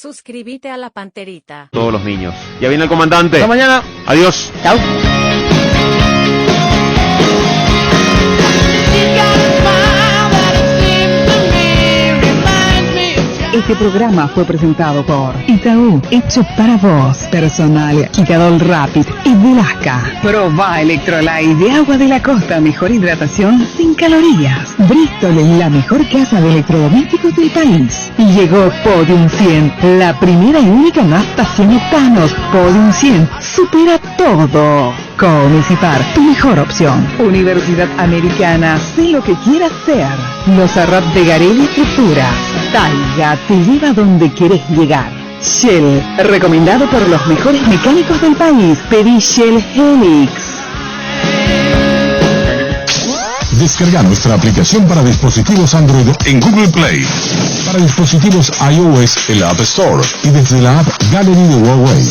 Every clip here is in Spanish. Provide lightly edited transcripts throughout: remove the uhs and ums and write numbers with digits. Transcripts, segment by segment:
Suscríbete a La Panterita. Todos los niños. Ya viene el comandante. Hasta mañana. Adiós. Chao. Este programa fue presentado por Itaú, hecho para vos, personal, Quitadol Rapid y Velasca. Proba Electrolyte de agua de la costa, mejor hidratación sin calorías. Bristol, la mejor casa de electrodomésticos del país. Y llegó Podium 100, la primera y única nafta 100 octanos. Podium 100 supera todo. Comunicipar, tu mejor opción. Universidad Americana, sé lo que quieras ser. Los Arrap de Garelli Estructuras. Taiga te lleva donde quieres llegar. Shell, recomendado por los mejores mecánicos del país. Pedí Shell Helix. Descarga nuestra aplicación para dispositivos Android en Google Play. Para dispositivos iOS en la App Store y desde la app Gallery de Huawei.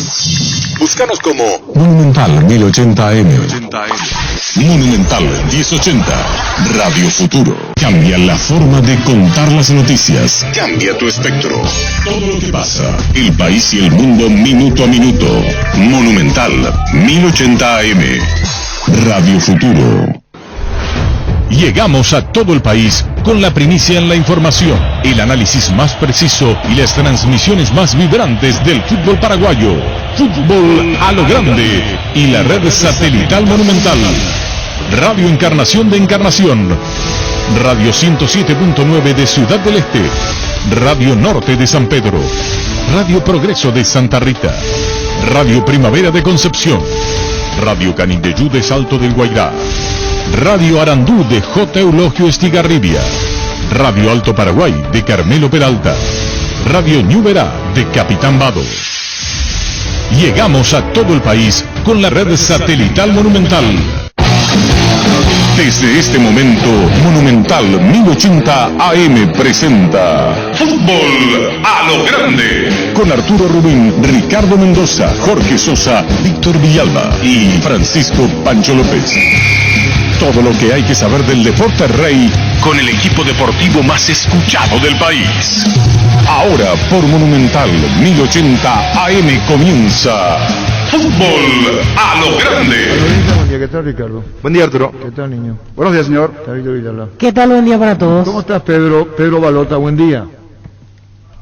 Búscanos como Monumental 1080 AM. Monumental 1080. Radio Futuro. Cambia la forma de contar las noticias. Cambia tu espectro. Todo lo que pasa, el país y el mundo minuto a minuto. Monumental 1080 AM. Radio Futuro. Llegamos a todo el país con la primicia en la información, el análisis más preciso y las transmisiones más vibrantes del fútbol paraguayo. Fútbol a lo grande y la red satelital Monumental. Radio Encarnación de Encarnación. Radio 107.9 de Ciudad del Este. Radio Norte de San Pedro. Radio Progreso de Santa Rita. Radio Primavera de Concepción. Radio Canindeyú de Salto del Guairá. Radio Arandú de J. Eulogio Estigarribia. Radio Alto Paraguay de Carmelo Peralta. Radio Ñuberá de Capitán Vado. Llegamos a todo el país con la red satelital Monumental. Desde este momento, Monumental 1080 AM presenta Fútbol a lo Grande. Con Arturo Rubín, Ricardo Mendoza, Jorge Sosa, Víctor Villalba y Francisco Pancho López. Todo lo que hay que saber del deporte rey con el equipo deportivo más escuchado del país. Ahora por Monumental 1080 AM comienza Fútbol a lo Grande. Buen día, ¿qué tal, Ricardo? Buen día, Arturo. ¿Qué tal, niño? Buenos días, señor. ¿Qué tal? Buen día para todos. ¿Cómo estás, Pedro? Pedro Balota, buen día.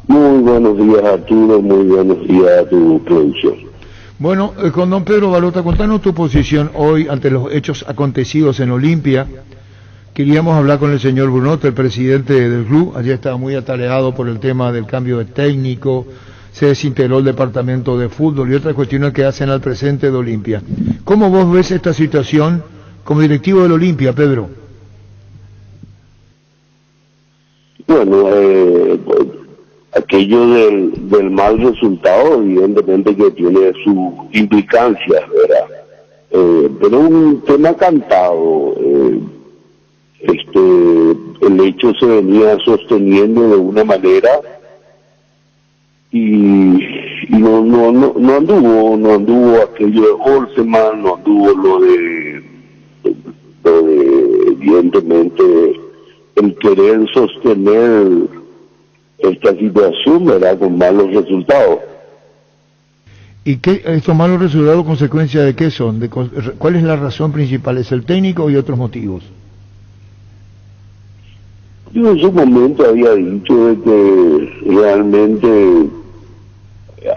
Muy buenos días, Arturo, muy buenos días a tu producción. Bueno, con don Pedro Balota, contanos tu posición hoy ante los hechos acontecidos en Olimpia. Queríamos hablar con el señor Brunot, el presidente del club. Allí estaba muy atareado por el tema del cambio de técnico, se desintegró el departamento de fútbol y otras cuestiones que hacen al presente de Olimpia. ¿Cómo vos ves esta situación como directivo del Olimpia, Pedro? Bueno, aquello del mal resultado evidentemente que tiene sus implicancias, ¿verdad? Pero un tema cantado, el hecho se venía sosteniendo de una manera y no anduvo aquello de Olseman, no anduvo lo de evidentemente el querer sostener esta situación, ¿verdad?, con malos resultados. ¿Y qué estos malos resultados consecuencia de qué son? ¿Cuál es la razón principal? ¿Es el técnico y otros motivos? Yo en su momento había dicho de que realmente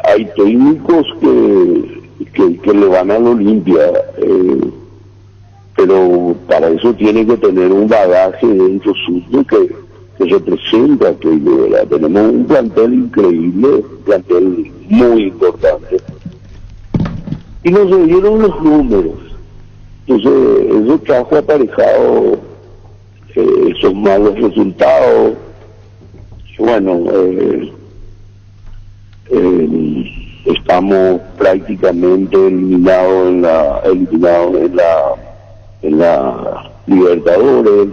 hay técnicos que le van a la Olimpia, pero para eso tiene que tener un bagaje dentro suyo que representa aquello, ¿verdad? Tenemos un plantel increíble, un plantel muy importante, y nos dieron los números. Entonces eso trajo aparejado esos malos resultados. Bueno, estamos prácticamente eliminados en la Libertadores.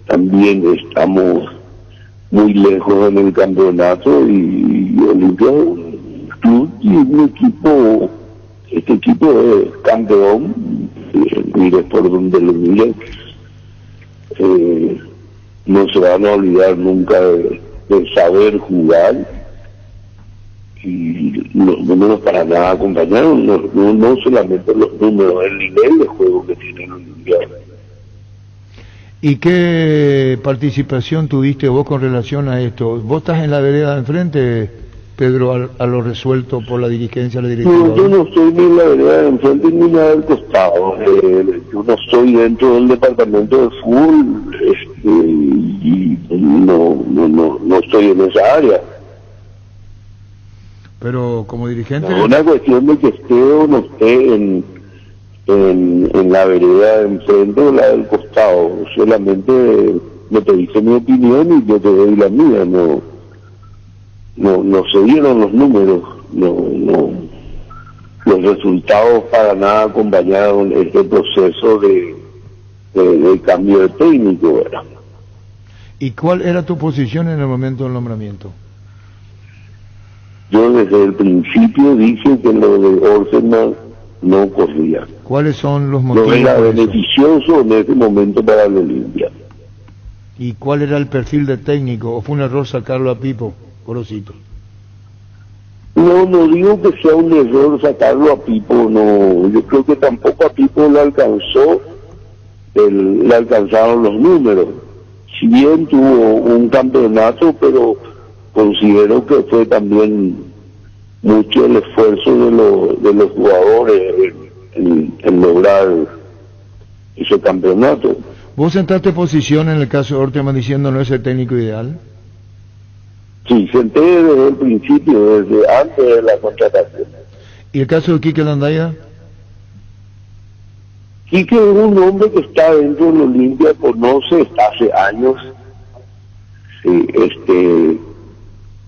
También estamos muy lejos en el campeonato y Olimpia es un club y un equipo. Este equipo es campeón, mire por donde lo miren. No se van a olvidar nunca de saber jugar, y los números para nada acompañaron, no solamente los números, el nivel de juego que tiene el Olimpia. ¿Y qué participación tuviste vos con relación a esto? ¿Vos estás en la vereda de enfrente, Pedro, a lo resuelto por la dirigencia, la directiva? No, yo no estoy ni en la vereda de enfrente ni en la del costado. Yo no estoy dentro del departamento de fútbol y no estoy en esa área. Pero como dirigente... No, una cuestión de que esté o no esté en la vereda de enfrente o la del costado. Solamente me pediste mi opinión y yo te doy la mía. No se dieron los números, los resultados para nada acompañaron este proceso de cambio de técnico, ¿verdad? ¿Y cuál era tu posición en el momento del nombramiento? Yo desde el principio dije que lo de Orseman no corría. ¿Cuáles son los motivos? No era por eso? beneficioso en ese momento para el Olimpia. ¿Y cuál era el perfil de técnico? ¿O fue un error sacarlo a Pipo, Gorosito? No digo que sea un error sacarlo a Pipo, no. Yo creo que tampoco a Pipo le alcanzaron los números. Si bien tuvo un campeonato, pero considero que fue también mucho el esfuerzo de los jugadores en lograr ese campeonato. ¿Vos sentaste posición en el caso de Orteman diciendo no es el técnico ideal? Sí, senté desde el principio, desde antes de la contratación. ¿Y el caso de Quique Landaya? Quique es un hombre que está dentro del Olimpia, conoce, está hace años, sí,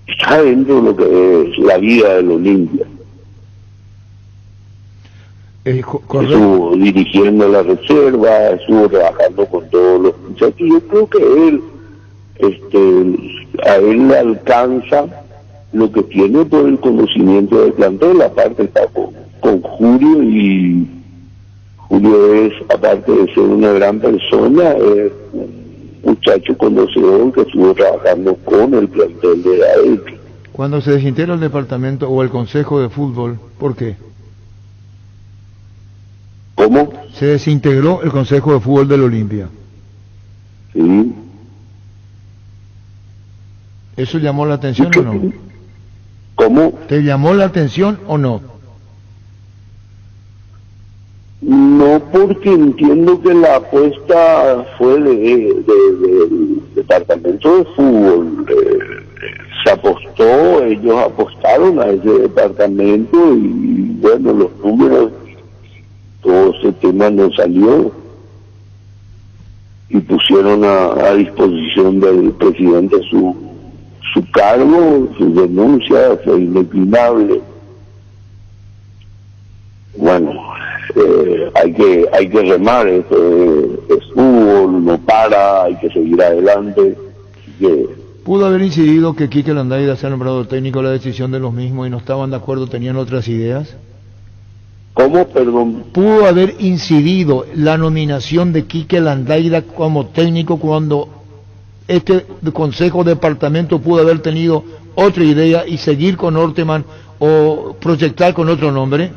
está dentro de lo que es la vida del Olimpia. Estuvo dirigiendo la reserva, estuvo trabajando con todos los muchachos. Yo creo que él, a él le alcanza lo que tiene por el conocimiento del plantel. Aparte está con Julio, y Julio es, aparte de ser una gran persona, es un muchacho conocedor que estuvo trabajando con el plantel de AEL. Cuando se desintegra el departamento o el consejo de fútbol, ¿por qué? ¿Cómo? Se desintegró el consejo de fútbol del Olimpia. Sí. ¿Eso llamó la atención o no? ¿Cómo? ¿Te llamó la atención o no? No, porque entiendo que la apuesta fue del departamento de fútbol. Se apostó, ellos apostaron a ese departamento y bueno, los números, todo ese tema no salió y pusieron a disposición del presidente su cargo, su denuncia fue indeclinable. Bueno, hay que remar, esto es fútbol, no para, hay que seguir adelante. ¿Pudo haber incidido que Quique Landaya sea nombrado técnico la decisión de los mismos y no estaban de acuerdo, tenían otras ideas? ¿Cómo? Perdón. ¿Pudo haber incidido la nominación de Quique Landaya como técnico cuando este consejo departamento pudo haber tenido otra idea y seguir con Orteman o proyectar con otro nombre?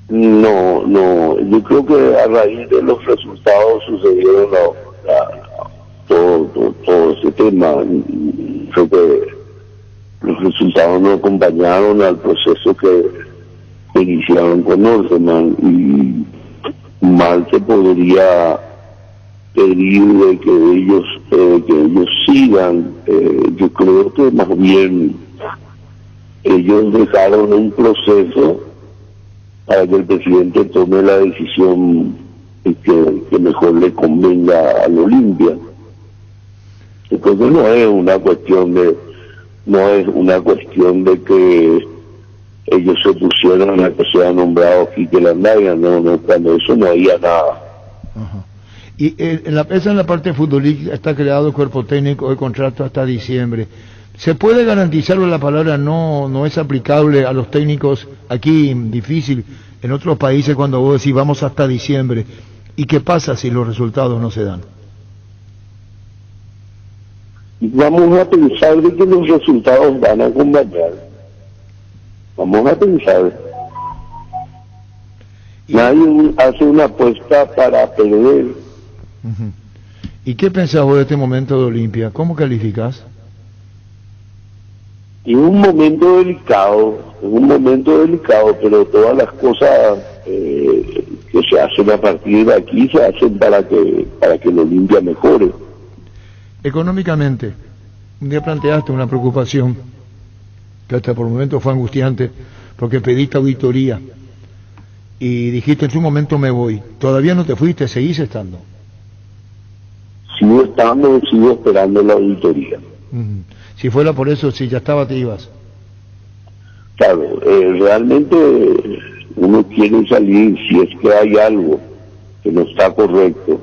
No, yo creo que a raíz de los resultados sucedieron todo ese tema. Creo que los resultados no acompañaron al proceso que iniciaron con Orteman y mal se podría pedir de que ellos sigan. Yo creo que más bien ellos dejaron un proceso para que el presidente tome la decisión que mejor le convenga al Olimpia. Entonces no es una cuestión de que ellos se pusieron a que sea nombrado Quique Landaya, no, cuando eso no había nada. Ajá. Y esa en la parte futbolística está creado el cuerpo técnico de contrato hasta diciembre. ¿Se puede garantizar o la palabra no es aplicable a los técnicos aquí difícil, en otros países cuando vos decís vamos hasta diciembre? ¿Y qué pasa si los resultados no se dan? vamos a pensar de que los resultados van a acompañar. Vamos a pensar. Nadie hace una apuesta para perder. Ujú. ¿Y qué pensás vos de este momento de Olimpia? ¿Cómo calificás? Es un momento delicado, pero todas las cosas que se hacen a partir de aquí se hacen para que el Olimpia mejore. Económicamente, un día planteaste una preocupación que hasta por momentos fue angustiante, porque pediste auditoría y dijiste en su momento me voy. Todavía no te fuiste, seguís estando. Sigo estando, sigo esperando la auditoría. Ujú. Si fuera por eso, si ya estaba, te ibas. Claro, realmente uno quiere salir, si es que hay algo que no está correcto,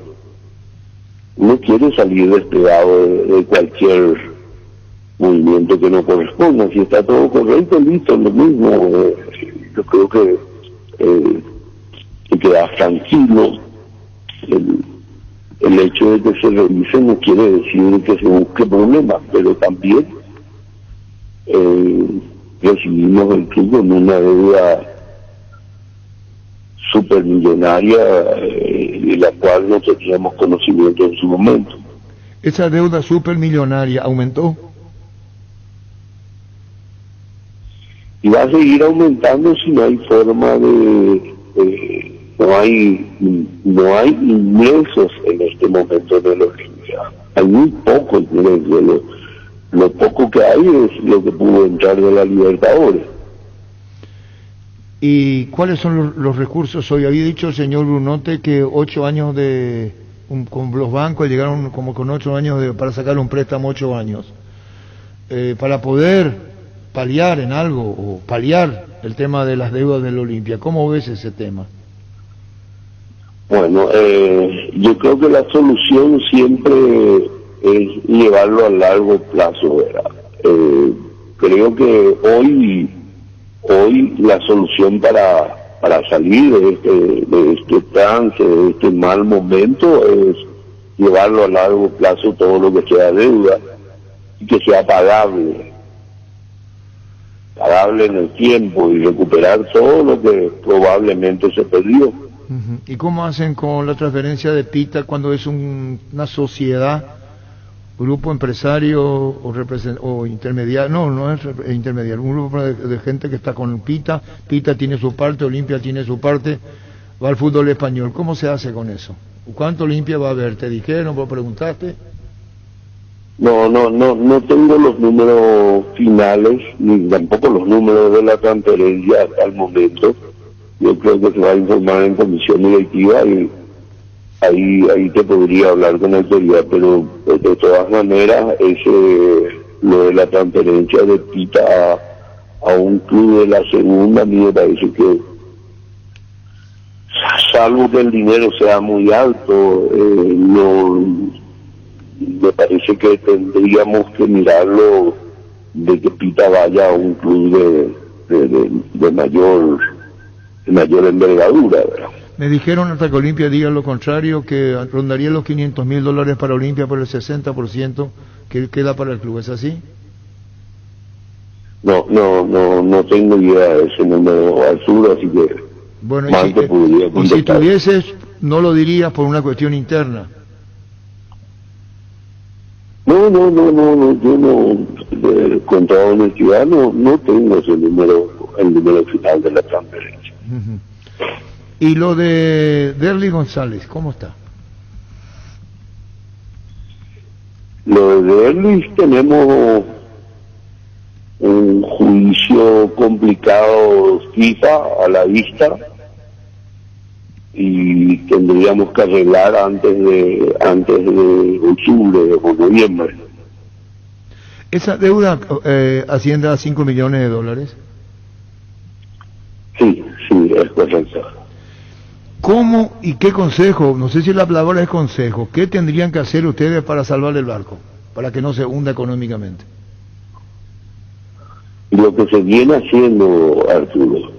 uno quiere salir despegado de cualquier movimiento que no corresponda. Si está todo correcto, listo, lo mismo. Yo creo que te quedas tranquilo. El hecho de que se revise no quiere decir que se busque problemas, pero también recibimos el club con una deuda supermillonaria de la cual no teníamos conocimiento en su momento. ¿Esa deuda supermillonaria aumentó? Y va a seguir aumentando si no hay forma no hay ingresos en este momento de la Olimpia. Hay muy poco ingresos. Lo poco que hay es lo que pudo entrar de la Libertadores. ¿Y cuáles son los recursos hoy? Había dicho el señor Brunote que 8 años con los bancos llegaron como con 8 años para sacar un préstamo 8 años. Para poder paliar en algo o paliar el tema de las deudas del Olimpia. ¿Cómo ves ese tema? Bueno, yo creo que la solución siempre es llevarlo a largo plazo, ¿verdad? Creo que hoy la solución para salir de este trance, de este mal momento, es llevarlo a largo plazo todo lo que sea deuda y que sea pagable en el tiempo y recuperar todo lo que probablemente se perdió. ¿Y cómo hacen con la transferencia de Pita cuando es una sociedad, grupo empresario o intermediario? No es intermediario, un grupo de gente que está con Pita. Pita tiene su parte, Olimpia tiene su parte, va al fútbol español. ¿Cómo se hace con eso? ¿Cuánto Olimpia va a haber? ¿Te dijeron? ¿Vos preguntaste? No tengo los números finales, ni tampoco los números de la transferencia hasta el momento. Yo creo que se va a informar en comisión directiva y ahí te podría hablar con autoridad, pero de todas maneras lo de la transferencia de Pita a un club de la segunda, a mí me parece que, salvo que el dinero sea muy alto, me parece que tendríamos que mirarlo de que Pita vaya a un club de mayor envergadura, ¿verdad? Me dijeron hasta que Olimpia diga lo contrario, que rondaría los $500,000 para Olimpia por el 60% que queda para el club. ¿Es así? No tengo idea de ese número, Arturo, así que bueno, y si tuvieses, no lo dirías por una cuestión interna. No, yo no, con toda honestidad, no tengo ese número, el número final de la transferencia. ¿Y lo de Derly González, cómo está? Lo de Derly, tenemos un juicio complicado FIFA a la vista y tendríamos que arreglar antes de octubre o noviembre. ¿Esa deuda asciende a $5 millones? Sí, es correcto. ¿Cómo y qué consejo, no sé si la palabra es consejo, qué tendrían que hacer ustedes para salvar el barco, para que no se hunda económicamente? Lo que se viene haciendo, Arturo,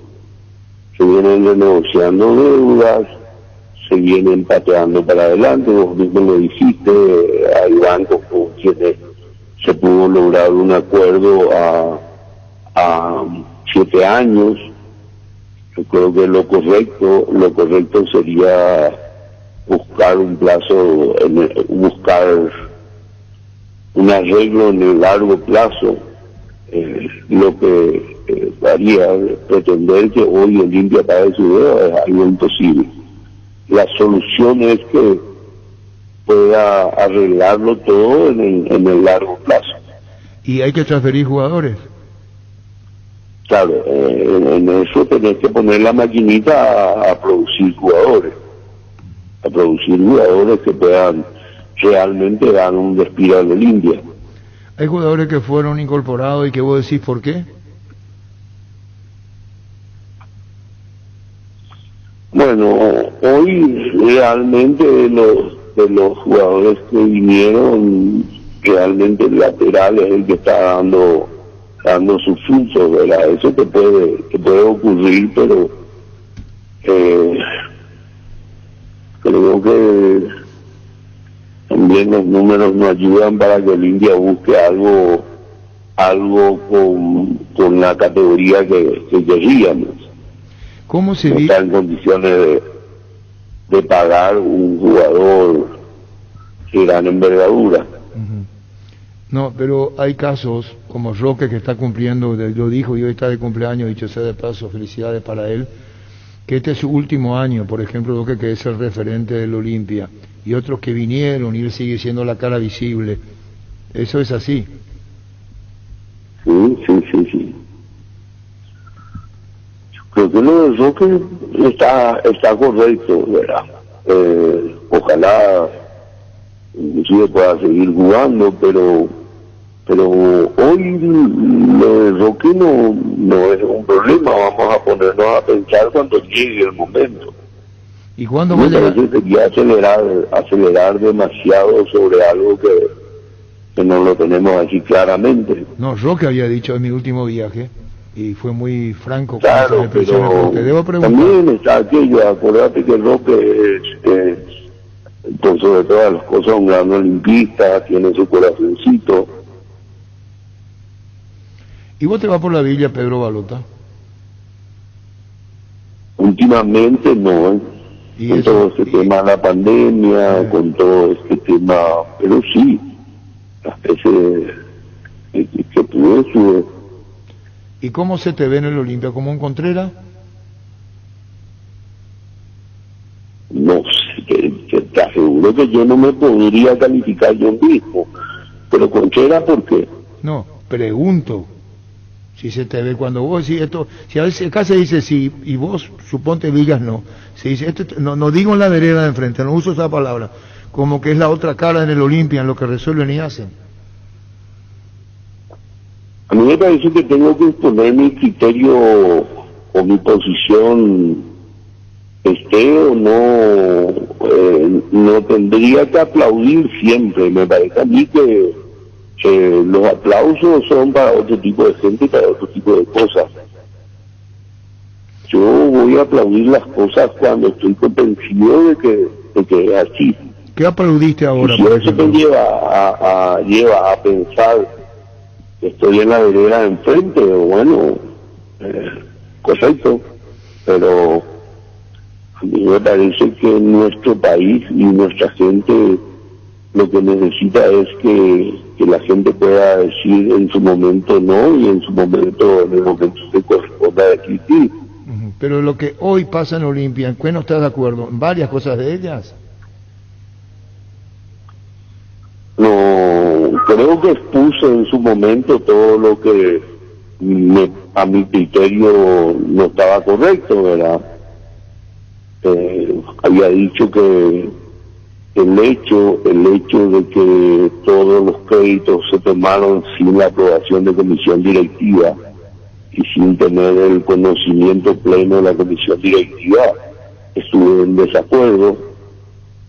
se vienen renegociando deudas, se vienen pateando para adelante, vos mismo lo dijiste, hay bancos con quienes se pudo lograr un acuerdo a 7 años. Yo creo que lo correcto sería buscar un plazo, buscar un arreglo en el largo plazo. Lo que haría pretender que hoy Olimpia pague su deuda es algo imposible. La solución es que pueda arreglarlo todo en el largo plazo. ¿Y hay que transferir jugadores? Claro, en eso tenés que poner la maquinita a producir jugadores. A producir jugadores que puedan realmente dar un respiro a la Olimpia. ¿Hay jugadores que fueron incorporados y que vos decís por qué? Bueno, hoy realmente de los jugadores que vinieron, realmente el lateral es el que está dando sus frutos, ¿verdad? Eso te puede ocurrir, pero creo que también los números nos ayudan para que Olimpia busque algo con la categoría que queríamos. ¿Cómo se no está en condiciones de pagar un jugador de gran envergadura. Uh-huh. No, pero hay casos como Roque, que está cumpliendo, lo dijo, y hoy está de cumpleaños, dicho sea de paso, felicidades para él, que este es su último año. Por ejemplo, Roque, que es el referente del Olimpia, y otros que vinieron y él sigue siendo la cara visible. Eso es así. Sí. Creo que lo de Roque está correcto, ¿verdad? Ojalá inclusive pueda seguir jugando, pero hoy lo de Roque no es un problema. Vamos a ponernos a pensar cuando llegue el momento. ¿Y cuándo va a llegar? Me parece que acelerar demasiado sobre algo que no lo tenemos así claramente. No, Roque había dicho en mi último viaje, y fue muy franco. Claro, pero te debo preguntar. También está aquello, acuérdate que Roque es por sobre todas las cosas un gran olimpista, tiene su corazoncito. ¿Y vos te vas por la villa, Pedro Balota? Últimamente no, ¿Y con eso? todo este tema de la pandemia, con todo este tema, pero sí, las veces que pude. ¿Y cómo se te ve en el Olimpia? ¿Como un Contreras? No sé, que te aseguro que yo no me podría calificar yo mismo, pero Contreras, ¿por qué? No, pregunto si se te ve cuando vos decís esto. Si a veces acá se dice sí, y vos suponte digas no, se dice esto, no digo en la vereda de enfrente, no uso esa palabra, como que es la otra cara en el Olimpia, en lo que resuelven y hacen. A mí me parece que tengo que exponer mi criterio o mi posición, esté o no tendría que aplaudir siempre. Me parece a mí que los aplausos son para otro tipo de gente, para otro tipo de cosas. Yo voy a aplaudir las cosas cuando estoy convencido de que es así. ¿Qué aplaudiste ahora? Y si eso me lleva a pensar que estoy en la vereda de enfrente, bueno, correcto, pero a mí me parece que nuestro país y nuestra gente lo que necesita es que la gente pueda decir en su momento no, y en el momento que corresponda decir sí. Pero lo que hoy pasa en Olimpia, ¿en qué no estás de acuerdo? ¿En varias cosas de ellas? No, creo que expuse en su momento todo lo que a mi criterio no estaba correcto, ¿verdad? Había dicho que el hecho de que todos los créditos se tomaron sin la aprobación de comisión directiva y sin tener el conocimiento pleno de la comisión directiva, estuve en desacuerdo,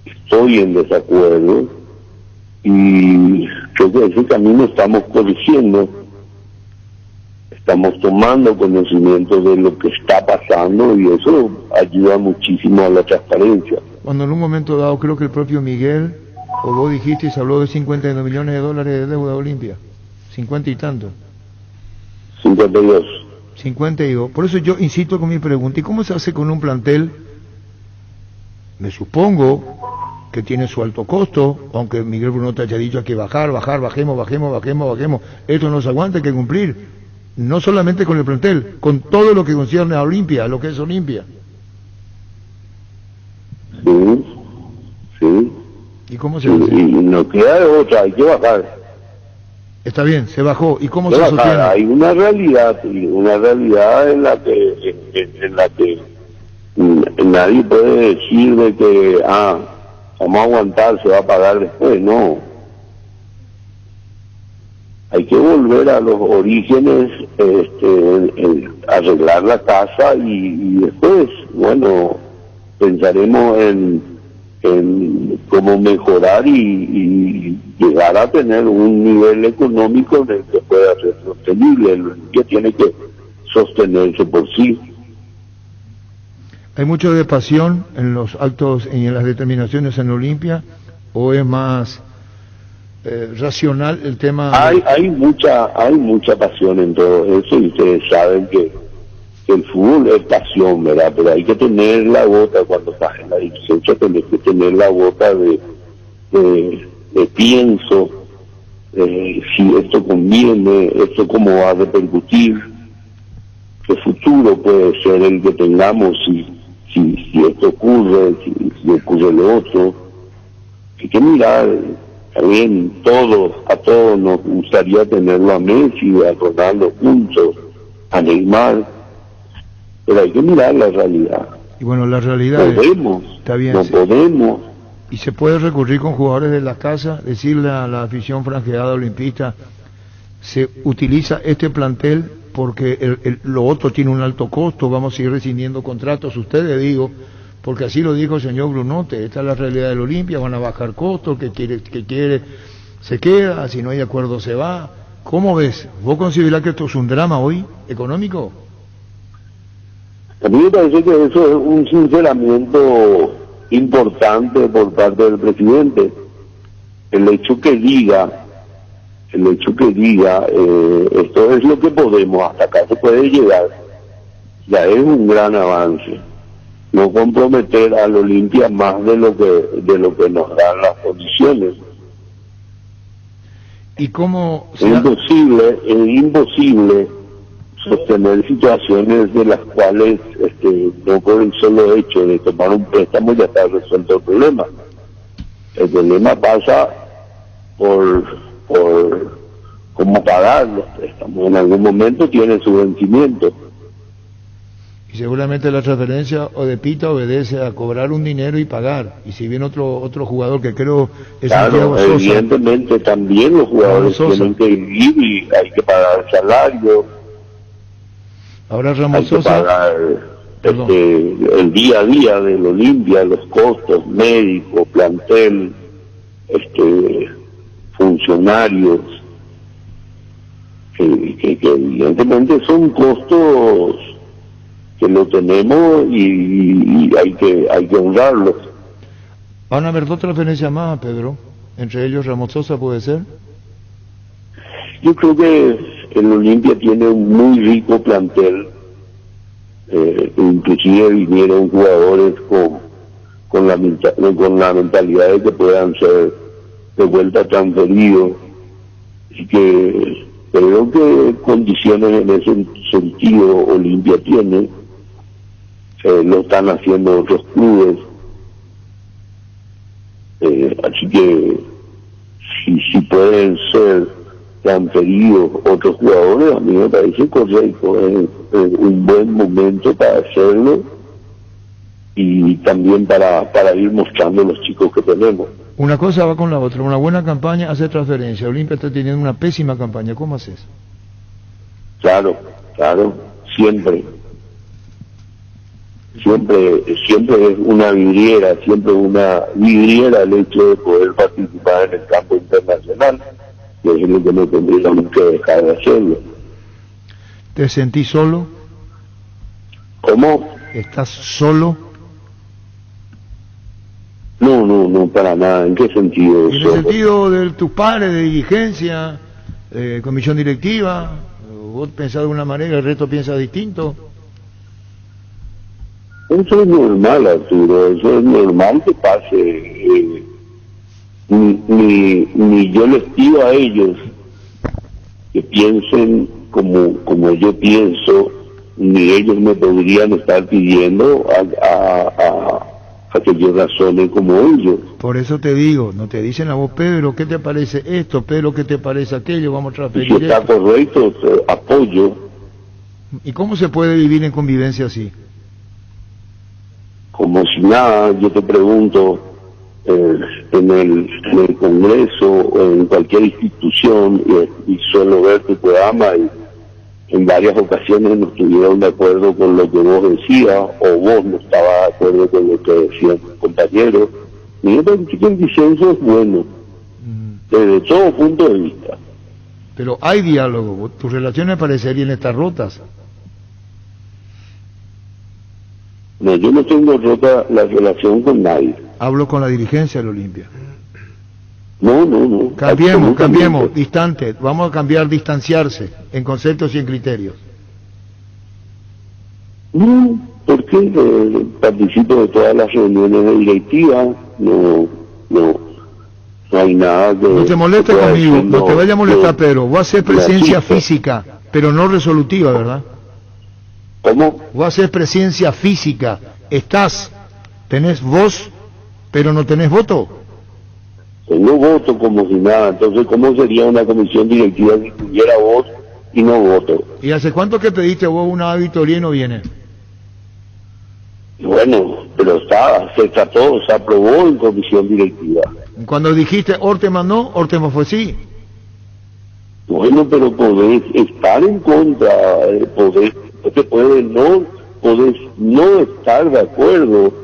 estoy en desacuerdo, y creo que ese camino estamos corrigiendo, estamos tomando conocimiento de lo que está pasando, y eso ayuda muchísimo a la transparencia. Cuando en un momento dado, creo que el propio Miguel O vos dijiste y se habló de 52 millones de dólares de deuda Olimpia. 50 y tanto. 52. 52. Por eso yo insisto con mi pregunta. ¿Y cómo se hace con un plantel? Me supongo que tiene su alto costo, aunque Miguel Brunot haya dicho hay que bajemos. Esto no se aguanta, hay que cumplir. No solamente con el plantel, con todo lo que concierne a Olimpia, lo que es Olimpia. Sí, sí. ¿Y cómo se hace? Y no queda de otra, hay que bajar. Está bien, se bajó. ¿Y cómo Hay se que bajar. sostiene? Hay una realidad en la que nadie puede decir de que vamos a aguantar, se va a pagar después. No, hay que volver a los orígenes, arreglar la casa y después, bueno, pensaremos en cómo mejorar y llegar a tener un nivel económico en el que pueda ser sostenible. El que tiene que sostenerse por sí. ¿Hay mucho de pasión en los actos y en las determinaciones en Olimpia? ¿O es más racional el tema? Hay mucha pasión en todo eso, y ustedes saben que el fútbol es pasión, ¿verdad? Pero hay que tener la gota, cuando estás en la dirigencia, tenés que tener la gota de pienso, si esto conviene, esto cómo va a repercutir, qué futuro puede ser el que tengamos si esto ocurre, si ocurre lo otro. Hay que mirar también a todos nos gustaría tenerlo a Messi, a Ronaldo juntos, a Neymar, pero hay que mirar la realidad. Y bueno, la realidad podemos, está bien, no podemos. Y se puede recurrir con jugadores de la casa, decirle a la afición franjeada olimpista, se utiliza este plantel porque lo otro tiene un alto costo, vamos a ir rescindiendo contratos, ustedes digo, porque así lo dijo el señor Brunote, esta es la realidad del Olimpia, van a bajar costos, que quiere se queda, si no hay acuerdo se va. ¿Cómo ves? ¿Vos considerás que esto es un drama hoy económico? A mí me parece que eso es un sinceramiento importante por parte del presidente. El hecho que diga esto es lo que podemos, hasta acá se puede llegar, ya es un gran avance. No comprometer al Olimpia más de lo que nos dan las condiciones. ¿Y cómo es imposible sostener situaciones de las cuales no por el solo hecho de tomar un préstamo ya está resuelto el problema. El problema pasa por cómo pagar los préstamos. En algún momento tiene su vencimiento. Y seguramente la transferencia o de Pita obedece a cobrar un dinero y pagar. Y si viene otro jugador que creo es Santiago Sosa, evidentemente también los jugadores tienen que vivir y hay que pagar salario. Ahora Ramos hay Sosa, que pagar el día a día del Olimpia, los costos, médicos, plantel, funcionarios, que evidentemente son costos que lo tenemos y hay que honrarlos. Van a haber dos transferencias más, Pedro, entre ellos Ramos Sosa, ¿puede ser? Yo creo que el Olimpia tiene un muy rico plantel, inclusive vinieron jugadores con la mentalidad de que puedan ser de vuelta transferidos, y que creo que condiciones en ese sentido Olimpia tiene. Lo están haciendo otros clubes, así que si pueden ser transferidos otros jugadores, a mí me parece correcto, es un buen momento para hacerlo y también para ir mostrando los chicos que tenemos. Una cosa va con la otra, una buena campaña hace transferencia. Olimpia está teniendo una pésima campaña, ¿cómo haces? Claro, siempre es una vidriera el hecho de poder participar en el campo internacional, y es lo que no tendríamos que dejar de hacerlo. ¿Te sentís solo? ¿Cómo? ¿Estás solo? No, no, para nada. ¿En qué sentido? En el sentido de tus pares, de dirigencia, comisión directiva, vos pensás de una manera, el resto piensa distinto. Eso es normal, Arturo, eso es normal que pase. Ni yo les pido a ellos que piensen como yo pienso, ni ellos me podrían estar pidiendo a que yo razone como ellos. Por eso te digo, no te dicen a vos, Pedro, ¿qué te parece esto? Pedro, ¿qué te parece aquello? Vamos a transferir Si está esto. correcto, apoyo. ¿Y cómo se puede vivir en convivencia así? Como si nada, yo te pregunto, en el Congreso o en cualquier institución, y suelo ver tu programa, y en varias ocasiones no estuvieron de acuerdo con lo que vos decías, o vos no estabas de acuerdo con lo que decían tus compañeros. Y yo pensé que el disenso es bueno, desde todo punto de vista. Pero hay diálogo, tus relaciones parecerían estar rotas. No, yo no tengo rota la relación con nadie. Hablo con la dirigencia de la Olimpia. No. Cambiemos, distante, vamos a cambiar distanciarse en conceptos y en criterios. No, porque participo de todas las reuniones de directiva, no hay nada que... No te molestes conmigo, no te vaya a molestar, Pedro. Vos haces presencia física, pero no resolutiva, ¿verdad? ¿Cómo? Vos haces presencia física, tenés voz, pero no tenés voto. No voto como si nada, entonces ¿cómo sería una comisión directiva si tuviera voz y no voto? ¿Y hace cuánto que pediste vos una auditoría y no viene? Bueno, pero se trató, se aprobó en comisión directiva. Cuando dijiste Ortema no, Ortema fue sí. Bueno, pero podés estar en contra, podés no estar de acuerdo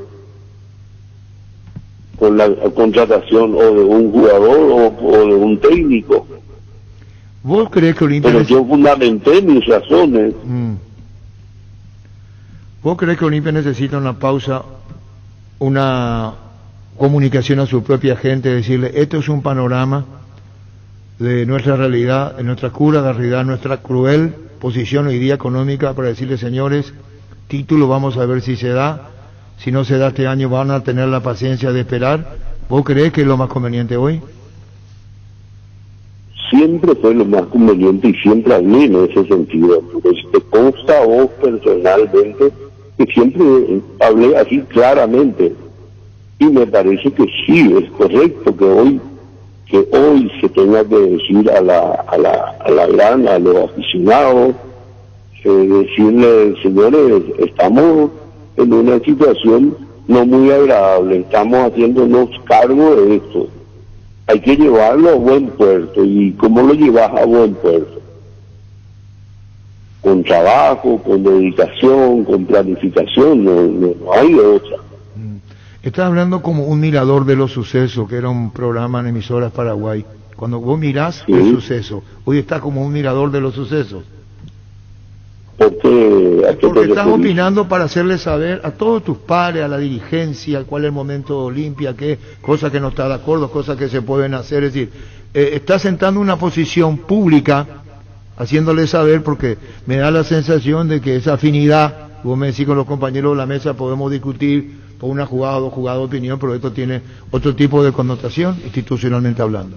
con la contratación o de un jugador o de un técnico. ¿Vos crees que Olimpia... Pero yo fundamenté mis razones. ¿Vos crees que Olimpia necesita una pausa, una comunicación a su propia gente, decirle, esto es un panorama de nuestra realidad, de nuestra cruda realidad, nuestra cruel posición hoy día económica, para decirle, señores, título, vamos a ver si se da, si no se da este año van a tener la paciencia de esperar? ¿Vos creés que es lo más conveniente hoy? Siempre fue lo más conveniente y siempre hablé en ese sentido. Pero si te consta a vos personalmente, que siempre hablé así claramente, y me parece que sí, es correcto que hoy se tenga que decir a los aficionados, decirle, señores, estamos en una situación no muy agradable, estamos haciéndonos cargo de esto, hay que llevarlo a buen puerto. ¿Y cómo lo llevas a buen puerto? Con trabajo, con dedicación, con planificación, no hay otra. Estás hablando como un mirador de los sucesos, que era un programa en emisoras Paraguay. Cuando vos mirás el suceso, hoy estás como un mirador de los sucesos. Porque estás opinando para hacerle saber a todos tus pares, a la dirigencia, cuál es el momento de Olimpia, qué cosas que no está de acuerdo, cosas que se pueden hacer. Es decir, estás sentando una posición pública, haciéndole saber, porque me da la sensación de que esa afinidad, vos me decís con los compañeros de la mesa, podemos discutir por una jugada o dos jugadas de opinión, pero esto tiene otro tipo de connotación, institucionalmente hablando.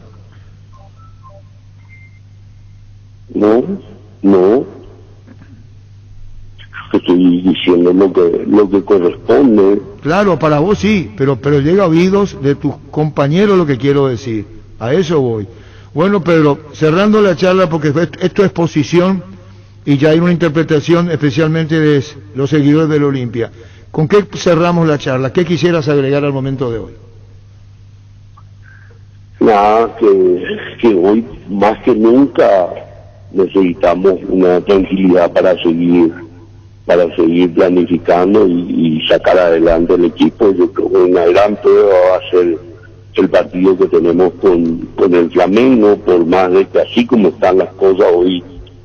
No. Estoy diciendo lo que corresponde. Claro, para vos sí, pero llega a oídos de tus compañeros lo que quiero decir. A eso voy. Bueno, Pedro, cerrando la charla, porque esto es posición y ya hay una interpretación especialmente de los seguidores del Olimpia. ¿Con qué cerramos la charla? ¿Qué quisieras agregar al momento de hoy? Nada, que hoy más que nunca necesitamos una tranquilidad para seguir planificando y sacar adelante el equipo. Yo creo que una gran prueba va a ser el partido que tenemos con el Flamengo, por más de que así como están las cosas hoy,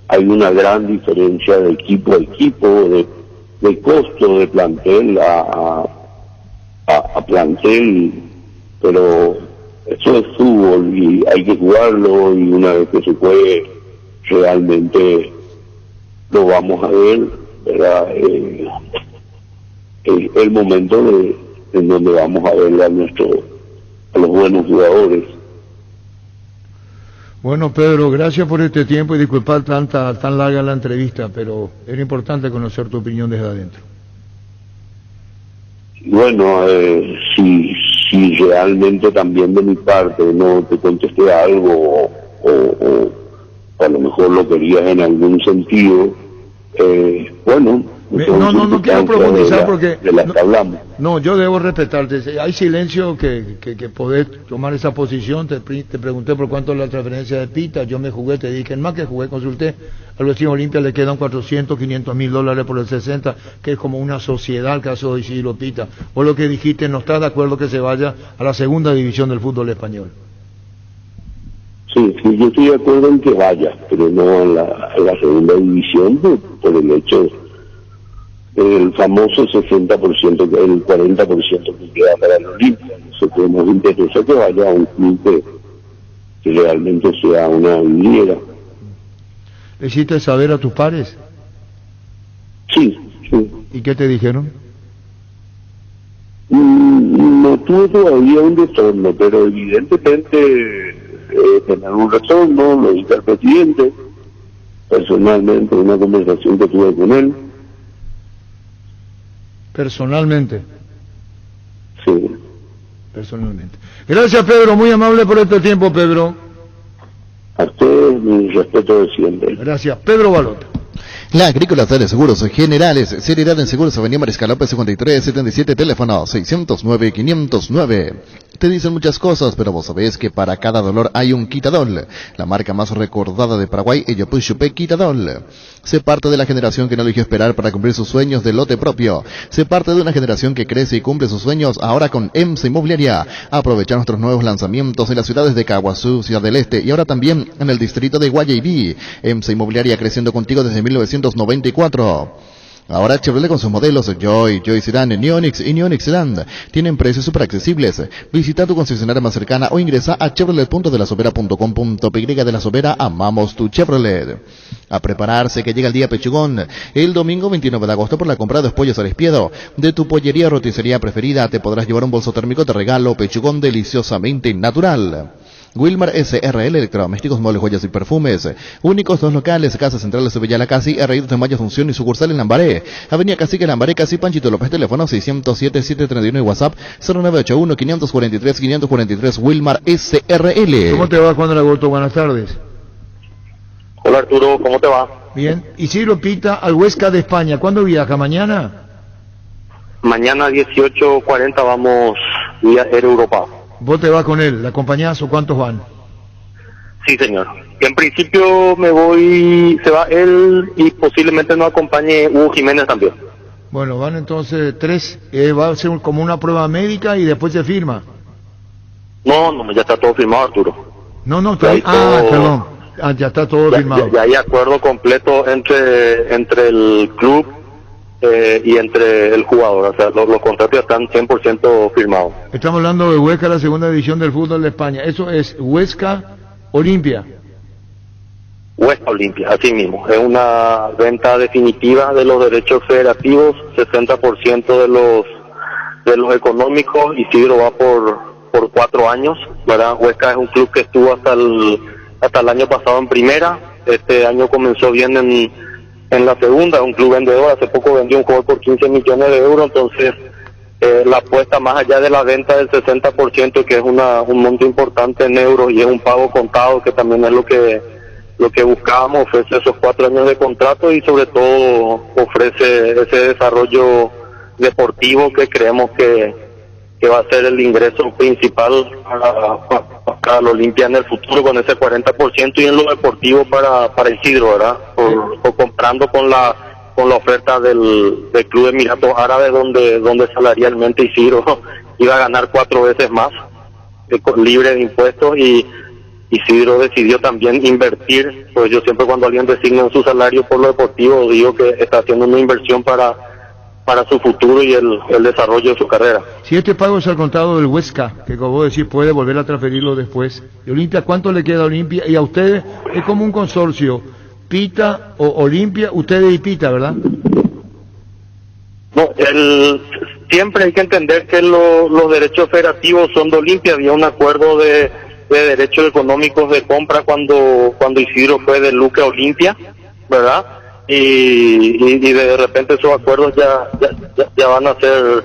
hay una gran diferencia de equipo a equipo, de costo de plantel a plantel pero eso es fútbol y hay que jugarlo, y una vez que se juegue realmente lo vamos a ver, ¿verdad? El momento en donde vamos a ver a los buenos jugadores. Bueno, Pedro, gracias por este tiempo y disculpar tan larga la entrevista, pero era importante conocer tu opinión desde adentro. Bueno, si realmente también de mi parte no te contesté algo o a lo mejor lo querías en algún sentido, bueno, no quiero profundizar porque de la que hablamos. No, yo debo respetarte. Hay silencio que podés tomar esa posición. Te pregunté por cuánto es la transferencia de Pita, yo me jugué, te dije, en más que jugué, consulté, al vecino Olimpia le quedan 400, 500 mil dólares por el 60, que es como una sociedad el caso de Isidro Pita. Vos lo que dijiste, no estás de acuerdo que se vaya a la segunda división del fútbol español. Sí, yo estoy de acuerdo en que vaya, pero no en la segunda división por el hecho del famoso 60%, el 40% que queda para el Olimpia. Nosotros nos interesa que vaya a un club que realmente sea una vidriera. ¿Le hiciste saber a tus pares? Sí. ¿Y qué te dijeron? No tuve todavía un retorno, pero evidentemente tener un retorno, lo dije al presidente, personalmente, una conversación que tuve con él. Personalmente. Sí. Personalmente. Gracias, Pedro, muy amable por este tiempo, Pedro. A usted mi respeto de siempre. Gracias, Pedro Balota. La Agrícola de Seguros Generales, seriedad en seguros, Avenida Mariscal López 5377, teléfono 609-509. Te dicen muchas cosas, pero vos sabés que para cada dolor hay un Quitadol. La marca más recordada de Paraguay, Yopuy Quitadol. Sé parte de la generación que no eligió esperar para cumplir sus sueños de lote propio. Sé parte de una generación que crece y cumple sus sueños ahora con EMSA Inmobiliaria. Aprovecha nuestros nuevos lanzamientos en las ciudades de Caguazú, Ciudad del Este y ahora también en el distrito de Guayaibí. EMSA Inmobiliaria creciendo contigo desde 1994. Ahora Chevrolet con sus modelos Joy Sedan, Neonix y Neonix Sedan tienen precios super accesibles. Visita tu concesionaria más cercana o ingresa a chevrolet.delasovera.com.py. De La Sobera, amamos tu Chevrolet. A prepararse que llega el día Pechugón. El domingo 29 de agosto por la compra de pollos al espiedo. De tu pollería o roticería preferida te podrás llevar un bolso térmico de regalo. Pechugón deliciosamente natural. Wilmar SRL, electrodomésticos, muebles, joyas y perfumes. Únicos 2 locales, Casa Central de Sevilla La Casi, R.I. de Mayo Asunción y sucursal en Lambaré. Avenida Cacique Lambaré, Casi Panchito López, teléfono 607-731 y WhatsApp 0981-543-543, Wilmar SRL. ¿Cómo te va, Juan de la Gorto? Buenas tardes. Hola Arturo, ¿cómo te va? Bien. Isidro Pita al Huesca de España. ¿Cuándo viaja? ¿Mañana? Mañana 18:40 vamos vía Air Europa. ¿Vos te vas con él? ¿La acompañás o cuántos van? Sí, señor. En principio me voy, se va él y posiblemente nos acompañe Hugo Jiménez también. Bueno, van entonces 3. Va a ser como una prueba médica y después se firma. No, ya está todo firmado, Arturo. No, está ahí. Perdón. Ya está todo firmado. Ya hay acuerdo completo entre el club y entre el jugador, o sea, los contratos ya están 100% firmados. Estamos hablando de Huesca, la segunda división del fútbol de España. Eso es Huesca Olimpia. Huesca Olimpia, así mismo. Es una venta definitiva de los derechos federativos, 60% de los económicos. Isidro va por 4 años, ¿verdad? Huesca es un club que estuvo hasta el año pasado en primera. Este año comenzó bien en la segunda, un club vendedor. Hace poco vendió un jugador por 15 millones de euros, entonces la apuesta más allá de la venta del 60%, que es un monto importante en euros y es un pago contado, que también es lo que buscábamos, ofrece esos 4 años de contrato y sobre todo ofrece ese desarrollo deportivo que creemos que va a ser el ingreso principal para el Olimpia en el futuro, con ese 40%, y en lo deportivo para Isidro, ¿verdad? O comprando con la oferta del Club de Emiratos Árabes, donde salarialmente Isidro iba a ganar 4 veces más, libre de impuestos, y Isidro decidió también invertir. Pues yo siempre, cuando alguien designa su salario por lo deportivo, digo que está haciendo una inversión para su futuro y el desarrollo de su carrera. Si este pago es al contado del Huesca, que como vos decís puede volver a transferirlo después, y Olimpia, ¿cuánto le queda a Olimpia? Y a ustedes es como un consorcio, Pita o Olimpia, ustedes y Pita, ¿verdad? No, siempre hay que entender que los derechos federativos son de Olimpia. Había un acuerdo de derechos económicos de compra cuando Isidro fue de Luque a Olimpia, ¿verdad? Y de repente esos acuerdos ya van a ser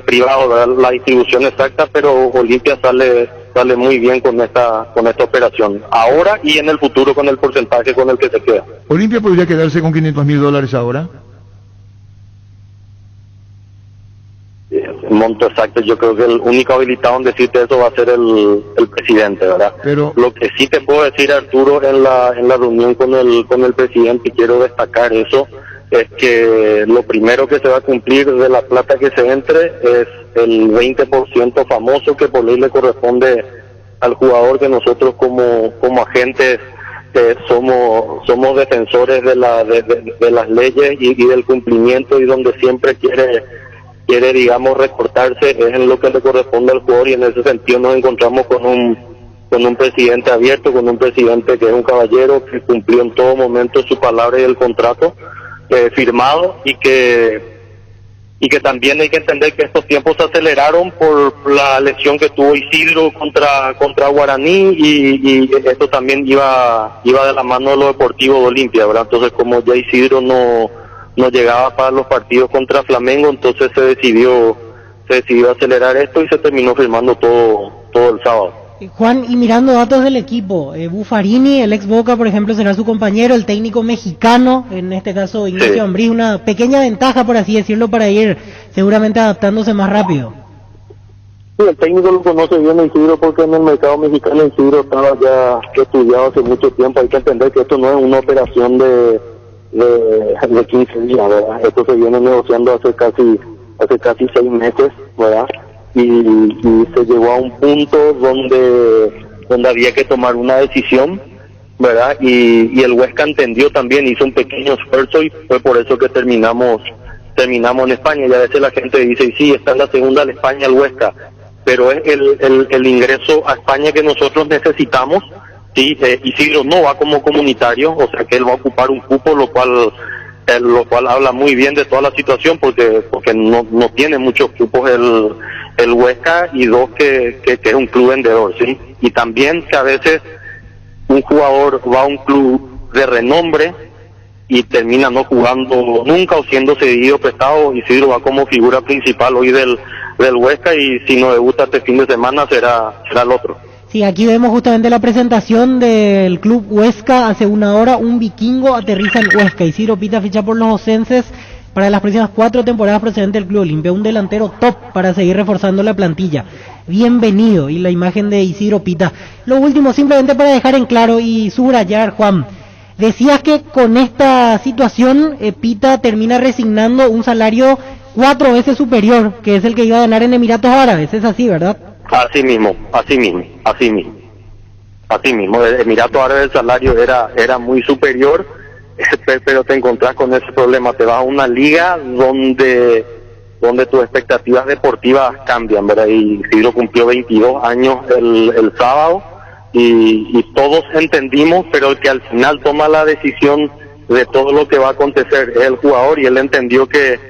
privados, ¿verdad? La distribución exacta, pero Olimpia sale muy bien con esta operación, ahora y en el futuro con el porcentaje con el que se queda. ¿Olimpia podría quedarse con $500,000 ahora? Monto exacto, yo creo que el único habilitado en decirte eso va a ser el presidente, ¿verdad? Pero lo que sí te puedo decir, Arturo, en la reunión con el presidente, y quiero destacar eso, es que lo primero que se va a cumplir de la plata que se entre es el 20% famoso que por ley le corresponde al jugador, que nosotros como agentes somos defensores de las leyes y del cumplimiento, y donde siempre quiere, digamos, reportarse es en lo que le corresponde al jugador, y en ese sentido nos encontramos con un presidente abierto, con un presidente que es un caballero, que cumplió en todo momento su palabra y el contrato firmado, y que también hay que entender que estos tiempos se aceleraron por la lesión que tuvo Isidro contra Guaraní, y esto también iba de la mano de lo deportivo de Olimpia, ¿verdad? Entonces, como ya Isidro no llegaba para los partidos contra Flamengo, entonces se decidió acelerar esto y se terminó firmando todo el sábado. Juan, y mirando datos del equipo, Buffarini, el ex Boca, por ejemplo, será su compañero, el técnico mexicano, en este caso Ignacio Ambriz, una pequeña ventaja, por así decirlo, para ir seguramente adaptándose más rápido. Sí, el técnico lo conoce bien a Isidro, porque en el mercado mexicano Isidro estaba ya estudiado hace mucho tiempo. Hay que entender que esto no es una operación de 15 días, ¿verdad? Esto se viene negociando hace casi 6 meses, ¿verdad? Y se llegó a un punto donde había que tomar una decisión, ¿verdad? Y el Huesca entendió también, hizo un pequeño esfuerzo, y fue por eso que terminamos en España. Y a veces la gente dice, sí, está en la segunda de España el Huesca, pero es el ingreso a España que nosotros necesitamos. Sí, Isidro no va como comunitario, o sea que él va a ocupar un cupo, lo cual habla muy bien de toda la situación, porque no tiene muchos cupos el Huesca, y dos, que es un club vendedor, ¿sí? Y también que a veces un jugador va a un club de renombre y termina no jugando nunca o siendo cedido, prestado. Isidro va como figura principal hoy del Huesca, y si no debuta este fin de semana será el otro. Sí, aquí vemos justamente la presentación del club Huesca. Hace una hora un vikingo aterriza en Huesca. Isidro Pita ficha por los osenses para las próximas 4 temporadas procedente del Club Olimpia. Un delantero top para seguir reforzando la plantilla. Bienvenido, y la imagen de Isidro Pita. Lo último, simplemente para dejar en claro y subrayar, Juan. Decías que con esta situación Pita termina resignando un salario 4 veces superior, que es el que iba a ganar en Emiratos Árabes. Es así, ¿verdad? Así mismo. El Emiratos Árabes, el salario era muy superior, pero te encontrás con ese problema. Te vas a una liga donde tus expectativas deportivas cambian, ¿verdad? Y Isidro cumplió 22 años el sábado, y todos entendimos, pero el que al final toma la decisión de todo lo que va a acontecer es el jugador, y él entendió que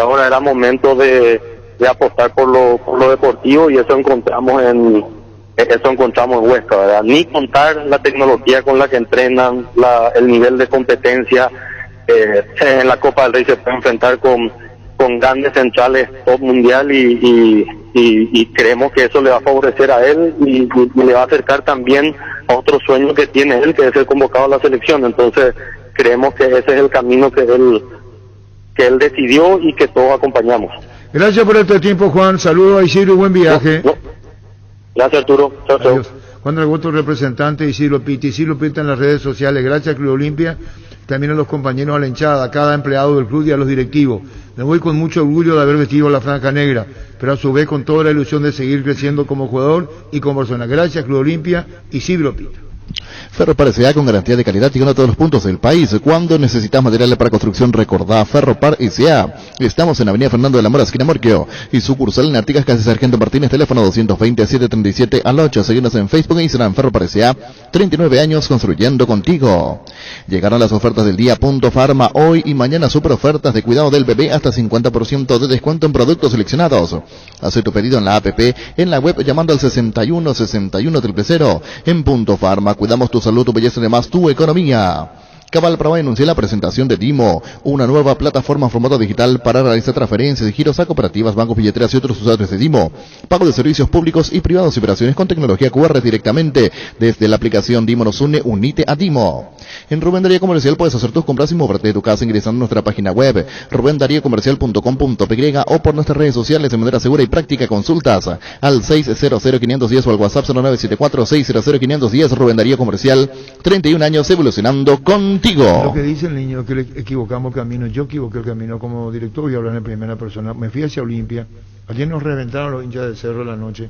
ahora era momento de apostar por lo deportivo, y eso encontramos en Huesca, ¿verdad? Ni contar la tecnología con la que entrenan, el nivel de competencia. En la Copa del Rey se puede enfrentar con grandes centrales top mundial, y creemos que eso le va a favorecer a él, y le va a acercar también a otro sueño que tiene él, que es ser convocado a la selección. Entonces creemos que ese es el camino que él decidió y que todos acompañamos. Gracias por este tiempo, Juan. Saludos a Isidro y buen viaje. Gracias, Arturo. Chao, chao. Juan Dragoto, representante de Isidro Pita en las redes sociales. Gracias, Club Olimpia. También a los compañeros, a la hinchada, a cada empleado del club y a los directivos. Me voy con mucho orgullo de haber vestido la franja negra, pero a su vez con toda la ilusión de seguir creciendo como jugador y como persona. Gracias, Club Olimpia, Isidro Pita. Ferropar S.A. con garantía de calidad y a todos los puntos del país. Cuando necesitas materiales para construcción, recordá Ferropar S.A. Estamos en Avenida Fernando de la Mora, esquina Morquio, y sucursal en Artigas, Casi Sargento Martínez, teléfono 220-737-8. Seguirnos en Facebook e Instagram. Ferropar S.A. 39 años construyendo contigo. Llegaron las ofertas del día Punto Farma. Hoy y mañana super ofertas de cuidado del bebé, hasta 50% de descuento en productos seleccionados. Haz tu pedido en la app, en la web, llamando al 61 61 000. En Punto Farma cuidamos tu salud, tu belleza y además tu economía. Cabal Prava anuncia la presentación de Dimo, una nueva plataforma en formato digital para realizar transferencias y giros a cooperativas, bancos, billeteras y otros usuarios de Dimo. Pago de servicios públicos y privados y operaciones con tecnología QR directamente desde la aplicación Dimo nos une, unite a Dimo. En Rubén Darío Comercial puedes hacer tus compras y moverte de tu casa ingresando a nuestra página web rubendariocomercial.com.py o por nuestras redes sociales de manera segura y práctica. Consultas al 600-510 o al WhatsApp 0974-600-510. Rubén Darío Comercial, 31 años evolucionando contigo. Lo que dice el niño, que le equivocamos camino. Yo equivoqué el camino como director, voy a hablar en primera persona. Me fui hacia Olimpia. Ayer nos reventaron los hinchas del Cerro la noche.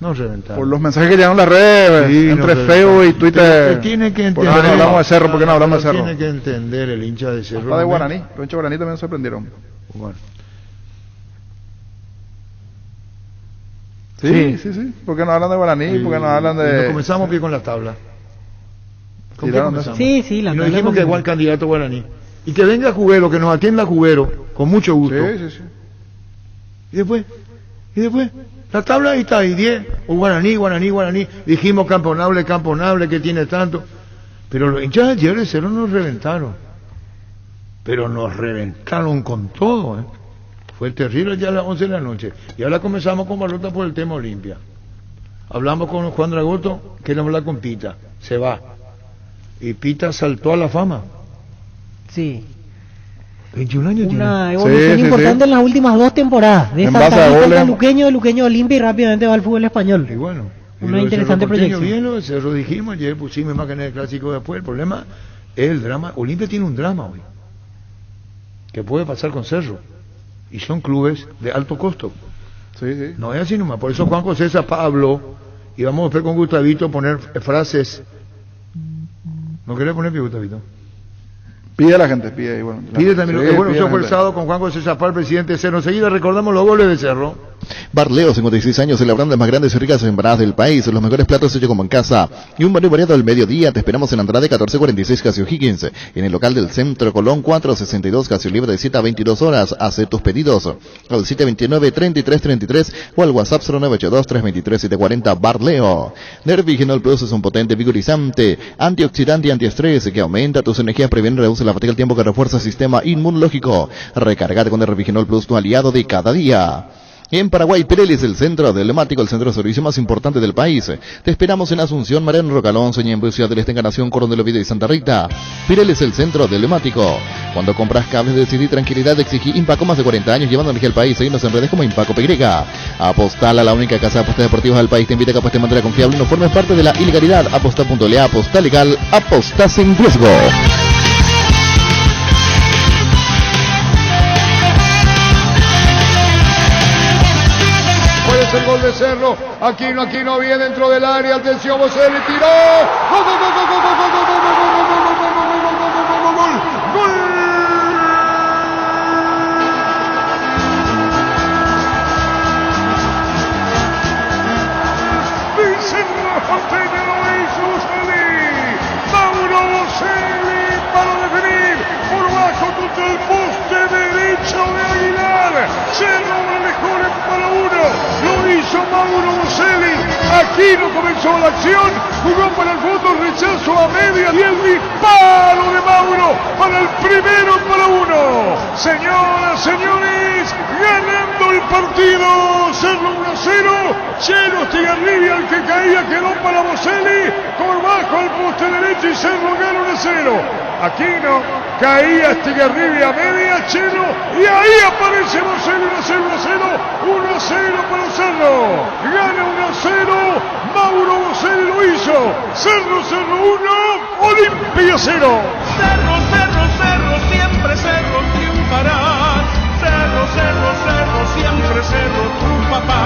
Nos reventaron. Por los mensajes que llegaron en las redes, sí, entre Facebook y Twitter. Tiene que entender. ¿Por qué no hablamos de Cerro? ¿Por qué no hablamos de Cerro? Tiene que entender el hincha de Cerro. Hasta de Guaraní. Los hinchas de Guaraní también se sorprendieron. Bueno. Sí. ¿Por qué no hablan de Guaraní? Sí. ¿Por qué no hablan de...? Nos comenzamos bien con la tabla. ¿Con qué comenzamos? Sí, la y nos dijimos que igual candidato Guaraní. Y que venga Cubero, que nos atienda Cubero, con mucho gusto. Sí. ¿Y después? La tabla ahí está, ahí 10, o Guaraní. Dijimos Camponable, que tiene tanto. Pero los hinchas ayer de Cerro nos reventaron. Pero nos reventaron con todo, ¿eh? Fue terrible ya a las 11 de la noche. Y ahora comenzamos con Balota por el tema Olimpia. Hablamos con Juan Dragoto, queremos hablar con Pita. Se va. Y Pita saltó a la fama. Sí. 21 años tiene. Una evolución importante en las últimas 2 temporadas. De Santa Luqueño, de Luqueño a Olimpia y rápidamente va al fútbol español. Y bueno. Una interesante proyección. Bien, lo de Cerro dijimos, ayer pusimos imágenes del clásico después. El problema es el drama. Olimpia tiene un drama hoy. Que puede pasar con Cerro. Y son clubes de alto costo. Sí. No es así nomás. Por eso Juan José Pablo, y vamos a ver con Gustavito poner frases. ¿No querés poner pie, Gustavito? Pide a la gente, pide. Bueno, pide también. Sí, bueno, fue forzado con Juan José Zapal, presidente de Cerro. Enseguida recordamos los goles de Cerro. Barleo, 56 años, celebrando las más grandes y ricas empanadas del país, los mejores platos hechos como en casa y un menú variado al mediodía. Te esperamos en Andrade 1446 Casio Higgins, en el local del Centro Colón 462 Casio Libre de 7 a 22 horas. Haz tus pedidos al 729-3333 o al WhatsApp 0982-323-740. Barleo. Nervigenol Plus es un potente vigorizante, antioxidante y antiestrés que aumenta tus energías, previene y reduce la fatiga al tiempo que refuerza el sistema inmunológico. Recargate con Nervigenol Plus, tu aliado de cada día. En Paraguay, Pirelli es el centro de Lemático, el centro de servicio más importante del país. Te esperamos en Asunción, Mariano Rocalón, Soñembo, Ciudad del Este, Encarnación, Coronel Oviedo y Santa Rita. Pirelli es el centro de Lemático. Cuando compras cables, decidí tranquilidad, exigí Impaco, más de 40 años llevando energía al país. Seguimos en redes como Impaco PY. Apostala, la única casa de apuestas deportivas del país, te invita a que apuestes de manera confiable y no formes parte de la ilegalidad. Aposta.le, aposta legal, aposta sin riesgo. El gol de Cerro, aquí no viene dentro del área, atención, Boselli tiró, gol, Cerro Porteño lo hizo Boselli, Mauro Boselli para definir por bajo contra el poste derecho de Aguilar. Cerro mejor para uno. Lo hizo Mauro Boselli. Aquí no comenzó la acción. Jugó para el fondo, rechazo a media y el disparo de Mauro para el primero para uno. Señoras, señores, ganando el partido. Cerro 1-0. Chelo Estigarribia, el que caía, quedó para Boselli. Por bajo el poste derecho y Cerro gana 1-0. Aquino caía Estigarribia a media, Chelo, y ahí aparece Boselli. 1-0 para Cerro. Gana 1-0. Mauro Boselli lo hizo. Cerro 1, Olimpia 0. Cerro, siempre Cerro triunfará. Cerro, siempre Cerro triunfará.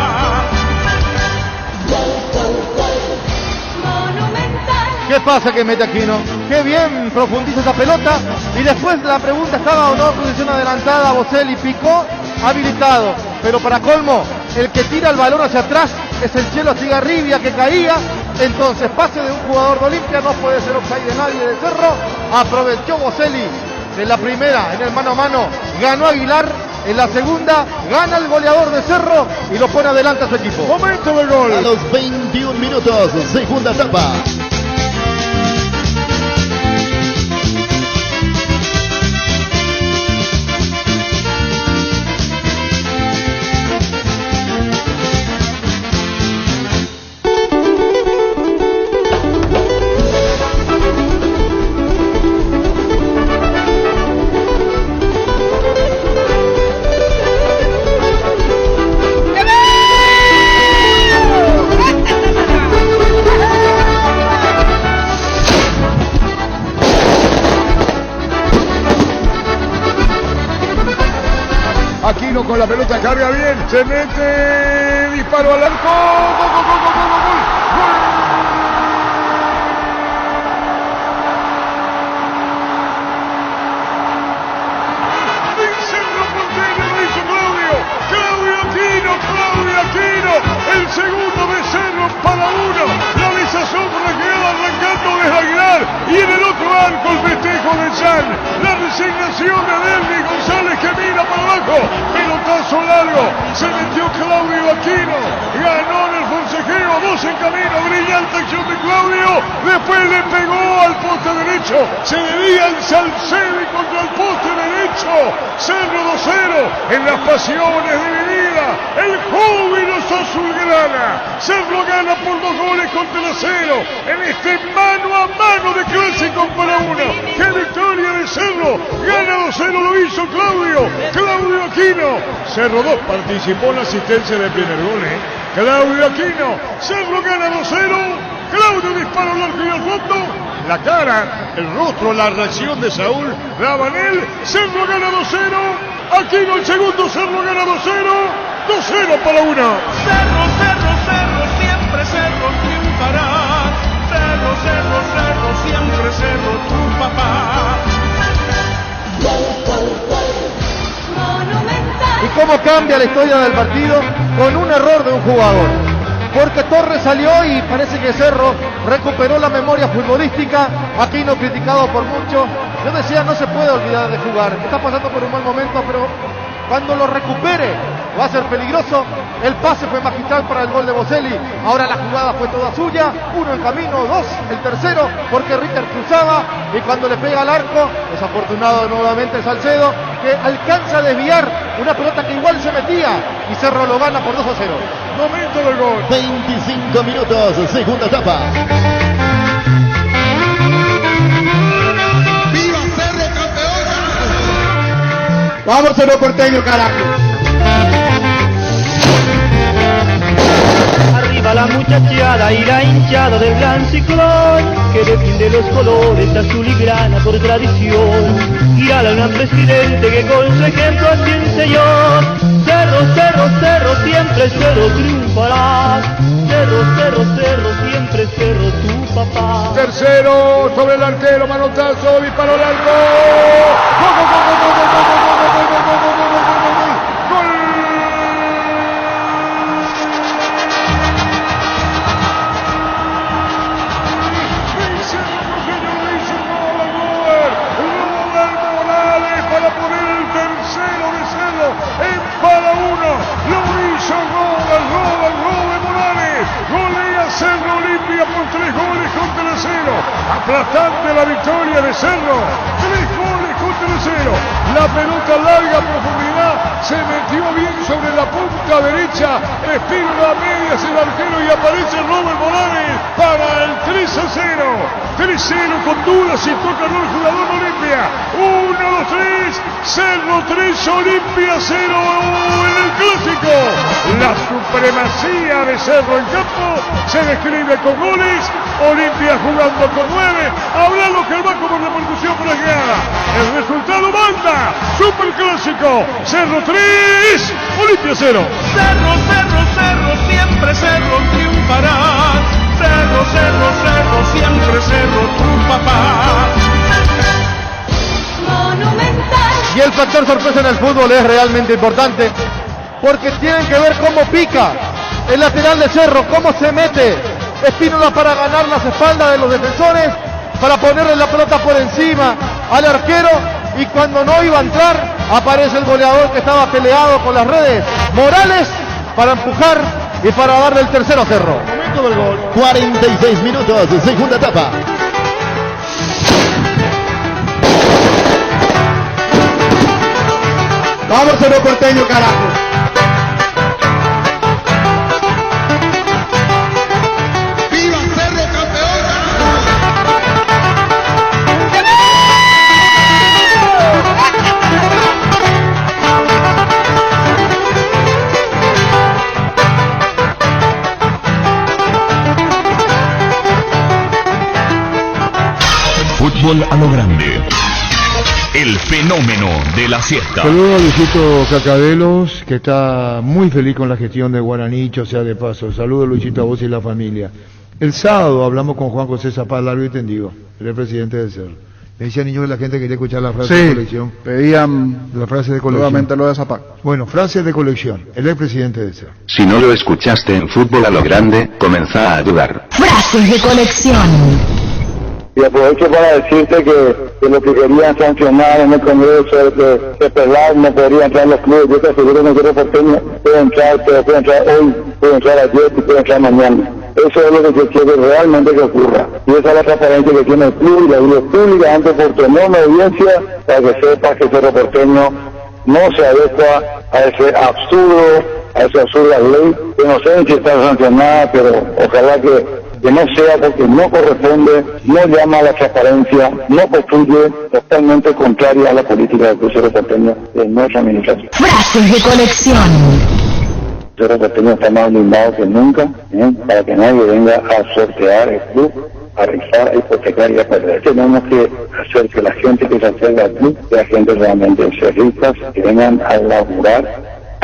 Monumental. ¿Qué pasa que mete Aquino? Qué bien profundiza esa pelota. Y después la pregunta, ¿estaba o no en posición adelantada? Boselli picó, habilitado. Pero para colmo, el que tira el balón hacia atrás es el Chelo Cigarribia que caía. Entonces, pase de un jugador de Olimpia, no puede ser offside de nadie de Cerro. Aprovechó Boselli en la primera, en el mano a mano, ganó Aguilar. En la segunda, gana el goleador de Cerro y lo pone adelante a su equipo. Momento del gol. A los 21 minutos, segunda etapa. Aquino con la pelota, carga bien, se mete, disparo al arco, gol, gol, gol, gol, gol, gol. El segundo de Cerro para uno, la desazón por la llegada arrancando desde Aguilar y en el otro arco el festejo de San, la resignación de Delvi González que mira para abajo, pelotazo largo, se metió Claudio Aquino, ganó en el forcejeo, dos en camino, brillante acción de Claudio, después le pegó al poste derecho, se debía el Salcedo y contra el poste derecho, Cerro 2-0, en las pasiones divididas, el júbilo azulgrana, Cerro gana por 2 goles contra el 0, en este mano a mano de clásico para uno, qué victoria de Cerro, gana 2-0, lo hizo Claudio Aquino, Cerro 2 participó en la asistencia del primer gol, Claudio Aquino, Cerro gana 2-0, Claudio dispara al arco y al fondo, la cara, el rostro, la reacción de Saúl Rabanel, Cerro gana 2-0, Aquino el segundo, Cerro gana 2-0, 2-0 para uno. Cerro, Cerro, Cerro, siempre Cerro triunfará. Cerro, Cerro, Cerro, siempre Cerro, tu papá. ¿Y cómo cambia la historia del partido? Con un error de un jugador. Porque Torres salió y parece que Cerro recuperó la memoria futbolística. Aquino criticado por muchos. Yo decía, no se puede olvidar de jugar. Está pasando por un mal momento, pero cuando lo recupere va a ser peligroso. El pase fue magistral para el gol de Boselli. Ahora la jugada fue toda suya. 1 en camino, 2 el tercero, porque Ritter cruzaba y cuando le pega al arco, desafortunado nuevamente Salcedo, que alcanza a desviar una pelota que igual se metía y Cerro lo gana por 2-0. Momento del gol. 25 minutos, segunda etapa. ¡Viva Cerro, campeón! Vamos, Cerro Porteño, carajo. Arriba la muchachada y la hinchada del gran ciclón que defiende los colores azul y grana por tradición. Irá al gran presidente que con su ejemplo así enseñó. Cerro, Cerro, Cerro, siempre Cerro triunfará. Cerro, Cerro, Cerro, siempre Cerro tu papá. Tercero sobre el arquero, manotazo, disparo al arco. ¡Gol, gol, gol, gol, gol, gol, gol, gol, gol, gol, gol, gol, gol! Para poner el tercero de Cerro en para uno, lo hizo gol de Morales, golea Cerro Olimpia por 3 goles contra el 0, aplastante la victoria de Cerro, 3 goles contra el 0, la pelota larga a profundidad, se metió bien sobre la punta derecha, respira la media hacia el arquero y aparece Robert Morales para el 3-0, 3-0 con dudas y toca el jugador de Olimpia, 1-2-3, Cerro 3, Olimpia 0 en el clásico. La supremacía de Cerro en campo se describe con goles, Olimpia jugando con 9, habla lo que va como repercusión por la llegada. El resultado manda, superclásico, Cerro 3, Olimpia 0. Cerro, Cerro, Cerro, siempre Cerro triunfará. Cerro, cerro, cerro, siempre cerro, tu papá. Y el factor sorpresa en el fútbol es realmente importante, porque tienen que ver cómo pica el lateral de Cerro, cómo se mete Espínola para ganar las espaldas de los defensores, para ponerle la pelota por encima al arquero, y cuando no iba a entrar, aparece el goleador que estaba peleado con las redes, Morales, para empujar y para darle el tercero a Cerro. Momento del gol. 46 minutos, segunda etapa. Vamos, Cerro Porteño, carajo. ¡Viva Cerro, campeón! Fútbol a lo grande. El fenómeno de la siesta. Saludos a Luisito Cacabelos, que está muy feliz con la gestión de Guaranicho, sea de paso. Saludos, Luisito, a vos y la familia. El sábado hablamos con Juan José Zapata, largo y tendido, el presidente del Cerro. Me decía, niño, que la gente quería escuchar la frase de colección. Pedían la frase de colección. nuevamente lo de Zapata. Bueno, frase de colección, el expresidente del Cerro. Si no lo escuchaste en Fútbol a lo grande, comenzá a dudar. Frases de colección. Y aprovecho para decirte que lo que querían sancionar en el Congreso, que Peláez no podría entrar en los clubes. Yo te aseguro que el Cerro Porteño puede entrar, pero puede entrar hoy, puede entrar ayer y puede entrar mañana. Eso es lo que se quiere realmente que ocurra. Y esa es la transparencia que tiene el club y la vida pública ante Porteño, una audiencia, para que sepa que el Cerro Porteño no se adecua a ese absurda ley, que no sé si está sancionada, pero ojalá que no sea, porque no corresponde, no llama a la transparencia, no construye, totalmente contraria a la política del Cerro Porteño de nuestra administración. Frases de colección. El Cerro Porteño está más blindado que nunca, para que nadie venga a sortear el club, a rifar, a hipotecar y a perder. Tenemos que hacer que la gente que se acerca al club sea gente realmente ricas, que vengan a laburar,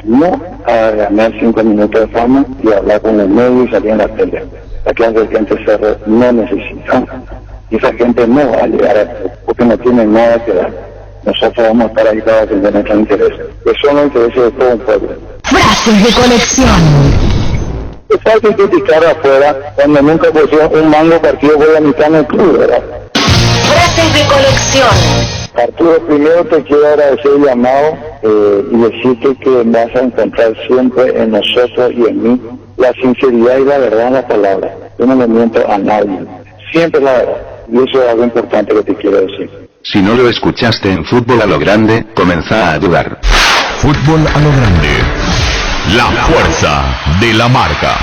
no a ganar 5 minutos de fama y hablar con el medio y salir en la tele. La clase de gente Cerro no necesita, y esa gente no va a llegar a, porque no tiene nada que dar. Nosotros vamos a estar ahí para atender nuestros intereses, que son los intereses de todo un pueblo. Frases de colección. Es fácil criticar afuera cuando nunca pusieron un mango partido por la mitad en el club, ¿verdad? Frases de colección. Arturo, primero te quiero agradecer el llamado y decirte que vas a encontrar siempre en nosotros y en mí la sinceridad y la verdad en la palabra. Yo no le miento a nadie, siempre la verdad. Y eso es algo importante que te quiero decir. Si no lo escuchaste en Fútbol a lo grande, comenzá a dudar. Fútbol a lo grande. La fuerza de la marca.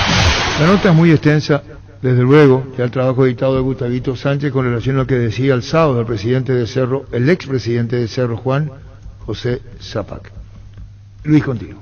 La nota es muy extensa, desde luego, ya el trabajo editado de Gustavito Sánchez con relación a lo que decía el sábado el presidente de Cerro, el expresidente de Cerro, Juan José Zapata. Luis, contigo.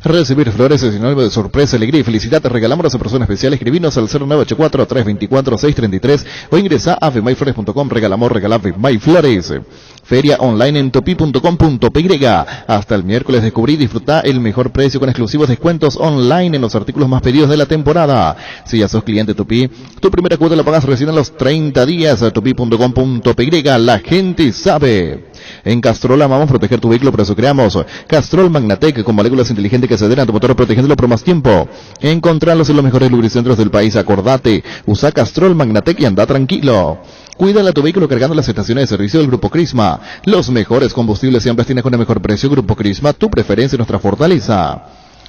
Recibir flores es sinónimo de sorpresa, alegría y felicidad. Regalamos a persona especial. Escribinos al 0984-324-633 o ingresa a femyflores.com. Regalamos MyFlores. Feria online en topi.com.py. Hasta el miércoles descubrí y disfruta el mejor precio con exclusivos descuentos online en los artículos más pedidos de la temporada. Si ya sos cliente Topi, tu primera cuota la pagas recién a los 30 días. Topi.com.py. La gente sabe. En Castrol amamos proteger tu vehículo, por eso creamos Castrol Magnatec con moléculas inteligentes que aceleran tu motor protegiéndolo por más tiempo. Encontrarlos en los mejores lubricentros del país. Acordate, usa Castrol Magnatec y anda tranquilo. Cuídala a tu vehículo cargando las estaciones de servicio del Grupo Crisma. Los mejores combustibles siempre tienes con el mejor precio. Grupo Crisma, tu preferencia y nuestra fortaleza.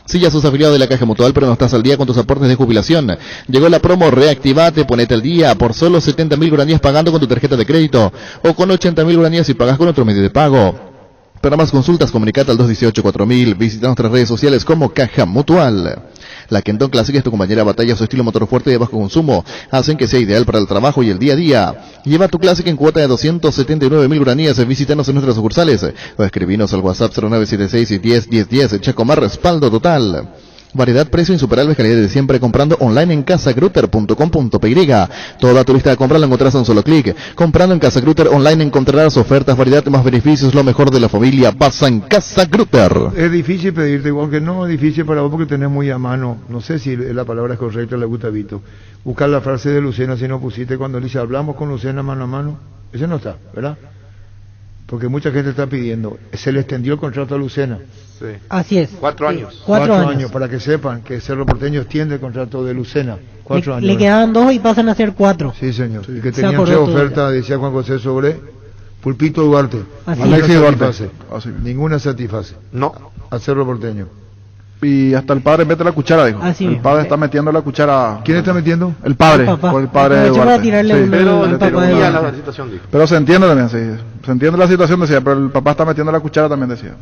Si ya sos afiliado de la Caja Mutual pero no estás al día con tus aportes de jubilación, llegó la promo Reactivate, ponete al día por solo 70.000 guaraníes pagando con tu tarjeta de crédito o con 80.000 guaraníes si pagas con otro medio de pago. Para más consultas, comunicate al 218-4000. Visita nuestras redes sociales como Caja Mutual. La Kenton Classic es tu compañera de batalla, su estilo motor fuerte y de bajo consumo hacen que sea ideal para el trabajo y el día a día. Lleva tu Classic en cuota de 279.000 guaraníes. Visítanos en nuestras sucursales o escribinos al WhatsApp 0976 10 10 10. Chacomar, respaldo total. Variedad, precio, insuperables, calidad de siempre, comprando online en casagrutter.com.py. Toda tu lista de compras la encontrarás en un solo clic. Comprando en Casa Grutter online encontrarás ofertas, variedad, más beneficios, lo mejor de la familia pasa en Casa Grutter. Es difícil pedirte, igual que no, es difícil para vos porque tenés muy a mano, no sé si la palabra es correcta, le gusta Vito, buscar la frase de Lucena si no pusiste cuando le dice hablamos con Lucena mano a mano, ese no está, ¿verdad? Porque mucha gente está pidiendo, se le extendió el contrato a Lucena. Sí. Así es. 4 años. 4 años. Para que sepan que Cerro Porteño extiende el contrato de Lucena. 4 años. Le quedaban 2 y pasan a ser 4. Sí, señor. Y que tenían 3 ofertas, decía Juan José sobre Pulpito Duarte. Alexis Duarte. Ninguna satisface. No. A Cerro Porteño. Y hasta el padre mete la cuchara, dijo. El padre está metiendo la cuchara. ¿Quién está metiendo? El padre. Por el padre de Duarte. Para tirarle Sí, al papá de Duarte. La situación, dijo. Pero se entiende también, sí. Se entiende la situación, decía, pero el papá está metiendo la cuchara también, decía.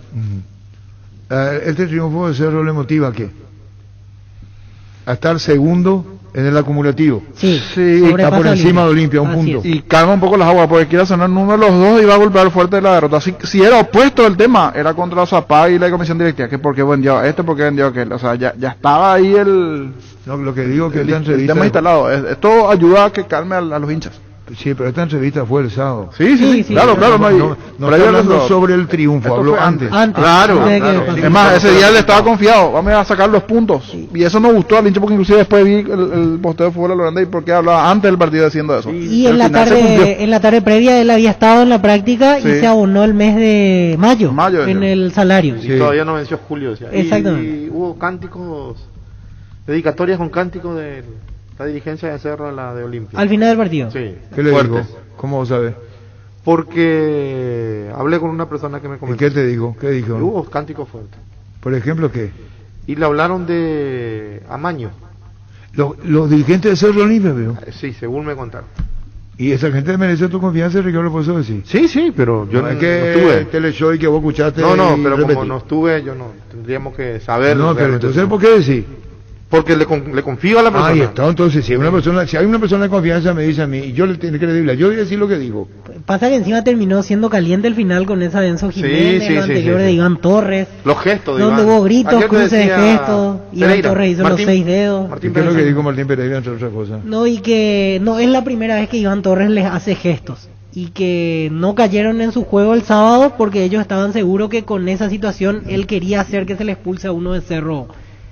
Este triunfo de Cerro le motiva ¿a qué? A estar segundo en el acumulativo. Sí, está por encima de Olimpia, un punto. Y calma un poco las aguas, porque quiere sonar número los dos y va a golpear fuerte de la derrota. Si era opuesto el tema, era contra Zapá y la comisión directiva, que porque vendió porque vendió aquel. O sea, ya estaba ahí No, lo que digo que esta el entrevista... tema instalado. Esto ayuda a que calme a los hinchas. Sí, pero esta entrevista fue el sábado. Sí, claro. No está hablando sobre el triunfo, habló antes. Claro. Es más, ese día él estaba confiado, vamos a sacar los puntos. Y eso nos gustó al hincha, porque inclusive después vi el posteo de fútbol holandés y porque hablaba antes del partido diciendo eso. Y en la tarde previa él había estado en la práctica y se abonó el mes de mayo en el salario. Y todavía no venció julio. Decía. Exactamente. Y hubo cánticos, dedicatorias con cánticos de la dirigencia de Cerro a la de Olimpia. Al final del partido. Sí. ¿Qué le digo? ¿Cómo vos sabés? Porque hablé con una persona que me comentó. ¿Y qué te digo? ¿Qué dijo? Hubo cánticos fuertes. ¿Por ejemplo qué? Y le hablaron de Amaño. Los dirigentes de Cerro Olimpia, pero. Sí, según me contaron. ¿Y esa gente merece tu confianza, Ricardo, por eso decir? Sí, pero yo no estuve. Teleshow y que vos escuchaste. No, pero repetí. Como no estuve, yo no. Tendríamos que saber. No, pero entonces, ¿por qué decir? Porque le confío a la persona. Ahí está, entonces, si hay una persona de confianza me dice a mí, y yo le tengo credibilidad, yo voy a decir lo que digo. Pasa que encima terminó siendo caliente el final con esa de Enzo Jiménez, lo anterior de Iván Torres. Los gestos de donde Iván. hubo gritos, cruces de gestos, Iván Torres hizo los 6 dedos. ¿Qué es lo que dijo Martín Pereira entre otras cosas? No, y que no es la primera vez que Iván Torres les hace gestos. Y que no cayeron en su juego el sábado porque ellos estaban seguros que con esa situación él quería hacer que se le expulse a uno de Cerro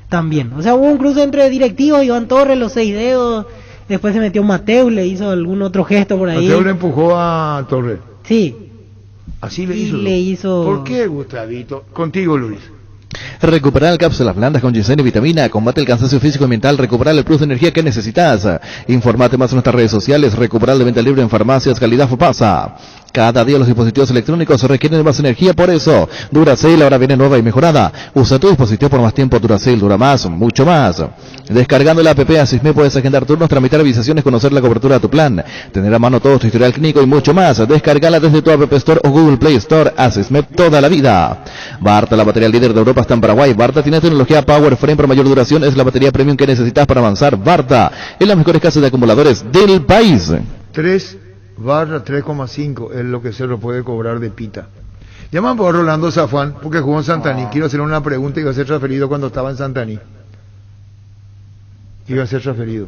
también. O sea, hubo un cruce entre directivos, Iván Torres, los 6 dedos, después se metió Mateo, le hizo algún otro gesto por ahí. Mateo le empujó a Torres. Sí. Así le hizo. ¿Por qué, Gustavito? Contigo, Luis. Recuperar cápsulas blandas con ginseng y vitamina, combate el cansancio físico y mental, recuperar el plus de energía que necesitas. Informate más en nuestras redes sociales, recuperar de venta libre en farmacias, calidad Fopasa. Cada día los dispositivos electrónicos requieren de más energía, por eso Duracell ahora viene nueva y mejorada. Usa tu dispositivo por más tiempo, Duracell dura más, mucho más. Descargando la app Asisme puedes agendar turnos, tramitar avisaciones, conocer la cobertura de tu plan, tener a mano todo tu historial clínico y mucho más. Descargala desde tu App Store o Google Play Store. Asisme toda la vida. Barta, la batería líder de Europa, está en Paraguay. Barta tiene tecnología Power Frame por mayor duración, es la batería premium que necesitas para avanzar. Barta es las mejores casas de acumuladores del país. 3/3,5 es lo que se lo puede cobrar de pita. Llaman por Rolando Zafán porque jugó en Santaní. Quiero hacerle una pregunta. Iba a ser transferido cuando estaba en Santaní. Iba a ser transferido.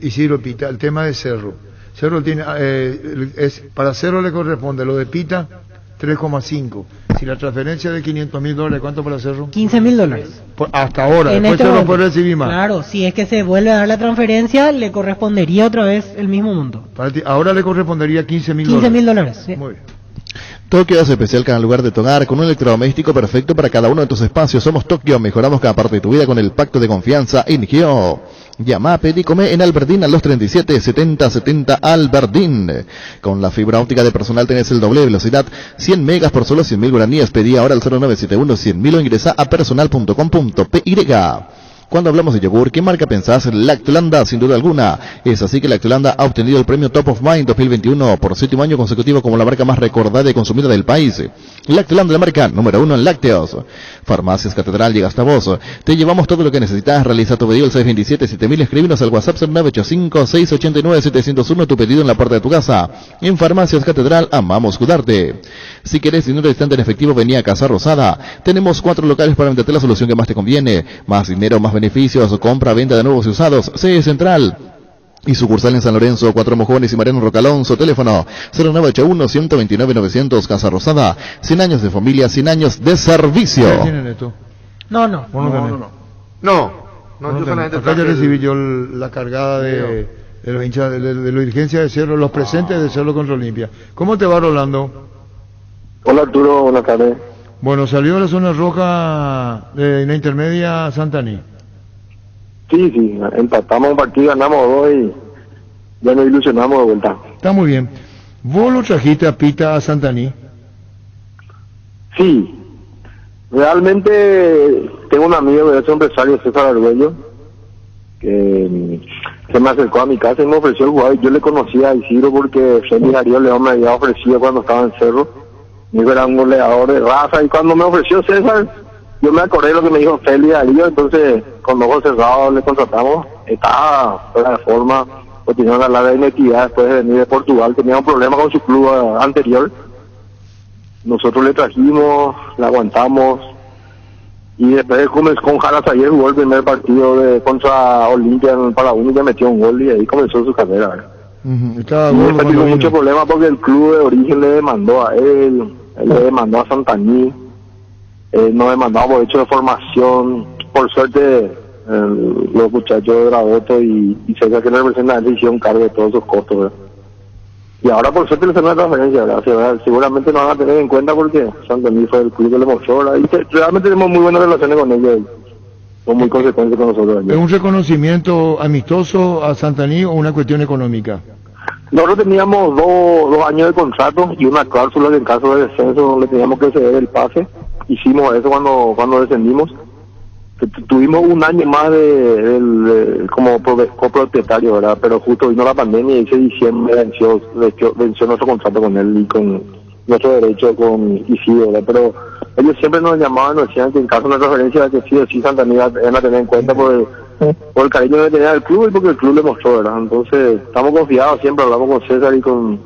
Isidro Pita, el tema de Cerro. Cerro tiene, para Cerro le corresponde lo de Pita 3,5. Si la transferencia de $500,000, ¿cuánto para Cerro? $15,000. Hasta ahora, en después Cerro puede recibir más. Claro, si es que se vuelve a dar la transferencia, le correspondería otra vez el mismo monto. Ahora le correspondería $15,000. $15,000. Sí. Muy bien. Tokio hace especial cada lugar de tu hogar con un electrodoméstico perfecto para cada uno de tus espacios. Somos Tokio, mejoramos cada parte de tu vida con el pacto de confianza INGIO. Llama, pedí, come en Alberdín a los 37 70 70 Alberdín. Con la fibra óptica de personal tenés el doble de velocidad, 100 megas por solo 100.000 guaraníes. Pedí ahora al 0971 100.000 o ingresa a personal.com.py. Cuando hablamos de yogur, ¿qué marca pensás? Lactolanda, sin duda alguna. Es así que Lactolanda ha obtenido el premio Top of Mind 2021 por 7º año consecutivo como la marca más recordada y consumida del país. Lactolanda, la marca número 1 en lácteos. Farmacias Catedral llega hasta vos. Te llevamos todo lo que necesitas. Realiza tu pedido al 627-7000. Escríbenos al WhatsApp 985-689-701. Tu pedido en la puerta de tu casa. En Farmacias Catedral amamos cuidarte. Si querés dinero instante en efectivo, vení a Casa Rosada. Tenemos 4 locales para venderte la solución que más te conviene. Más dinero, más beneficios, compra, venta de nuevos y usados. Sede Central y sucursal en San Lorenzo, 4 Mojones y Mariano Rocalonso. Teléfono 0981-129-900. Casa Rosada, 100 años de familia, 100 años de servicio. ¿Tienen esto? No. No, yo solamente acá ya recibí yo la cargada de los hinchas de la dirigencia de Cerro, los presentes de Cerro contra Olimpia. ¿Cómo te va, Rolando? Hola Arturo, buenas tardes. Bueno, salió de la zona roja de la intermedia Santaní. Sí, empatamos un partido, ganamos 2 y ya nos ilusionamos de vuelta. Está muy bien. ¿Vos lo trajiste a Pita a Santaní? Sí, realmente tengo un amigo de ese empresario, César Arguello, que se me acercó a mi casa y me ofreció el jugador. Yo le conocía a Isidro porque Félix Ariel León me había ofrecido cuando estaba en Cerro. Yo era un goleador de raza y cuando me ofreció César, yo me acordé de lo que me dijo Félix Ariel, entonces con ojos cerrados le contratamos. Estaba fuera de forma, continuó a la de inactividad después de venir de Portugal, tenía un problema con su club anterior. Nosotros le trajimos, le aguantamos y después con Jaras ayer jugó el primer partido contra Olimpia en Paraguay y le metió un gol y ahí comenzó su carrera, ¿verdad? Y después tuvo mucho problema porque el club de origen le demandó a él le demandó a Santaní, nos demandó por hecho de formación. Por suerte los muchachos de Graboto y cerca que le representan le hicieron cargo de todos esos costos, ¿verdad? Y ahora por suerte le hacen una transferencia, ¿verdad? Seguramente nos van a tener en cuenta porque Santaní fue el club que le mostró, ¿verdad? Y realmente tenemos muy buenas relaciones con ellos, son muy consecuentes con nosotros. ¿Es un reconocimiento amistoso a Santaní o una cuestión económica? Nosotros teníamos dos años de contrato y una cláusula que en caso de descenso le teníamos que ceder el pase. Hicimos eso cuando descendimos. Tuvimos un año más como copropietario, ¿verdad? Pero justo vino la pandemia y ese diciembre venció nuestro contrato con él y con nuestro derecho con Isidro, ¿verdad? Pero ellos siempre nos llamaban, nos decían que en caso de una referencia que sí o sí Santaní iban a tener en cuenta por el cariño que tenía del club y porque el club le mostró, ¿verdad? Entonces estamos confiados, siempre hablamos con César y con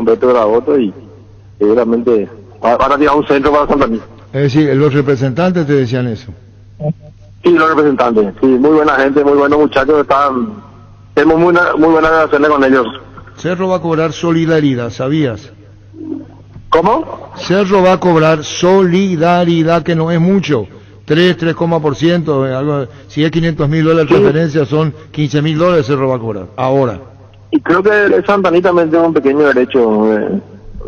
Beto Graboto y seguramente van a tirar un centro para Santaní. Es decir, los representantes te decían eso. Sí, los representantes, sí, muy buena gente, muy buenos muchachos, tenemos muy buenas relaciones con ellos. Cerro va a cobrar solidaridad, ¿sabías? ¿Cómo? Cerro va a cobrar solidaridad, que no es mucho, 3%, algo, si es $500,000 de transferencia, son $15,000 Cerro va a cobrar, ahora. Y creo que el Santaní también tiene un pequeño derecho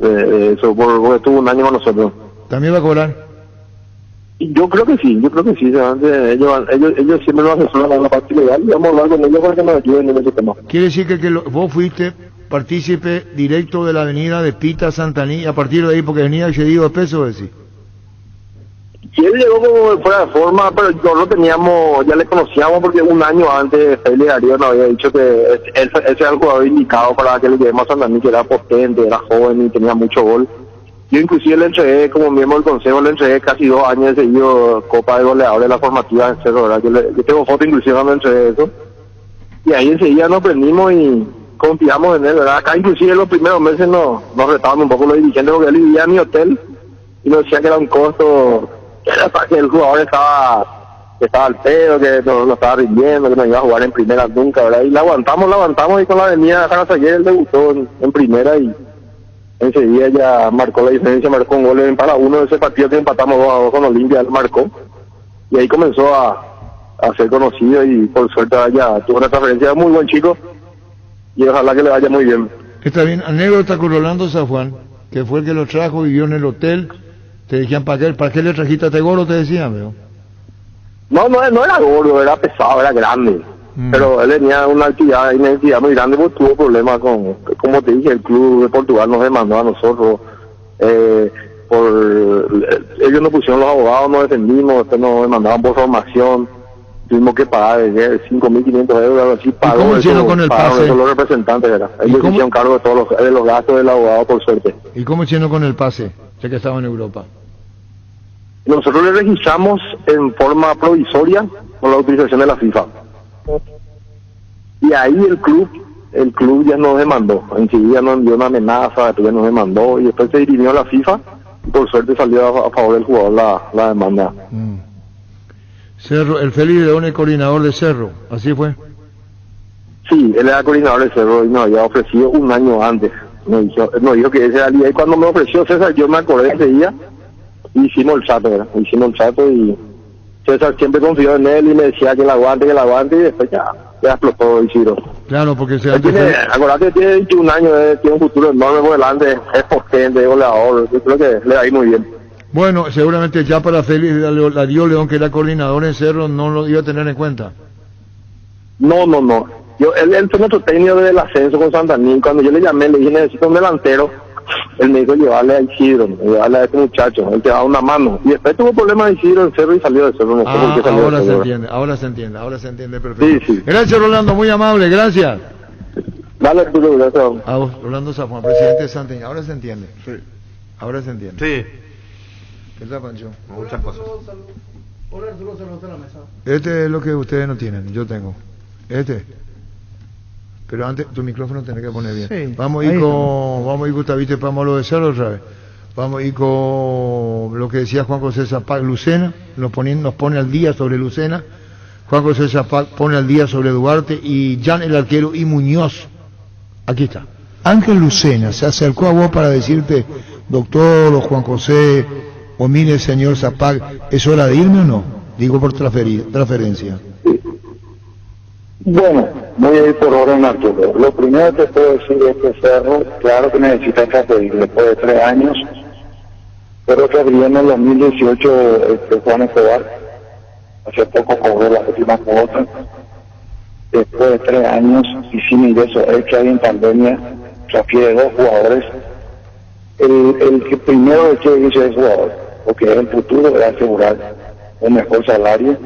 de eso, porque estuvo un año con nosotros. ¿También va a cobrar? Yo creo que sí, ellos siempre nos asesoran a la parte legal y vamos a hablar con ellos para que nos ayuden en ese tema. Quiere decir que vos fuiste partícipe directo de la avenida de Pita Santaní, a partir de ahí porque venía excedido de peso, decís. Sí, él llegó como fuera de forma, pero yo lo teníamos, ya le conocíamos porque un año antes Félix Ariel nos había dicho que ese era el jugador indicado para que le lleguemos a Santaní, que era potente, era joven y tenía mucho gol. Yo inclusive le entregué, como miembro del consejo, le entregué casi 2 años de seguido Copa de Goleadores de la formativa en Cerro, ¿verdad? Yo tengo foto inclusive cuando entregué eso. Y ahí enseguida nos prendimos y confiamos en él, ¿verdad? Acá inclusive en los primeros meses nos retaban un poco los dirigentes porque él vivía en mi hotel y nos decía que era un costo, que el jugador estaba al pedo, que no estaba rindiendo, que no iba a jugar en primera nunca, ¿verdad? Y la aguantamos y con la avenida Jaras ayer él debutó en primera y enseguida ya marcó la diferencia, marcó un gol en para uno de ese partido que empatamos 2-2 con Olimpia, él marcó y ahí comenzó a ser conocido y por suerte ya tuvo una transferencia, muy buen chico y ojalá que le vaya muy bien. Está bien, anécdota con Rolando San Juan, que fue el que lo trajo, vivió en el hotel, te decían ¿para qué le trajiste a este gordo? Te decían, veo. No era gordo, era pesado, era grande. Pero él tenía una identidad muy grande porque tuvo problemas como te dije, el club de Portugal nos demandó a nosotros, ellos nos pusieron los abogados, nos defendimos, después nos demandaban por formación, tuvimos que pagar 5.500 euros, algo así. ¿Cómo hicieron con el pase? Los representantes, ¿verdad? Ellos hicieron cargo de los gastos del abogado, por suerte. ¿Y cómo hicieron con el pase? Ya que estaba en Europa. Nosotros le registramos en forma provisoria con la autorización de la FIFA. Y ahí el club ya nos demandó. Enseguida nos envió una amenaza, ya nos demandó y después se dirimió a la FIFA y por suerte salió a favor del jugador la demanda. Cerro, el Félix León es coordinador de Cerro, ¿así fue? Sí, él era coordinador de Cerro y nos había ofrecido un año antes. Nos dijo que ese era el día. Y cuando me ofreció César, yo me acordé de ese día y hicimos el salto, ¿verdad? Hicimos el salto y César siempre confió en él y me decía que la aguante y después ya explotó Isidro. Claro, porque acordate que tiene 21 años, tiene un futuro enorme por delante, es potente, es goleador, yo creo que le va a ir muy bien. Bueno, seguramente ya para Félix la dio León, que era coordinador en Cerro, no lo iba a tener en cuenta. No. Él fue nuestro técnico desde el ascenso con Santaní. Cuando yo le llamé, le dije, necesito un delantero. Él me dijo llevarle a Isidro, llevarle a este muchacho, él te daba una mano. Y después tuvo problemas de Isidro en Cerro y salió de Cerro. Ahora se entiende perfecto. Sí. Gracias, Rolando, muy amable, gracias. Dale, Arturo, gracias. A vos, Rolando Zafón, presidente de Santaní, ahora se entiende. Sí. Ahora se entiende. Sí. ¿Qué tal, Pancho? Muchas cosas. Hola, Arturo, saludos a la mesa. Este es lo que ustedes no tienen, yo tengo. Pero antes tu micrófono tenés que poner bien. Sí, vamos a ir con Gustavito, vamos a lo de Cerro otra vez. Vamos a ir con lo que decía Juan José Zapag, Lucena, nos pone al día sobre Lucena. Juan José Zapag pone al día sobre Duarte y Jan el arquero y Muñoz. Aquí está. Ángel Lucena se acercó a vos para decirte, doctor o Juan José, o mire señor Zapag, ¿es hora de irme o no? Digo por transferencia. Bueno, voy a ir por orden, Arturo. Lo primero que puedo decir es que Cerro, claro que necesita transferir después de 3 años, pero que en el 2018 Juan Escobar, hace poco cobró la última cuota, después de 3 años y sin ingreso extra y en pandemia, transfiere 2 jugadores. El que primero que dice es jugador, porque es el futuro de asegurar un mejor salario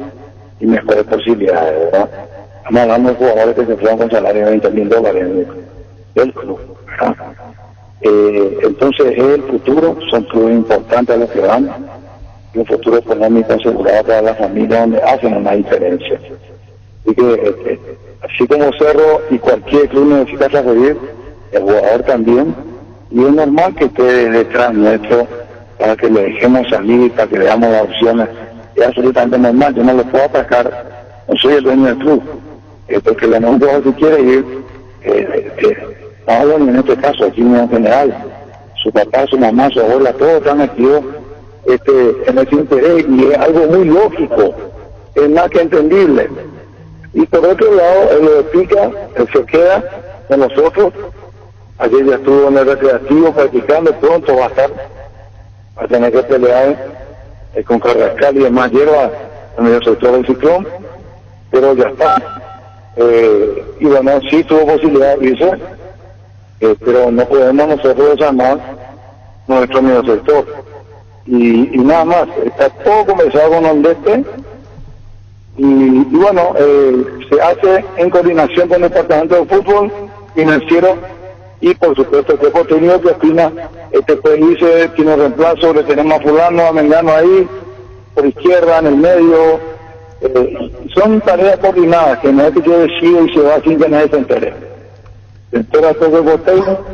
y mejores posibilidades, ¿verdad? Estamos hablando de jugadores que se fueron con salario de $20,000 del club, ¿verdad? Entonces es el futuro, son clubes importantes a los que van, y un futuro económico asegurado para la familia donde hacen una diferencia. Así que, así como Cerro y cualquier club necesita transferir, el jugador también, y es normal que esté detrás nuestro para que le dejemos salir, para que veamos las opciones. Es absolutamente normal, yo no lo puedo atacar, no soy el dueño del club. Porque la no jugador que quiere ir, en este caso, aquí en general, su papá, su mamá, su abuela, todos están metidos en ese interés y es algo muy lógico, es más que entendible. Y por otro lado, él lo explica, él se queda con nosotros, ayer ya estuvo en el recreativo practicando, pronto va a tener que pelear con Carrascal y demás, lleva en el sector del Ciclón, pero ya está. Y bueno, sí tuvo posibilidad de irse, pero no podemos nosotros desarmar nuestro medio sector. Y nada más, está todo conversado con Ondeste y bueno, se hace en coordinación con el departamento de fútbol, financiero y por supuesto el cuerpo técnico que opina, puede irse, tiene reemplazo, le tenemos a fulano, a mengano ahí, por izquierda, en el medio. Son tareas coordinadas, que no es que yo decido y se va sin que nadie se entere. Se entera todo el boteo,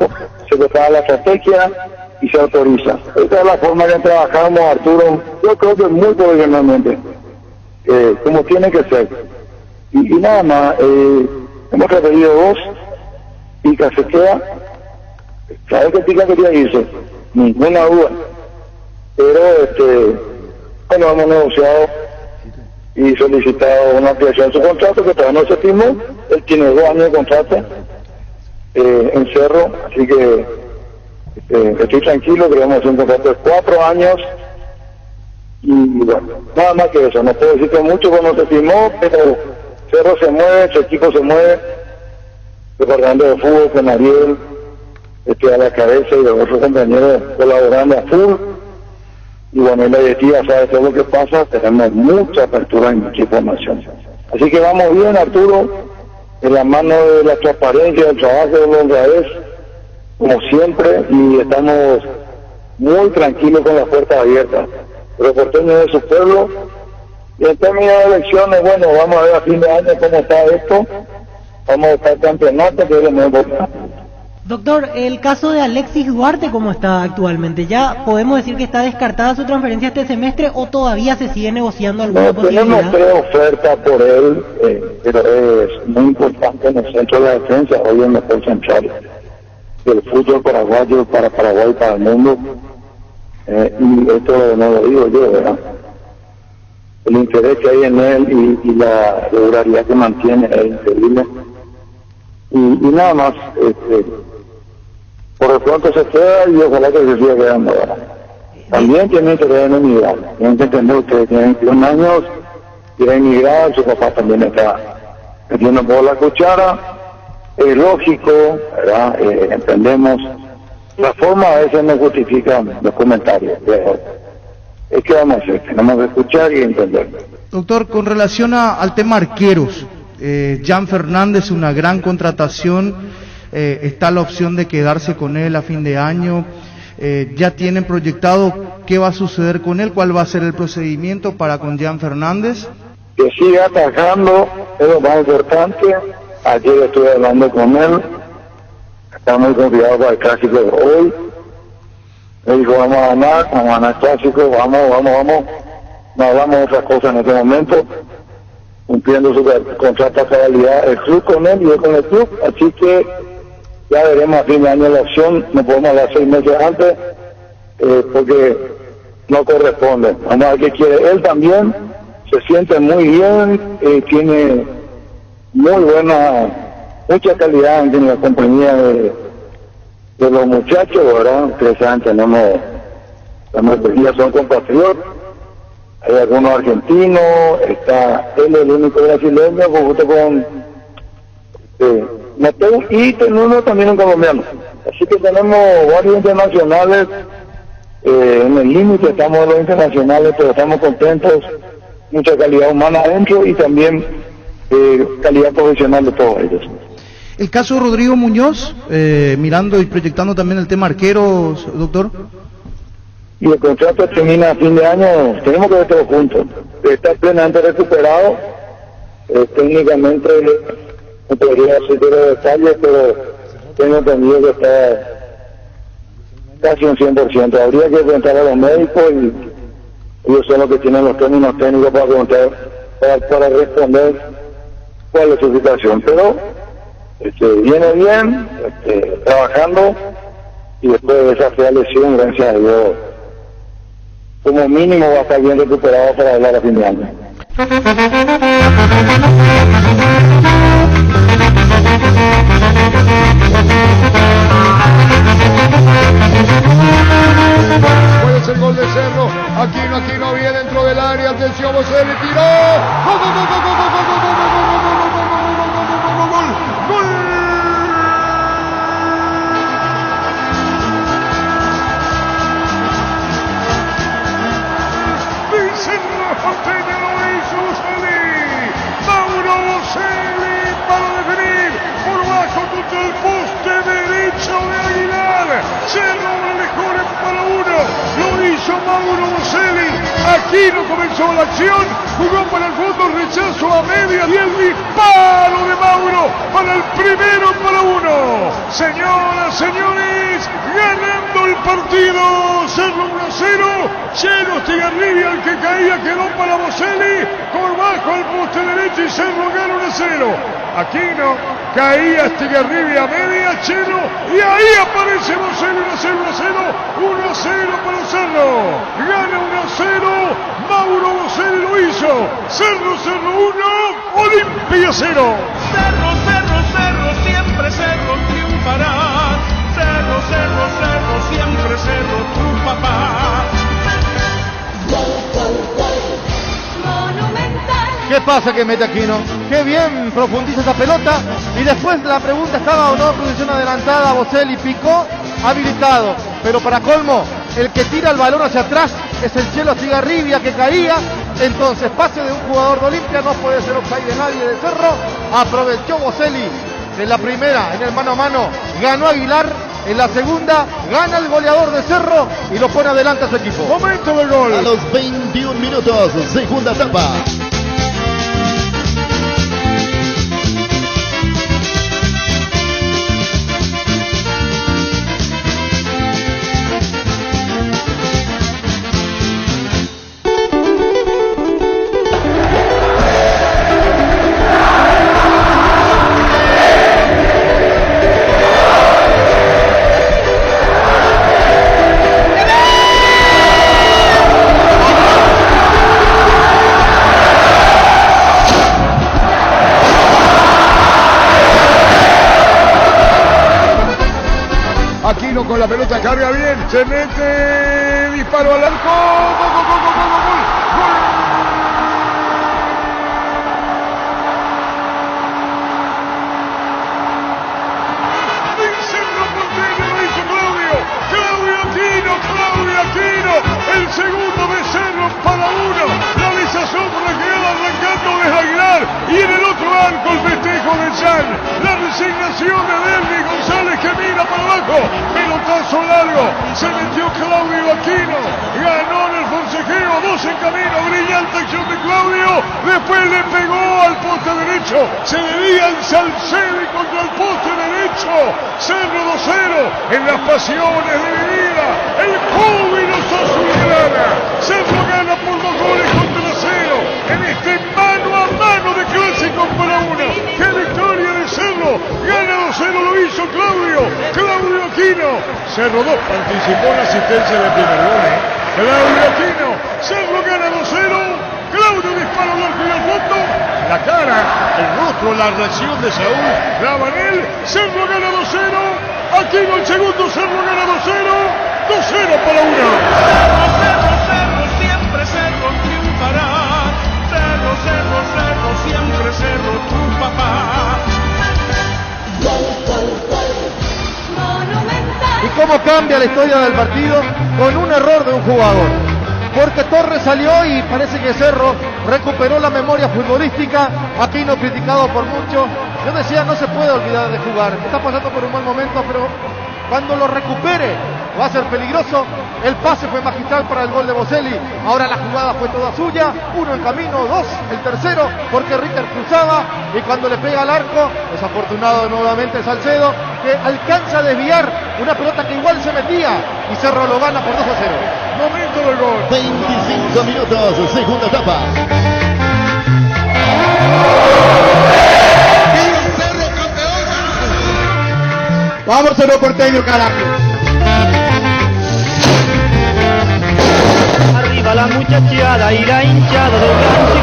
se prepara la estrategia y se autoriza. Esta es la forma que trabajamos, Arturo, yo creo que muy profesionalmente, como tiene que ser. Y nada más, hemos referido 2 y Casequea, ¿sabes qué pica quería irse? Ninguna duda. Pero, bueno, hemos negociado y solicitado una ampliación de su contrato que todavía no se firmó. Él tiene 2 años de contrato en Cerro, así que estoy tranquilo, que vamos a hacer un contrato de 4 años y bueno, nada más que eso. No puedo decir que mucho cuando se firmó, pero Cerro se mueve, su equipo se mueve, departamento de fútbol con Ariel a la cabeza y los otros compañeros colaborando a full. Y bueno, la directiva sabe todo lo que pasa, tenemos mucha apertura y mucha información. Así que vamos bien, Arturo, en la mano de la transparencia, del trabajo de la honradez, como siempre, y estamos muy tranquilos con las puertas abiertas. Los porteños de su pueblo, y en términos de elecciones, bueno, vamos a ver a fin de año cómo está esto, vamos a estar campeonato, que es lo más importante. Doctor, el caso de Alexis Duarte, ¿cómo está actualmente? ¿Ya podemos decir que está descartada su transferencia este semestre o todavía se sigue negociando alguna posibilidad? Tenemos 3 ofertas por él, pero es muy importante en el centro de la defensa, hoy el mejor central del fútbol paraguayo para Paraguay y para el mundo, y esto no lo digo yo, ¿verdad? El interés que hay en él y la regularidad que mantiene es increíble, y nada más, por lo pronto se queda y ojalá que se siga quedando ahora. También tiene interés en emigrar, tienen que entender ustedes, tiene 21 años, quiere emigrar, su papá también está metiendo por la cuchara, es lógico, ¿verdad? Entendemos, la forma a veces no justifica los comentarios, pero es que vamos a hacer, tenemos que escuchar y entender. Doctor, con relación al tema arqueros, Jan Fernández, una gran contratación, está la opción de quedarse con él a fin de año, ya tienen proyectado qué va a suceder con él, cuál va a ser el procedimiento para con Jan Fernández. Que siga atajando, es lo más importante. Ayer estuve hablando con él, está muy confiado para el clásico de hoy, me dijo vamos a ganar el clásico, vamos, no hablamos de otras cosas en este momento, cumpliendo su contrato a cabalidad, el club con él y yo con el club, así que ya veremos a fin de año la opción, no podemos hablar 6 meses antes, porque no corresponde. Vamos a ver qué quiere. Él también se siente muy bien, tiene muy mucha calidad en la compañía de los muchachos, ¿verdad? Ustedes saben, la mayoría son compatriotas, hay algunos argentinos, está él el único brasileño, junto con Mateo, y tenemos también un colombiano. Así que tenemos varios internacionales, en el límite estamos de los internacionales, pero estamos contentos, mucha calidad humana adentro y también calidad profesional de todos ellos. El caso de Rodrigo Muñoz, mirando y proyectando también el tema arqueros, doctor. Y el contrato termina a fin de año, tenemos que ver todo juntos. Está plenamente recuperado, técnicamente no podría decir los detalles, pero tengo entendido que está casi un 100%. Habría que preguntar a los médicos y ellos son los que tienen los términos técnicos para preguntar, para responder cuál es su situación. Pero viene bien, trabajando, y después de esa fea lesión, gracias a Dios, como mínimo va a estar bien recuperado para hablar a fin de año. Puede ser gol de Cerro, aquí no viene dentro del área, atención, Boselli tiró, ¡gol, gol, gol, gol, gol, gol, gol, gol, Mauro Boselli para definir por bajo contra el poste derecho de Aguilar. Cerro mejor para 1. Lo hizo Mauro Boselli. Aquí no comenzó la acción. Jugó para el fondo, rechazo a media y el disparo de Mauro para el primero para 1. Señoras, señores, ganando el partido. Cerro 1-0. Chelo Estigarribia, el que caía, quedó para Boselli. Por bajo el poste derecho y Cerro gana 1-0. Aquino caía Estigarribia a media, Chelo, y ahí aparece Boselli. 1-0 para Cerro. Gana 1-0. Mauro Boselli lo hizo. Cerro 1, Olimpia 0. Cerro, siempre Cerro triunfará. Cerro, siempre Cerro, tu papá. ¿Qué pasa que mete Aquino? Qué bien profundiza esa pelota. Y después la pregunta, ¿estaba o no en posición adelantada? Boselli picó, habilitado. Pero para colmo, el que tira el balón hacia atrás es el Cielo Astigarribia que caía. Entonces pase de un jugador de Olimpia, no puede ser offside de nadie de Cerro. Aprovechó Boselli en la primera, en el mano a mano, ganó Aguilar. En la segunda, gana el goleador de Cerro y lo pone adelante a su equipo. Momento del gol. A los 21 minutos, segunda etapa. Aquino con la pelota, carga bien, se mete, disparo al arco, gol. El centro porteño lo hizo Claudio Aquino, el segundo de Cerro para uno, la desazón requeada arrancando desde Aguilar y en el otro arco el festejo de Jan, la resignación de Derby González que mira para abajo, pelotazo largo, se metió Claudio Aquino, ganó en el forcejeo, dos en camino, brillante acción de Claudio, después le pegó al poste derecho, se debía en Salcedo y contra el poste derecho, Cerro 2-0, en las pasiones de mi vida, el júbilo azulgrana, Cerro gana por 2 goles contra 0, en este mano a mano de clásico para uno, qué victoria de Cerro, gana 2-0, lo hizo Claudio Aquino, Cerro 2, participó en la asistencia del primer gol, Claudio Aquino, Cerro gana 2-0, Claudio dispara al arco y al fondo, la cara, el rostro, la reacción de Saúl Rabanel, Cerro gana 2-0, Aquino el segundo, Cerro gana 2-0, 2-0 para uno. Cerro, siempre Cerro triunfará. Cerro, siempre Cerro, tu papá. ¿Y cómo cambia la historia del partido? Con un error de un jugador. Porque Torres salió y parece que Cerro recuperó la memoria futbolística. Aquino criticado por muchos. Yo decía, no se puede olvidar de jugar. Está pasando por un mal momento, pero cuando lo recupere va a ser peligroso. El pase fue magistral para el gol de Boselli. Ahora la jugada fue toda suya. Uno en camino, dos, el tercero, porque Ritter cruzaba. Y cuando le pega al arco, desafortunado nuevamente Salcedo, que alcanza a desviar una pelota que igual se metía. Y Cerro lo gana por 2-0. Momento del gol. 25 minutos, segunda etapa. Vamos, Cerro Porteño, carajo. Arriba la muchachada y la hinchada del gran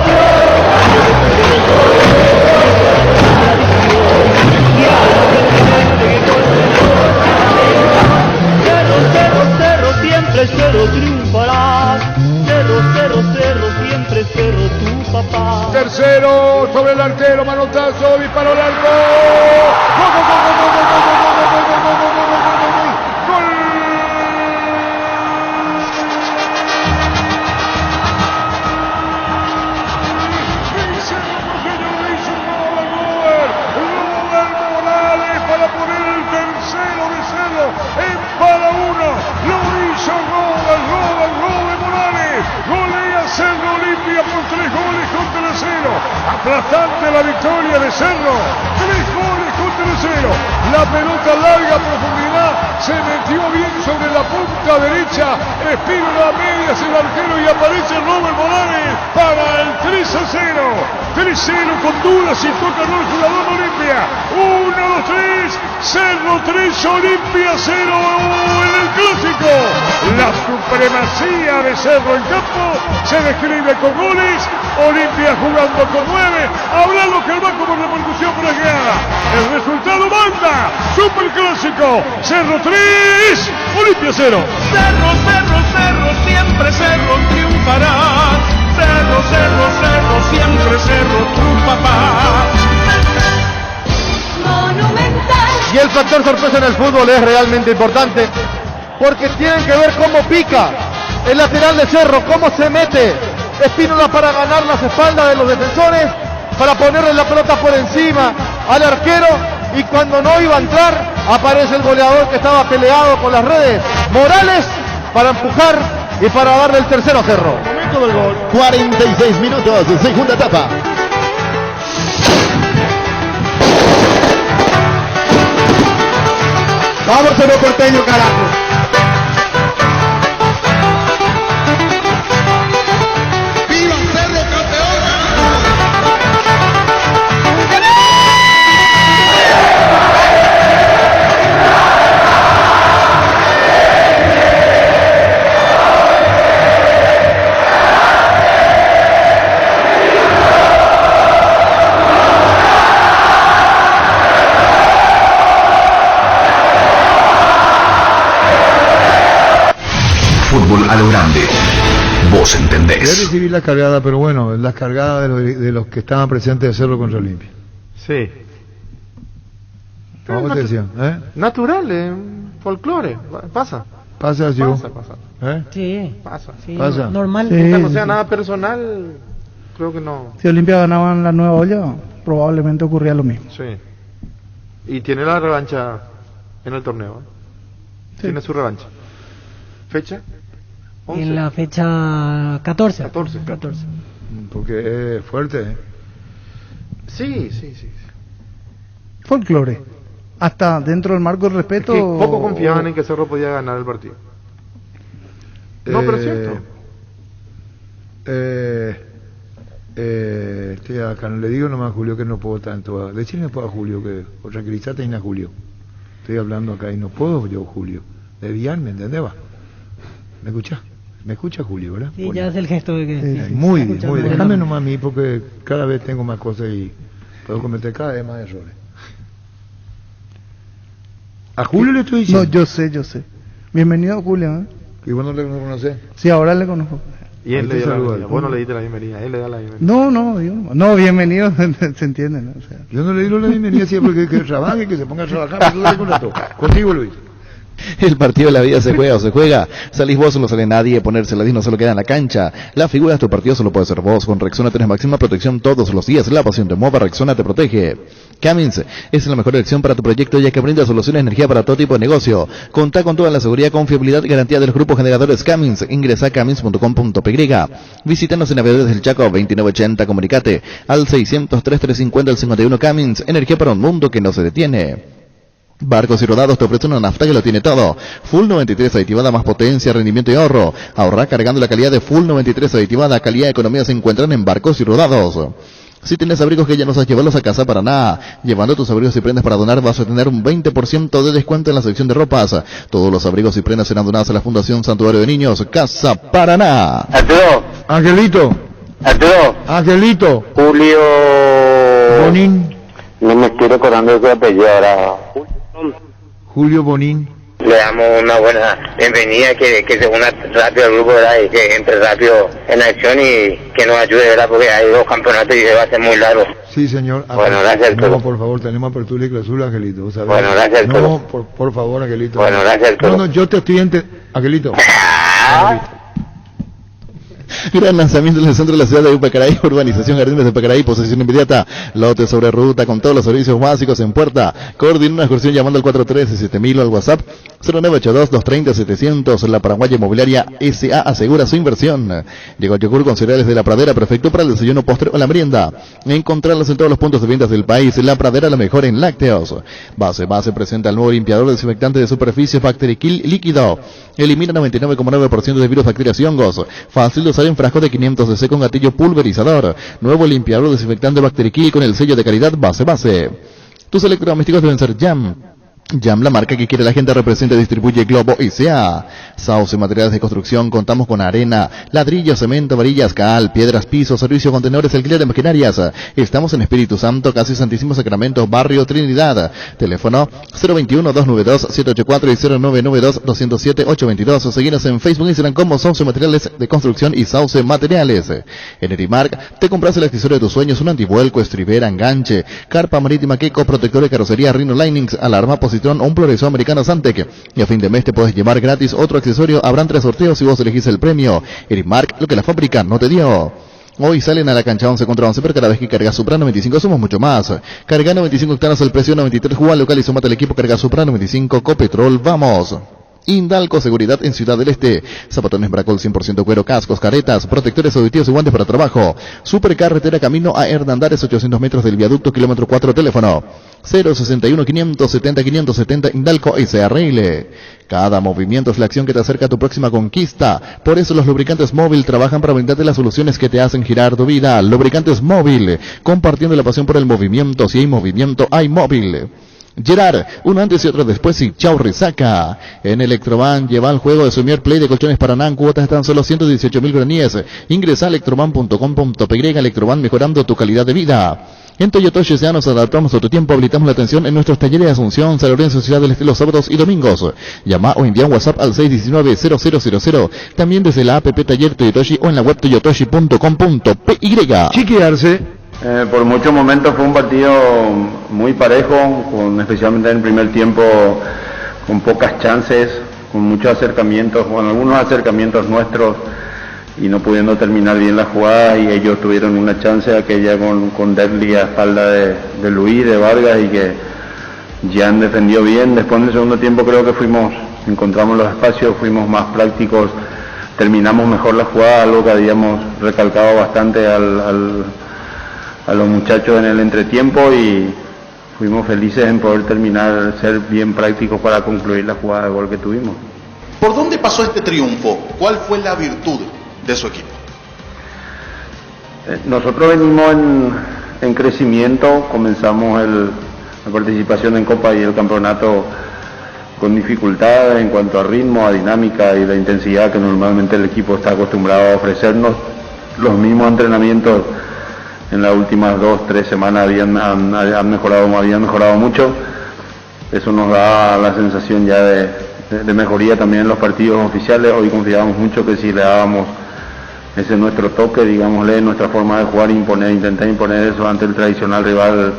Cerro, siempre Cerro triunfará. Cerro, siempre Cerro tu papá. Tercero sobre el arquero, manotazo, disparo al arco. Aplastante la victoria de Cerro, 3 goles contra 0. La pelota larga a profundidad se metió bien sobre la punta derecha, Espino la media hacia el arquero y aparece Robert Morales para el 3-0. 3-0 con dudas y toca el jugador de Olimpia. 1, 2, 3, Cerro 3, Olimpia 0 en el clásico. La supremacía de Cerro en campo se describe con goles. Olimpia jugando con 9, hablando que va como repercusión por la quedada. El resultado manda, superclásico, Cerro 3, Olimpia 0. Cerro, siempre Cerro triunfará. Cerro, siempre Cerro tu papá. Y el factor sorpresa en el fútbol es realmente importante, porque tienen que ver cómo pica El lateral de Cerro, cómo se mete Espínola para ganar las espaldas de los defensores, para ponerle la pelota por encima al arquero, y cuando no iba a entrar, aparece el goleador que estaba peleado con las redes, Morales, para empujar y para darle el tercero a Cerro. Momento del gol. 46 minutos, segunda etapa. Vamos, Cerro Porteño, carajo. ¡Viva Cerro campeón! Fútbol a lo grande. Vos Yo entendés. recibí la cargada, pero bueno, la cargada de los que estaban presentes de Cerro contra Olimpia. Sí. ¿Cómo te decían? Natural, folclore, pasa. Pasa, yo. Pasa. Sí. Pasa. Sí, Pasa. normal. Sí. Mientras no sea nada personal, creo que no. Si Olimpia ganaba en la nueva olla, probablemente ocurría lo mismo. Sí. Y tiene la revancha en el torneo. Sí. Tiene su revancha. ¿Fecha? 11. En la fecha 14. 14. Porque es fuerte, Sí. Folclore. Hasta dentro del marco del respeto. Es que poco confiaban en que Cerro podía ganar el partido. No, pero es cierto. Acá no le digo nomás a Julio que no puedo tanto. Decirle a Julio que o tranquilizate y a Julio. Estoy hablando acá y no puedo yo, Julio. De Dian, ¿me entendés? Va. ¿Me escuchás? ¿Me escucha Julio, verdad? Sí, ya hace el gesto de que... Sí, muy bien, muy bien. Déjame nomás a mí porque cada vez tengo más cosas y puedo cometer cada vez más errores. A Julio le estoy diciendo. No, yo sé. Bienvenido, Julio. ¿Eh? ¿Y vos no le conoces? Sí, ahora le conozco. Y él Ahí te le dio la saluda. bienvenida. Vos no le diste la bienvenida, él le da la bienvenida. No, bienvenido, se entiende, ¿no? O sea. Yo no le digo la bienvenida siempre que trabaje, que se ponga a trabajar, pero tú contrato. Contigo, Luis. El partido de la vida se juega o se juega. Salís vos, no sale nadie. Ponerse la 10 no solo queda en la cancha. La figura de tu partido solo puede ser vos. Con Rexona tenés máxima protección todos los días. La pasión te mueve, Rexona te protege. Cummins es la mejor elección para tu proyecto, ya que brinda soluciones de energía para todo tipo de negocio. Contá con toda la seguridad, confiabilidad y garantía de los grupos generadores Cummins. Ingresa a cummins.com.py. Visítanos en Avenida del Chaco 2980. Comunicate al 600-3350-51 Cummins. Energía para un mundo que no se detiene. Barcos y Rodados te ofrece una nafta que lo tiene todo. Full 93 aditivada, más potencia, rendimiento y ahorro. Ahorra cargando la calidad de Full 93 aditivada. Calidad y economía se encuentran en Barcos y Rodados. Si tienes abrigos que ya no sabes llevarlos a casa para nada, llevando tus abrigos y prendas para donar vas a tener un 20% de descuento en la sección de ropas. Todos los abrigos y prendas serán donados a la Fundación Santuario de Niños, Casa Paraná. Angelito. Angelito. Julio. Bonín. No me estoy recordando de su apellido ahora. Julio Bonín. Le damos una buena bienvenida, que se una rápido al grupo, ¿verdad? Y que entre rápido en la acción y que nos ayude, ¿verdad? Porque hay 2 campeonatos y se va a hacer muy largo. Sí, señor. Bueno, gracias, No, por favor, tenemos apertura y clausura, Angelito. ¿Sabes? Bueno, gracias, No, por favor, Angelito. Bueno, gracias, No, yo te estoy Angelito. Gran lanzamiento en el centro de la ciudad de Upacaraí, urbanización Jardines de Upacaraí, posesión inmediata, lote sobre ruta con todos los servicios básicos en puerta. Coordina una excursión llamando al 413-7000 o al WhatsApp 0982-230-700. La Paraguaya Inmobiliaria S.A. asegura su inversión. Llegó yogur con cereales de La Pradera, perfecto para el desayuno, postre o la merienda. Encontrarlos en todos los puntos de ventas del país. La Pradera, la mejor en lácteos. Base presenta el nuevo limpiador desinfectante de superficie Bacterikill líquido. Elimina 99,9% de virus, bacterias y hongos. Fácil de usar en frasco de 500 cc con gatillo pulverizador. Nuevo limpiador desinfectante Bacterikill con el sello de calidad base. Tus electrodomésticos deben ser Jam. Jam, la marca que quiere la gente, representa y distribuye Globo S.A. Sauce, materiales de construcción, contamos con arena, ladrillo, cemento, varillas, cal, piedras, pisos, servicio, contenedores, alquiler de maquinarias. Estamos en Espíritu Santo, casi Santísimo Sacramento, Barrio Trinidad. Teléfono 021-292-784 y 0992-207-822. Seguinos en Facebook e Instagram como Sauce Materiales de Construcción y Sauce Materiales. En Erimark te compras el accesorio de tus sueños, un antivuelco, estribera, enganche, carpa marítima, queco, protector de carrocería, Rhino Linings, alarma positiva Citrón o un Progreso Americano Santec. Y a fin de mes te puedes llevar gratis otro accesorio. Habrán 3 sorteos y vos elegís el premio. Erimark, lo que la fábrica no te dio. Hoy salen a la cancha 11 contra 11, pero cada vez que cargas Supra 95 somos mucho más. Carga 95 octanos al precio 93, juega local y sumate al equipo. Carga Supra 95, Copetrol, vamos. Indalco Seguridad en Ciudad del Este. Zapatones Bracol 100% cuero, cascos, caretas, protectores auditivos y guantes para trabajo. Supercarretera camino a Hernandares, 800 metros del viaducto, kilómetro 4, teléfono 061 570 570 Indalco SRL. Cada movimiento es la acción que te acerca a tu próxima conquista. Por eso los lubricantes Móvil trabajan para brindarte las soluciones que te hacen girar tu vida. Lubricantes Móvil, compartiendo la pasión por el movimiento. Si hay movimiento, hay móvil. Gerard, un antes y otro después y chau resaca. En Electroban lleva el juego de Sumier Play de colchones Paraná en cuotas están solo 118.000 guaraníes. Ingresa a electroban.com.py. Electroban, mejorando tu calidad de vida. En Toyotoshi ya nos adaptamos a tu tiempo, habilitamos la atención en nuestros talleres de Asunción, San Lorenzo, Ciudad del Este, los sábados y domingos. Llama o envía un WhatsApp al 619-0000. También desde la app Taller Toyotoshi o en la web toyotoshi.com.py. Chiquearse. Por muchos momentos fue un partido muy parejo, especialmente en el primer tiempo, con pocas chances, con muchos acercamientos, con algunos acercamientos nuestros y no pudiendo terminar bien la jugada, y ellos tuvieron una chance aquella con Deadly a espalda de Luis, de Vargas, y que Jan defendió bien. Después en el segundo tiempo creo que encontramos los espacios, fuimos más prácticos, terminamos mejor la jugada, algo que habíamos recalcado bastante a los muchachos en el entretiempo, y fuimos felices en poder terminar, ser bien prácticos para concluir la jugada de gol que tuvimos. ¿Por dónde pasó este triunfo? ¿Cuál fue la virtud de su equipo? Nosotros venimos en crecimiento, comenzamos la participación en Copa y el campeonato con dificultades en cuanto a ritmo, a dinámica y la intensidad que normalmente el equipo está acostumbrado a ofrecernos. Los mismos entrenamientos en las últimas 2-3 semanas habían mejorado mucho. Eso nos da la sensación ya de mejoría también en los partidos oficiales. Hoy confiamos mucho que si le dábamos ese nuestro toque, digámosle, nuestra forma de jugar, intentar imponer eso ante el tradicional rival,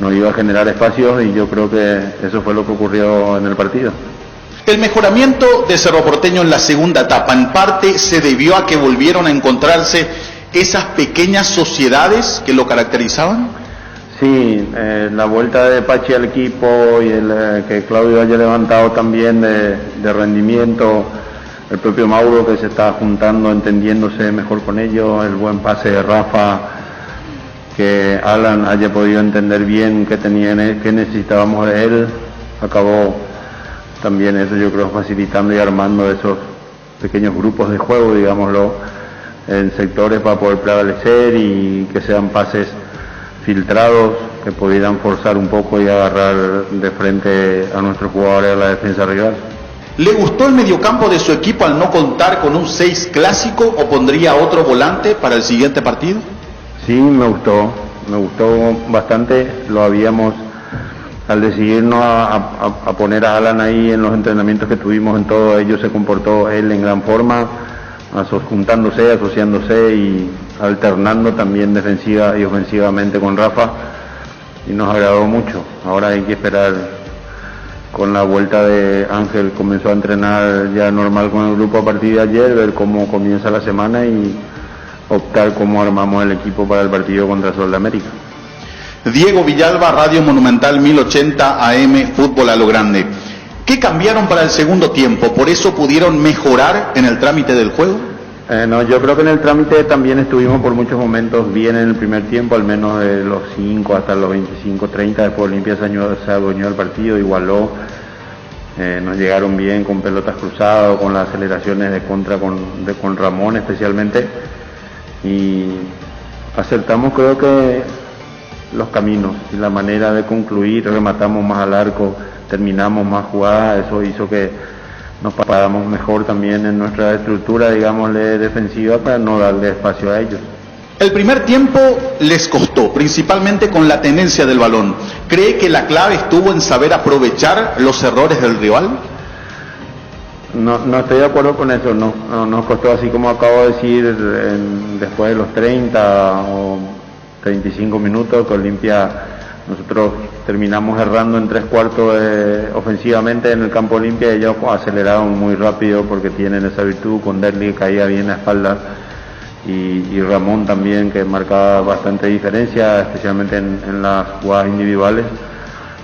nos iba a generar espacios, y yo creo que eso fue lo que ocurrió en el partido. El mejoramiento de Cerro Porteño en la segunda etapa, en parte se debió a que volvieron a encontrarse esas pequeñas sociedades que lo caracterizaban. Sí, la vuelta de Pachi al equipo y que Claudio haya levantado también de rendimiento, el propio Mauro que se está juntando, entendiéndose mejor con ellos, el buen pase de Rafa, que Alan haya podido entender bien qué necesitábamos de él, acabó también eso, yo creo, facilitando y armando esos pequeños grupos de juego, digámoslo, en sectores para poder prevalecer, y que sean pases filtrados que pudieran forzar un poco y agarrar de frente a nuestros jugadores a la defensa rival. ¿Le gustó el mediocampo de su equipo al no contar con un 6 clásico, o pondría otro volante para el siguiente partido? Sí, me gustó bastante. Lo habíamos, al decidirnos a poner a Alan ahí en los entrenamientos que tuvimos, en todo ello se comportó él en gran forma, juntándose, asociándose y alternando también defensiva y ofensivamente con Rafa, y nos agradó mucho. Ahora hay que esperar. Con la vuelta de Ángel comenzó a entrenar ya normal con el grupo a partir de ayer, ver cómo comienza la semana y optar cómo armamos el equipo para el partido contra Sol de América. Diego Villalba, Radio Monumental 1080 AM, Fútbol a lo Grande. ¿Qué cambiaron para el segundo tiempo? ¿Por eso pudieron mejorar en el trámite del juego? No, yo creo que en el trámite también estuvimos por muchos momentos bien en el primer tiempo, al menos de los 5 hasta los 25-30, después Olimpia se adueñó del partido, igualó, nos llegaron bien con pelotas cruzadas, con las aceleraciones de contra con Ramón especialmente, y acertamos creo que los caminos y la manera de concluir, rematamos más al arco, terminamos más jugadas, eso hizo que nos paramos mejor también en nuestra estructura, digámosle, defensiva, para no darle espacio a ellos. El primer tiempo les costó, principalmente con la tenencia del balón. ¿Cree que la clave estuvo en saber aprovechar los errores del rival? No estoy de acuerdo con eso, no nos costó, así como acabo de decir, después de los 30 o 35 minutos, que Olimpia nosotros terminamos errando en 3/4 ofensivamente en el campo Olimpia, y ellos aceleraron muy rápido porque tienen esa virtud, con Derli que caía bien la espalda, y Ramón también, que marcaba bastante diferencia, especialmente en las jugadas individuales.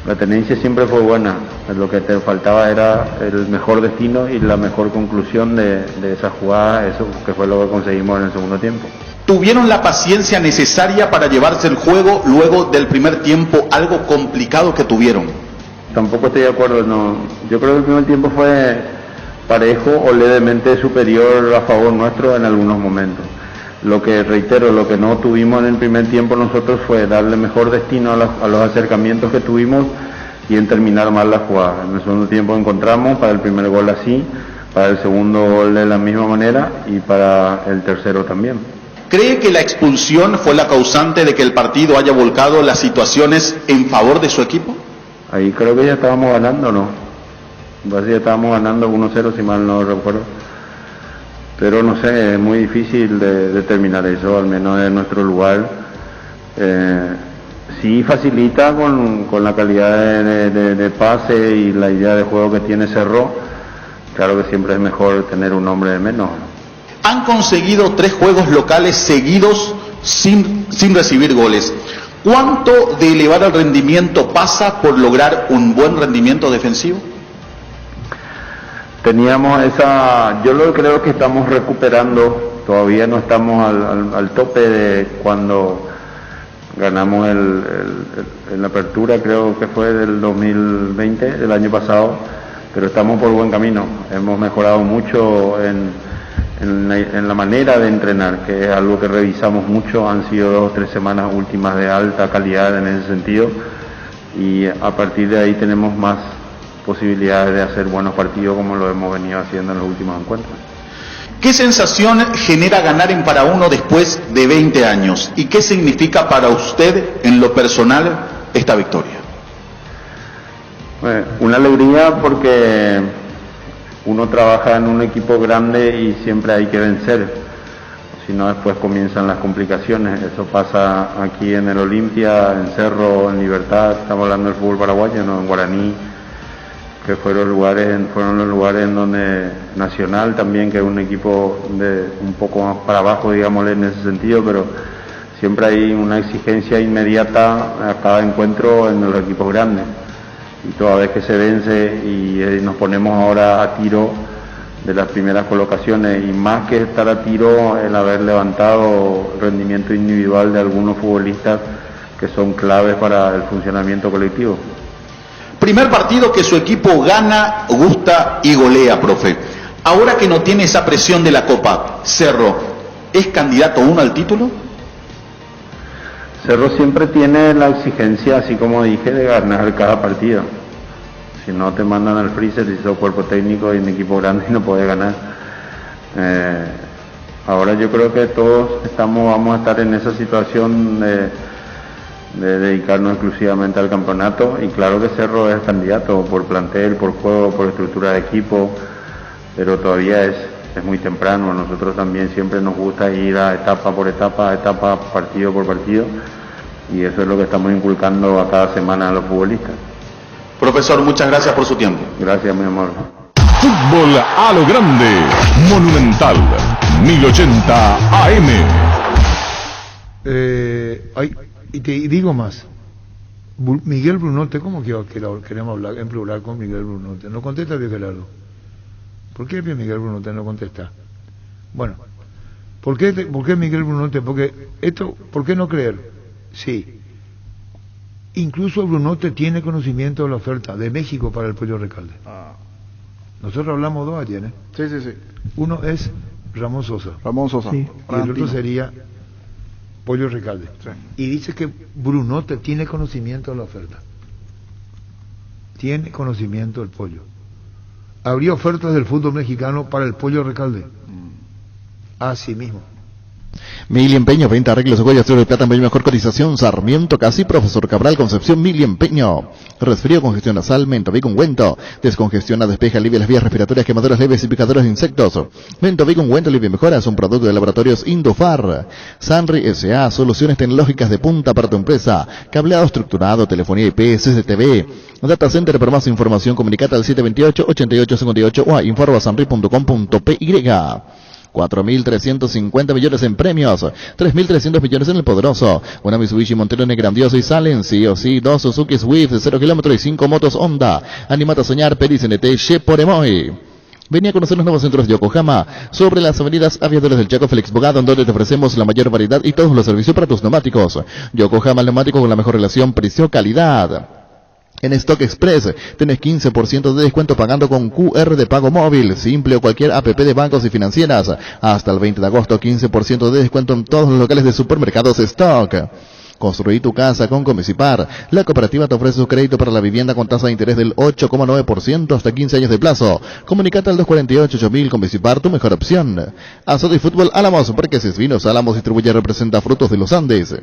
La tenencia siempre fue buena, lo que te faltaba era el mejor destino y la mejor conclusión de esa jugada, eso que fue lo que conseguimos en el segundo tiempo. ¿Tuvieron la paciencia necesaria para llevarse el juego luego del primer tiempo, algo complicado que tuvieron? Tampoco estoy de acuerdo, no. Yo creo que el primer tiempo fue parejo o levemente superior a favor nuestro en algunos momentos. Lo que reitero, lo que no tuvimos en el primer tiempo nosotros fue darle mejor destino a los acercamientos que tuvimos y en terminar mal la jugada. En el segundo tiempo encontramos para el primer gol así, para el segundo gol de la misma manera y para el tercero también. ¿Cree que la expulsión fue la causante de que el partido haya volcado las situaciones en favor de su equipo? Ahí creo que ya estábamos ganando, ¿no? Ya estábamos ganando 1-0, si mal no recuerdo. Pero no sé, es muy difícil de determinar eso, al menos en nuestro lugar. Sí facilita con la calidad de pase y la idea de juego que tiene Cerro. Claro que siempre es mejor tener un hombre de menos. Han conseguido 3 juegos locales seguidos sin recibir goles. ¿Cuánto de elevar el rendimiento pasa por lograr un buen rendimiento defensivo? Teníamos yo creo que estamos recuperando, todavía no estamos al tope de cuando ganamos en la apertura, creo que fue del 2020, del año pasado, pero estamos por buen camino. Hemos mejorado mucho en la manera de entrenar, que es algo que revisamos mucho. Han sido 2 o 3 semanas últimas de alta calidad en ese sentido, y a partir de ahí tenemos más posibilidades de hacer buenos partidos como lo hemos venido haciendo en los últimos encuentros. ¿Qué sensación genera ganar en Para-Uno después de 20 años? ¿Y qué significa para usted en lo personal esta victoria? Una alegría porque uno trabaja en un equipo grande y siempre hay que vencer, si no después comienzan las complicaciones. Eso pasa aquí en el Olimpia, en Cerro, en Libertad, estamos hablando del fútbol paraguayo, no en Guaraní, que fueron los lugares en donde Nacional también, que es un equipo un poco más para abajo, digámosle, en ese sentido, pero siempre hay una exigencia inmediata a cada encuentro en los equipos grandes, y toda vez que se vence y nos ponemos ahora a tiro de las primeras colocaciones, y más que estar a tiro, el haber levantado el rendimiento individual de algunos futbolistas que son claves para el funcionamiento colectivo. Primer partido que su equipo gana, gusta y golea, profe. Ahora que no tiene esa presión de la Copa, ¿Cerro es candidato 1 al título? Cerro siempre tiene la exigencia, así como dije, de ganar cada partido. Si no te mandan al freezer y sos cuerpo técnico y un equipo grande y no podés ganar. Ahora yo creo que todos vamos a estar en esa situación de dedicarnos exclusivamente al campeonato, y claro que Cerro es candidato por plantel, por juego, por estructura de equipo, pero todavía es muy temprano. A nosotros también siempre nos gusta ir a etapa por etapa, partido por partido, y eso es lo que estamos inculcando a cada semana a los futbolistas. Profesor, muchas gracias por su tiempo. Gracias, mi amor. Fútbol a lo grande, Monumental 1080 AM. Y te digo más, Miguel Brunote, ¿cómo que queremos hablar en plural con Miguel Brunote? No contesta bien Gerardo. ¿Por qué Miguel Brunote no contesta? Bueno, ¿por qué Miguel Brunote? Porque ¿por qué no creer? Sí, incluso Brunote tiene conocimiento de la oferta de México para el Pollo Recalde. Nosotros hablamos 2 ayer, ¿eh? Sí. Uno es Ramón Sosa. Sí. Y el otro sería Pollo Recalde. Sí. Y dice que Brunote tiene conocimiento de la oferta. Tiene conocimiento del Pollo. ¿Habría ofertas del fútbol mexicano para el Pollo Recalde? Así mismo. Mil Empeño, venta, arreglos, joyas, oro de plata, mejor cotización, Sarmiento, Casi, Profesor Cabral, Concepción, Mil Empeño. Resfrío, congestión nasal, Mentovic ungüento, descongestiona, despeja, alivia las vías respiratorias, quemaduras leves y picadores de insectos. Mentovic ungüento, alivia mejora, es un producto de laboratorios Indofar. Sanri S.A., soluciones tecnológicas de punta para tu empresa, cableado estructurado, telefonía IP, CCTV, data center. Para más información, comunicate al 728-8858 o a info@sanri.com.py. 4.350 millones en premios, 3.300 millones en el Poderoso, una Mitsubishi Montero grandioso y salen sí o sí 2 Suzuki Swift de 0 kilómetros y 5 motos Honda. Animate a soñar, pedís NT Sheporemoy. Venía a conocer los nuevos centros de Yokohama sobre las avenidas Aviadores del Chaco, Félix Bogado, donde te ofrecemos la mayor variedad y todos los servicios para tus neumáticos. Yokohama neumático con la mejor relación precio-calidad. En Stock Express tenés 15% de descuento pagando con QR de pago móvil, simple o cualquier app de bancos y financieras. Hasta el 20 de agosto, 15% de descuento en todos los locales de supermercados Stock. Construí tu casa con Comecipar. La cooperativa te ofrece su crédito para la vivienda con tasa de interés del 8,9% hasta 15 años de plazo. Comunicate al 248-8000. Comecipar, tu mejor opción. Asado y Fútbol Álamos, Parques Vinos Álamos distribuye y representa Frutos de los Andes.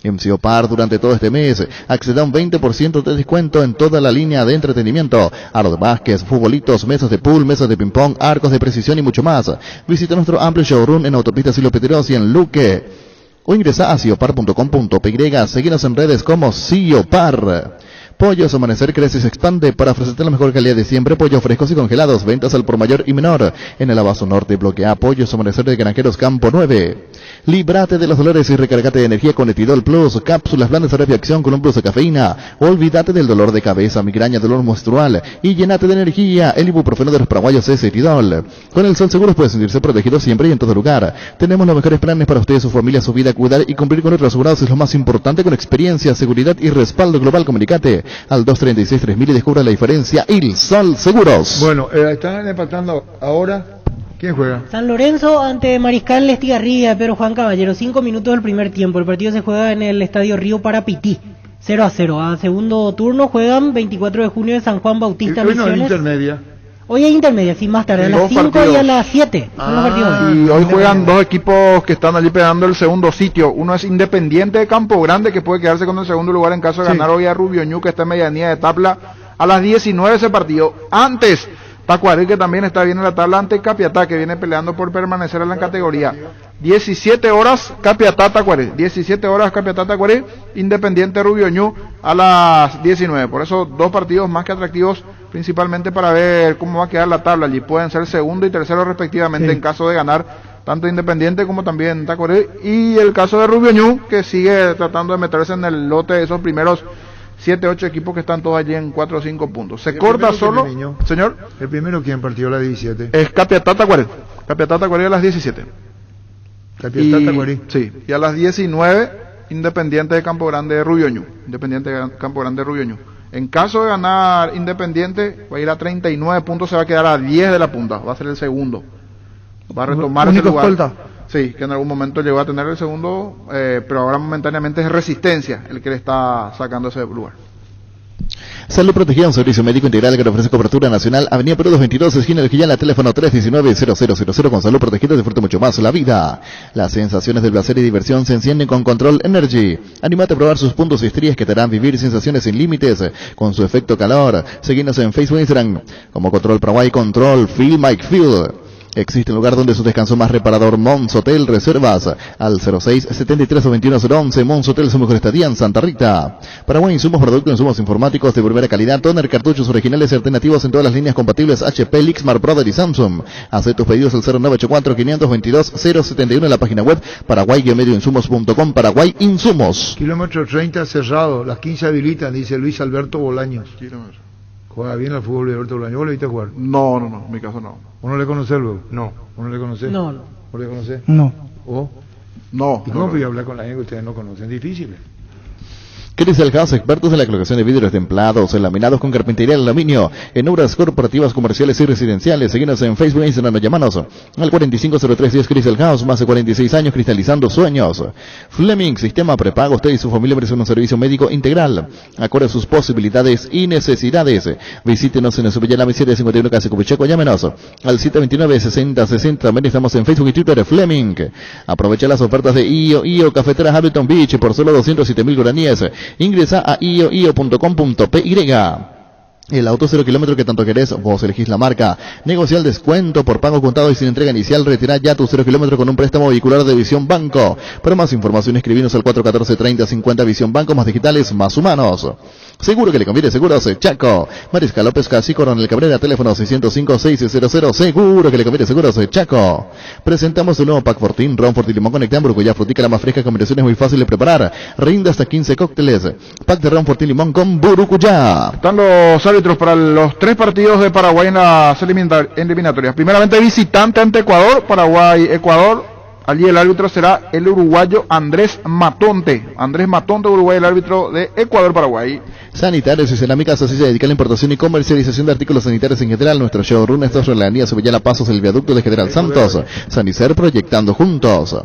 En Ciopar, durante todo este mes, acceda a un 20% de descuento en toda la línea de entretenimiento. Aro de básquet, futbolitos, mesas de pool, mesas de ping-pong, arcos de precisión y mucho más. Visita nuestro amplio showroom en Autopista Silo Peteros y en Luque. O ingresa a ciopar.com.py. Seguinos en redes como Ciopar. Pollos Amanecer crece y se expande para ofrecerte la mejor calidad de siempre. Pollos frescos y congelados. Ventas al por mayor y menor. En el Abasto Norte, bloque A. Pollos Amanecer de Granjeros Campo 9. Líbrate de los dolores y recargate de energía con Etidol Plus. Cápsulas blandas de reacción con un plus de cafeína. Olvídate del dolor de cabeza, migraña, dolor menstrual. Y llénate de energía. El ibuprofeno de los paraguayos es Etidol. Con el Sol Seguros puede sentirse protegido siempre y en todo lugar. Tenemos los mejores planes para ustedes, su familia, su vida. Cuidar y cumplir con nuestros asegurados es lo más importante, con experiencia, seguridad y respaldo global. Comunicate al 236-3000 y descubra la diferencia. El Sol Seguros. Bueno, están empatando ahora. ¿Quién juega? San Lorenzo ante Mariscal Estigarribia, Pedro Juan Caballero. 5 minutos del primer tiempo. El partido se juega en el Estadio Río Parapití. 0-0. A segundo turno juegan 24 de junio de San Juan Bautista Hoy no hay Misiones. intermedia. Hoy hay intermedia, sí, más tarde. A las 5 y a las 7. Son los partidos. Y hoy juegan dos equipos que están allí pegando el segundo sitio. Uno es Independiente de Campo Grande, que puede quedarse con el segundo lugar en caso de ganar hoy a Rubio Ñu, que está en medianía de tabla. A las 19 ese partido. Antes, Tacuarí, que también está bien en la tabla, ante Capiatá, que viene peleando por permanecer en la categoría. 17 horas Capiatá Tacuarí. 17 horas Capiatá Tacuarí. Independiente Rubio Ñu a las 19. Por eso, dos partidos más que atractivos, principalmente para ver cómo va a quedar la tabla. Allí pueden ser segundo y tercero respectivamente, en caso de ganar tanto Independiente como también Tacuarí. Y el caso de Rubio Ñu, que sigue tratando de meterse en el lote de esos primeros 7, 8 equipos que están todos allí en 4 o 5 puntos. Se corta solo, señor. ¿El primero quién partió la 17? Es Capiatá Tacuarí. Capiatá Tacuarí a las 17. Capiatá Tacuarí. Sí, y a las 19, Independiente de Campo Grande de Rubio Ñu. Independiente de Campo Grande de Rubio Ñu. En caso de ganar Independiente, va a ir a 39 puntos, se va a quedar a 10 de la punta. Va a ser el segundo. Va a retomar ese lugar. Escolta. Sí, que en algún momento llegó a tener el segundo, pero ahora momentáneamente es Resistencia el que le está sacando ese lugar. Salud Protegida, un servicio médico integral que ofrece cobertura nacional. Avenida Perú 222, esquina del Quillana, teléfono 319-0000. Con Salud Protegida disfruta mucho más la vida. Las sensaciones del placer y diversión se encienden con Control Energy. Anímate a probar sus puntos y estrías que te harán vivir sensaciones sin límites con su efecto calor. Seguinos en Facebook e Instagram como Control Paraguay, Control Feel Mike Feel. Existe un lugar donde su descanso más reparador, Mons Hotel. Reservas al 06-73-21-011. Mons Hotel, su mejor estadía en Santa Rita. Paraguay Insumos, productos insumos informáticos de primera calidad. Toner, cartuchos originales y alternativos en todas las líneas compatibles HP, Lixmar, Brother y Samsung. Haz tus pedidos al 0984-522-071 en la página web paraguay-insumos.com. Paraguay Insumos. Kilómetro 30 cerrado. Las 15 habilitan, dice Luis Alberto Bolaños. Juega bien al fútbol de Alberto Bolaños. ¿Vos le viste jugar? No, en mi caso no. ¿Vos no le conocés luego? No. ¿Vos no le conocés? No. ¿Vos le conocés? No. ¿Vos? No. ¿Y cómo voy a hablar con la gente que ustedes no conocen? Difícil. Crystal House, expertos en la colocación de vidrios templados, laminados con carpintería de aluminio, en obras corporativas, comerciales y residenciales. Síguenos en Facebook e Instagram, llámanos al 450310 Crystal House, más de 46 años cristalizando sueños. Fleming, sistema prepago, usted y su familia merecen un servicio médico integral, acorde a sus posibilidades y necesidades. Visítenos en su Villalami 751 Casa Cupicheco, llámenos al 729-6060, también estamos en Facebook y Twitter. Fleming, aprovecha las ofertas de IO Cafeteras Hamilton Beach por solo 207.000 guaraníes. Ingresa a io.com.py. El auto 0 kilómetro que tanto querés, vos elegís la marca. Negocia el descuento por pago contado y sin entrega inicial. Retira ya tu 0 kilómetro con un préstamo vehicular de Visión Banco. Para más información escribinos al 414-3050. Visión Banco, más digitales, más humanos. Seguro que le conviene, Seguros Chaco. Mariscal López Casi, Coronel Cabrera, teléfono 605-600. Seguro que le conviene, Seguros Chaco. Presentamos el nuevo Pack Fortín, Ron Fortín Limón con Nectar, Brucuya, frutica la más fresca, combinaciones muy fácil de preparar. Rinde hasta 15 cócteles. Pack de Ron Fortín Limón con Burucuyá. Están los árbitros para los 3 partidos de Paraguay en las eliminatorias. Primeramente visitante ante Ecuador, Paraguay-Ecuador. Allí el árbitro será el uruguayo Andrés Matonte. Andrés Matonte, Uruguay, el árbitro de Ecuador-Paraguay. Sanitarios y Cerámicas, así se dedica a la importación y comercialización de artículos sanitarios en general. Nuestro showroom está sobre la avenida Sevillana Pasos, el viaducto de General Santos. Sanicer, proyectando juntos.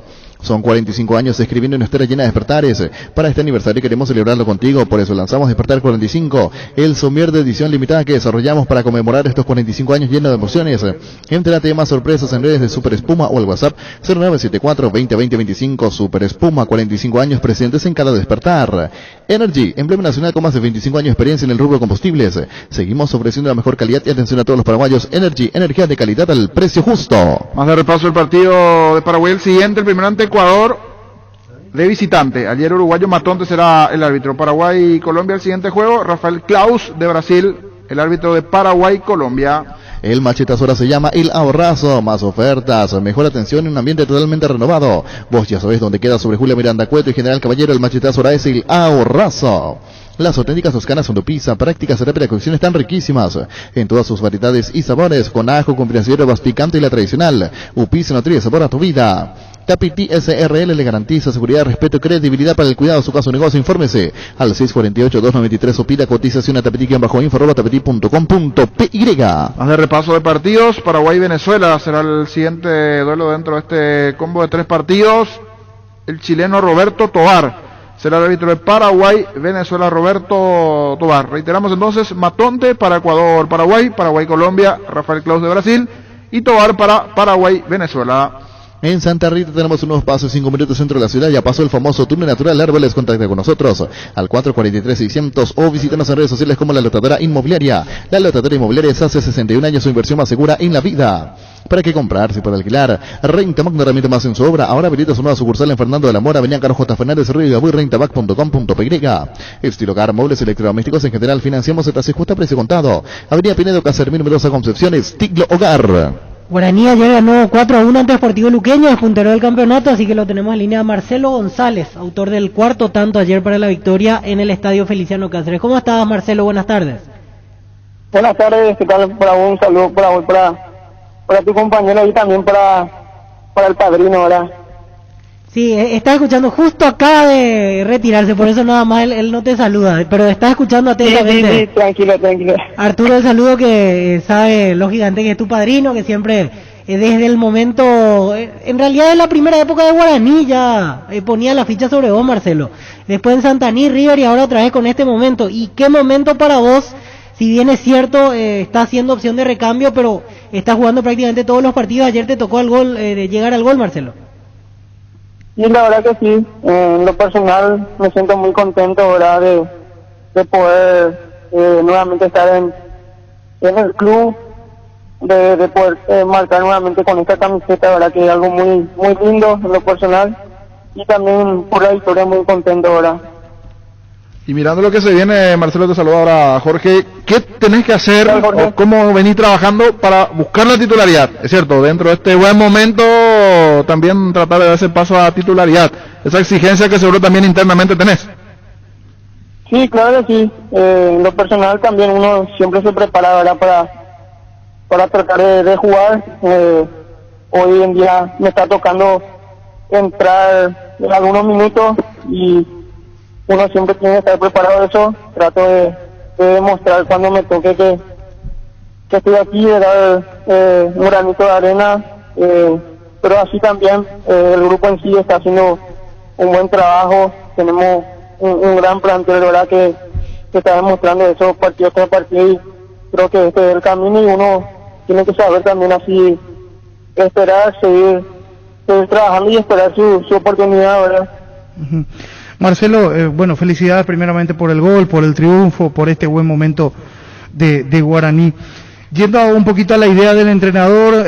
Son 45 años escribiendo una historia llena de despertares. Para este aniversario queremos celebrarlo contigo, por eso lanzamos Despertar 45, el somier de edición limitada que desarrollamos para conmemorar estos 45 años llenos de emociones. Entérate de más sorpresas en redes de Super Espuma o al WhatsApp 0974-2020-25. Super Espuma, 45 años presentes en cada despertar. Energy, emblema nacional con más de 25 años de experiencia en el rubro combustibles. Seguimos ofreciendo la mejor calidad y atención a todos los paraguayos. Energy, energía de calidad al precio justo. Más de repaso el partido de Paraguay, el siguiente, el primero ante Ecuador de visitante. Ayer uruguayo Matonte será el árbitro. Paraguay y Colombia el siguiente juego. Rafael Claus de Brasil, el árbitro de Paraguay-Colombia. El machetazo ahora se llama El Ahorrazo. Más ofertas, mejor atención en un ambiente totalmente renovado. Vos ya sabés dónde queda, sobre Julia Miranda Cueto y General Caballero. El machetazo ahora es El Ahorrazo. Las auténticas toscanas son de pizza, prácticas de rápida cocción, están riquísimas en todas sus variedades y sabores, con ajo, con hierbas picante y la tradicional. Upizza nutrice sabor a tu vida. Tapiti SRL le garantiza seguridad, respeto y credibilidad para el cuidado de su caso o negocio. Infórmese al 648-293 o pida cotización a tapiti-info@tapiti.com.py. Más de repaso de partidos. Paraguay-Venezuela será el siguiente duelo dentro de este combo de 3 partidos. El chileno Roberto Tobar será el árbitro de Paraguay, Venezuela, Roberto Tobar. Reiteramos entonces, Matonte para Ecuador, Paraguay, Paraguay, Colombia, Rafael Claus de Brasil y Tobar para Paraguay, Venezuela. En Santa Rita tenemos unos pasos 5 minutos centro de la ciudad. Ya pasó el famoso túnel natural Árboles. Contacta con nosotros al 443-600 o visítanos en redes sociales como La Lotadora Inmobiliaria. La Lotadora Inmobiliaria es hace 61 años su inversión más segura en la vida. ¿Para qué comprar si para alquilar? Rentamac, no herramienta más en su obra. Ahora habilita su nueva sucursal en Fernando de la Mora, Avenida Carlos J. Fernández, Río y Gabuy, rentamac.com.py. Estilo hogar, muebles electrodomésticos en general, financiamos hasta justa a precio contado. Avenida Pinedo, Casermín, numerosa Concepción, estilo hogar. Guaraní ayer ganó 4-1 ante Sportivo Luqueño, es puntero del campeonato, así que lo tenemos en línea Marcelo González, autor del 4º tanto ayer para la victoria en el Estadio Feliciano Cáceres. ¿Cómo estás, Marcelo? Buenas tardes. Buenas tardes, ¿qué tal? Un saludo para tu compañero y también para el padrino, ¿verdad? Sí, está escuchando, justo acaba de retirarse, por eso nada más él no te saluda, pero está escuchando atentamente. Sí, tranquilo. Arturo, el saludo que sabe, lógicamente, que es tu padrino, que siempre, desde el momento, en realidad en la primera época de Guaraní ya ponía la ficha sobre vos, Marcelo. Después en Santaní, River y ahora otra vez con este momento. ¿Y qué momento para vos? Si bien es cierto, está haciendo opción de recambio, pero está jugando prácticamente todos los partidos. Ayer te tocó el gol, de llegar al gol, Marcelo. Y la verdad que sí, en lo personal me siento muy contento, ¿verdad? De poder nuevamente estar en el club, de poder marcar nuevamente con esta camiseta, ¿verdad? Que es algo muy muy lindo en lo personal, y también por la victoria muy contento, ¿verdad? Y mirando lo que se viene, Marcelo, te saluda ahora Jorge. ¿Qué tenés que hacer o cómo venís trabajando para buscar la titularidad? Es cierto, dentro de este buen momento también tratar de dar ese paso a titularidad. Esa exigencia que seguro también internamente tenés. Sí, claro que sí. En lo personal también uno siempre se prepara, ¿verdad? Para tratar de jugar. Hoy en día me está tocando entrar en algunos minutos y uno siempre tiene que estar preparado de eso. Trato de demostrar cuando me toque que estoy aquí, de dar un granito de arena, pero así también el grupo en sí está haciendo un buen trabajo. Tenemos un gran plantel, ¿verdad?, que está demostrando eso partido tras partido, y creo que este es el camino, y uno tiene que saber también así esperar, seguir trabajando y esperar su oportunidad, ¿verdad? Uh-huh. Marcelo, bueno, felicidades primeramente por el gol, por el triunfo, por este buen momento de Guaraní. Yendo un poquito a la idea del entrenador,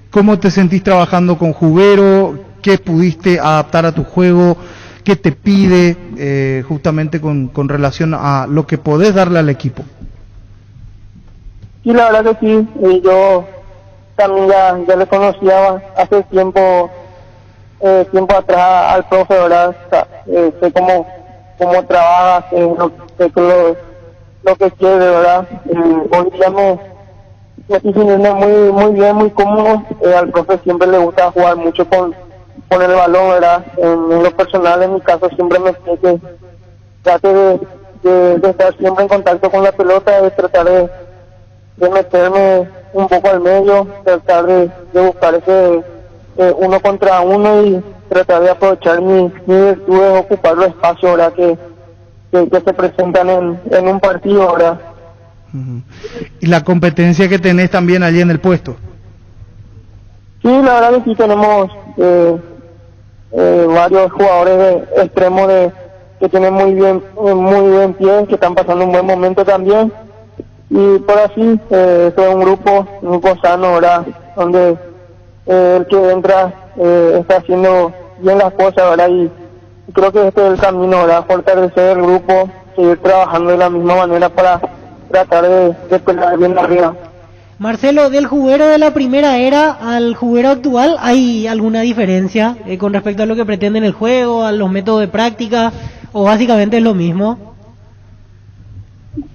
¿cómo te sentís trabajando con Jubero? ¿Qué pudiste adaptar a tu juego? ¿Qué te pide justamente con relación a lo que podés darle al equipo? Sí, la verdad que sí, y yo también ya le conocía hace tiempo atrás al profe, ¿verdad? Sé cómo trabaja, sé lo que quiere, ¿verdad? Hoy día me estoy sintiendo muy bien, muy cómodo. Al profe siempre le gusta jugar mucho con el balón, ¿verdad? En lo personal, en mi caso, siempre me pide que trate de estar siempre en contacto con la pelota, de tratar de meterme un poco al medio, tratar de buscar ese uno contra uno y tratar de aprovechar mis virtudes, ocupar los espacios, ¿verdad?, que se presentan en un partido, ¿verdad? Uh-huh. Y la competencia que tenés también allí en el puesto. Sí, la verdad que sí, tenemos varios jugadores extremos que tienen muy buen pie, que están pasando un buen momento también, y por así es un grupo sano, ¿verdad?, donde el que entra está haciendo bien las cosas, ¿verdad? Y creo que este es el camino, ¿verdad? Fortalecer el grupo, seguir trabajando de la misma manera para tratar de pelear bien arriba. Marcelo, del Jubero de la primera era al Jubero actual, ¿hay alguna diferencia con respecto a lo que pretende en el juego, a los métodos de práctica, o básicamente es lo mismo?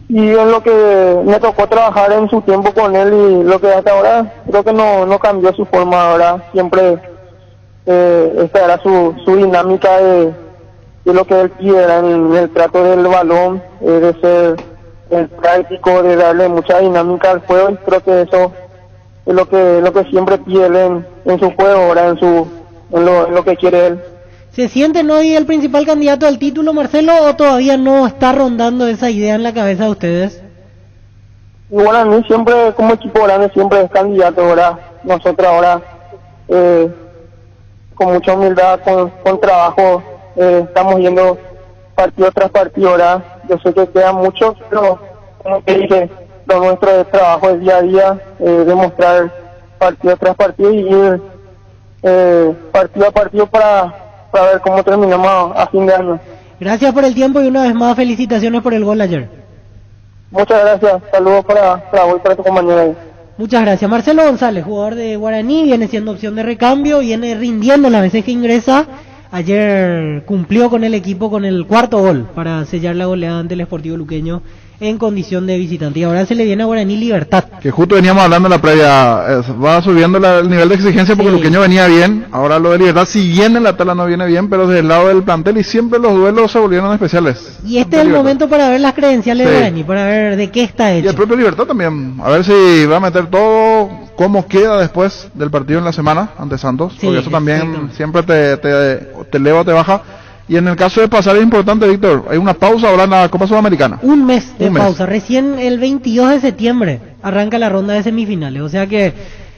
Y es lo que me tocó trabajar en su tiempo con él, y lo que hasta ahora creo que no cambió su forma, ahora siempre esta era su dinámica de lo que él pide en el trato del balón, de ser práctico, de darle mucha dinámica al juego, y creo que eso es lo que siempre pide él en su juego, ahora en lo que quiere él. ¿Se sienten hoy el principal candidato al título, Marcelo, o todavía no está rondando esa idea en la cabeza de ustedes? Y bueno, a mí siempre, como equipo grande, siempre es candidato, ¿verdad? Nosotros ahora, con mucha humildad, con trabajo, estamos yendo partido tras partido, ¿verdad? Yo sé que quedan muchos, pero como te dije, lo nuestro de trabajo es día a día, demostrar partido tras partido y ir partido a partido para ver cómo terminamos a fin de año. Gracias por el tiempo y una vez más felicitaciones por el gol ayer. Muchas gracias, saludos para vos y para tu compañero. Muchas gracias. Marcelo González, jugador de Guaraní, viene siendo opción de recambio, viene rindiendo las veces que ingresa. Ayer cumplió con el equipo con el cuarto gol para sellar la goleada ante el Sportivo Luqueño en condición de visitante. Y ahora se le viene a Guaraní Libertad. Que justo veníamos hablando en la previa, va subiendo el nivel de exigencia porque Luqueño venía bien, ahora lo de Libertad si bien en la tabla no viene bien, pero desde el lado del plantel y siempre los duelos se volvieron especiales. Y este es el momento para ver las credenciales de Guaraní, para ver de qué está hecho. Y el propio Libertad también, a ver si va a meter todo, cómo queda después del partido en la semana ante Santos, porque eso también siempre te eleva o te baja. Y en el caso de pasar es importante, Víctor, hay una pausa ahora en la Copa Sudamericana. Un mes de pausa, recién el 22 de septiembre arranca la ronda de semifinales, o sea que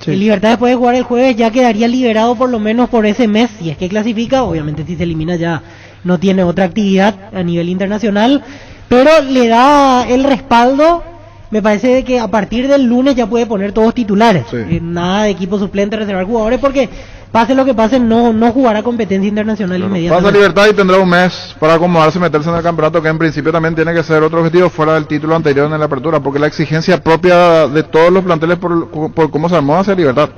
el Libertad después de jugar el jueves ya quedaría liberado por lo menos por ese mes, si es que clasifica, obviamente si se elimina ya no tiene otra actividad a nivel internacional, pero le da el respaldo, me parece de que a partir del lunes ya puede poner todos titulares, nada de equipo suplente, reservar jugadores, porque pase lo que pase, no jugará competencia internacional inmediatamente. Pasa Libertad y tendrá un mes para acomodarse y meterse en el campeonato, que en principio también tiene que ser otro objetivo fuera del título anterior en la apertura, porque la exigencia propia de todos los planteles por cómo se armó hacia Libertad,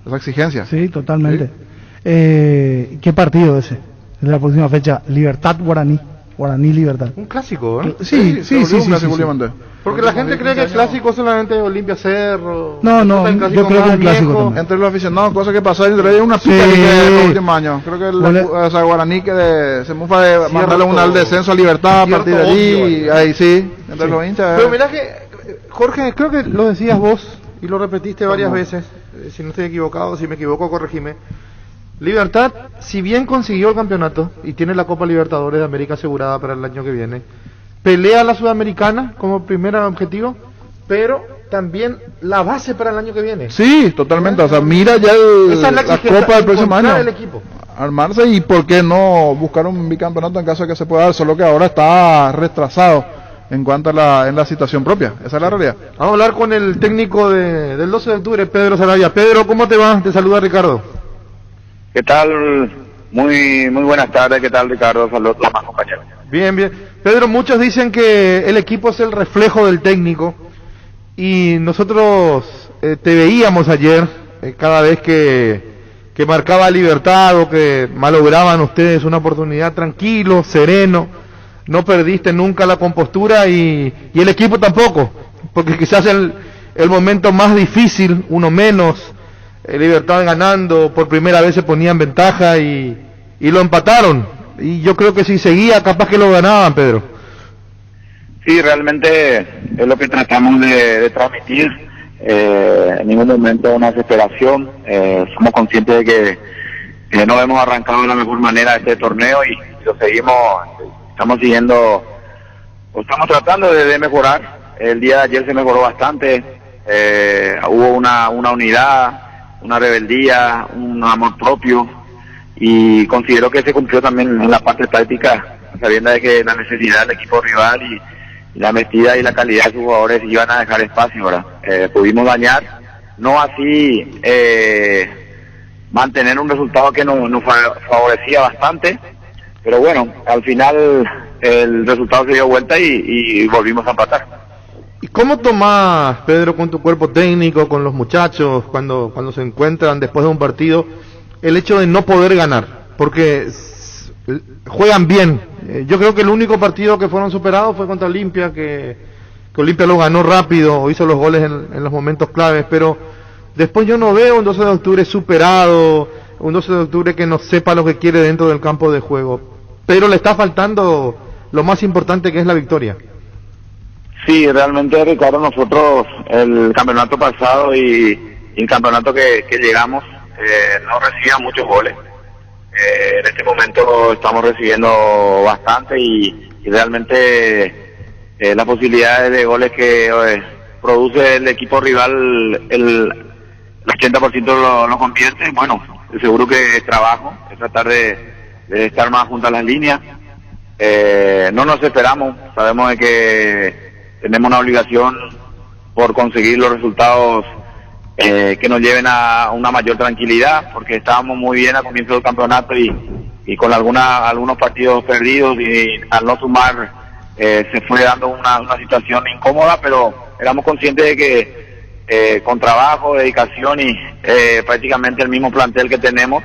esa exigencia. Sí, totalmente. ¿Qué partido ese? En la próxima fecha, Libertad Guaraní. Guaraní Libertad. Un clásico, ¿eh? Sí. Porque la gente cree que el clásico solamente es Olimpia Cerro. No, yo creo que un clásico también. Entre los aficionados, cosa que pasó entre ellos, una pica en los últimos años. Creo que Guaraní que se mufa de mandarle al descenso a Libertad a partir de allí, ahí sí, entre los hinchas. Pero mirá que, Jorge, creo que lo decías vos y lo repetiste varias veces, si no estoy equivocado, si me equivoco, corregime. Libertad, si bien consiguió el campeonato y tiene la Copa Libertadores de América asegurada para el año que viene, pelea la Sudamericana como primer objetivo, pero también la base para el año que viene. Sí, totalmente. O sea, mira ya la Copa del próximo año. El equipo. Armarse y por qué no buscar un bicampeonato en caso de que se pueda dar, solo que ahora está retrasado en cuanto a la situación propia. Esa es la realidad. Vamos a hablar con el técnico del 12 de octubre, Pedro Sarabia. Pedro, ¿cómo te va? Te saluda Ricardo. ¿Qué tal? Muy buenas tardes. ¿Qué tal, Ricardo? Saludos a los demás compañeros. Bien. Pedro, muchos dicen que el equipo es el reflejo del técnico y nosotros te veíamos ayer cada vez que marcaba Libertad o que malograban ustedes una oportunidad, tranquilo, sereno, no perdiste nunca la compostura y el equipo tampoco, porque quizás el momento más difícil, uno menos, Libertad ganando, por primera vez se ponía en ventaja y lo empataron. Y yo creo que si seguía, capaz que lo ganaban, Pedro. Sí, realmente es lo que tratamos de transmitir. En ningún momento una desesperación. Somos conscientes de que no hemos arrancado de la mejor manera este torneo y lo seguimos, estamos tratando de mejorar. El día de ayer se mejoró bastante. Hubo una unidad, una rebeldía, un amor propio, y considero que se cumplió también en la parte táctica, sabiendo de que la necesidad del equipo rival y la metida y la calidad de sus jugadores iban a dejar espacio, ¿verdad? Pudimos dañar, no así mantener un resultado que nos favorecía bastante, pero bueno, al final el resultado se dio vuelta y volvimos a empatar. ¿Y cómo tomás, Pedro, con tu cuerpo técnico, con los muchachos, cuando se encuentran después de un partido, el hecho de no poder ganar? Porque juegan bien. Yo creo que el único partido que fueron superados fue contra Olimpia, que Olimpia lo ganó rápido, hizo los goles en los momentos claves, pero después yo no veo un 12 de octubre superado, un 12 de octubre que no sepa lo que quiere dentro del campo de juego. Pero le está faltando lo más importante, que es la victoria. Sí, realmente, Ricardo, nosotros el campeonato pasado y el campeonato que llegamos no recibían muchos goles. En este momento estamos recibiendo bastante y realmente las posibilidades de goles que produce el equipo rival, el 80% lo convierte. Bueno, seguro que es trabajo, es tratar de estar más junto a las líneas. No nos esperamos, sabemos de que tenemos una obligación por conseguir los resultados que nos lleven a una mayor tranquilidad, porque estábamos muy bien al comienzo del campeonato y con algunos partidos perdidos, y al no sumar se fue dando una situación incómoda, pero éramos conscientes de que con trabajo, dedicación y prácticamente el mismo plantel que tenemos,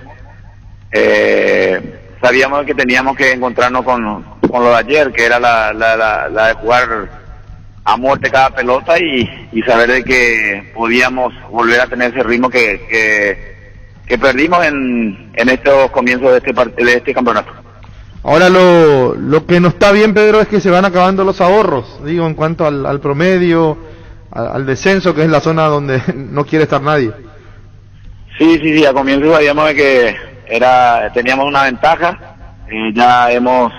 sabíamos que teníamos que encontrarnos con lo de ayer, que era la de jugar a muerte cada pelota y saber de que podíamos volver a tener ese ritmo que perdimos en estos comienzos de este campeonato. Ahora lo que no está bien, Pedro, es que se van acabando los ahorros, digo, en cuanto al promedio, al descenso, que es la zona donde no quiere estar nadie. Sí, a comienzo sabíamos de que teníamos una ventaja, ya hemos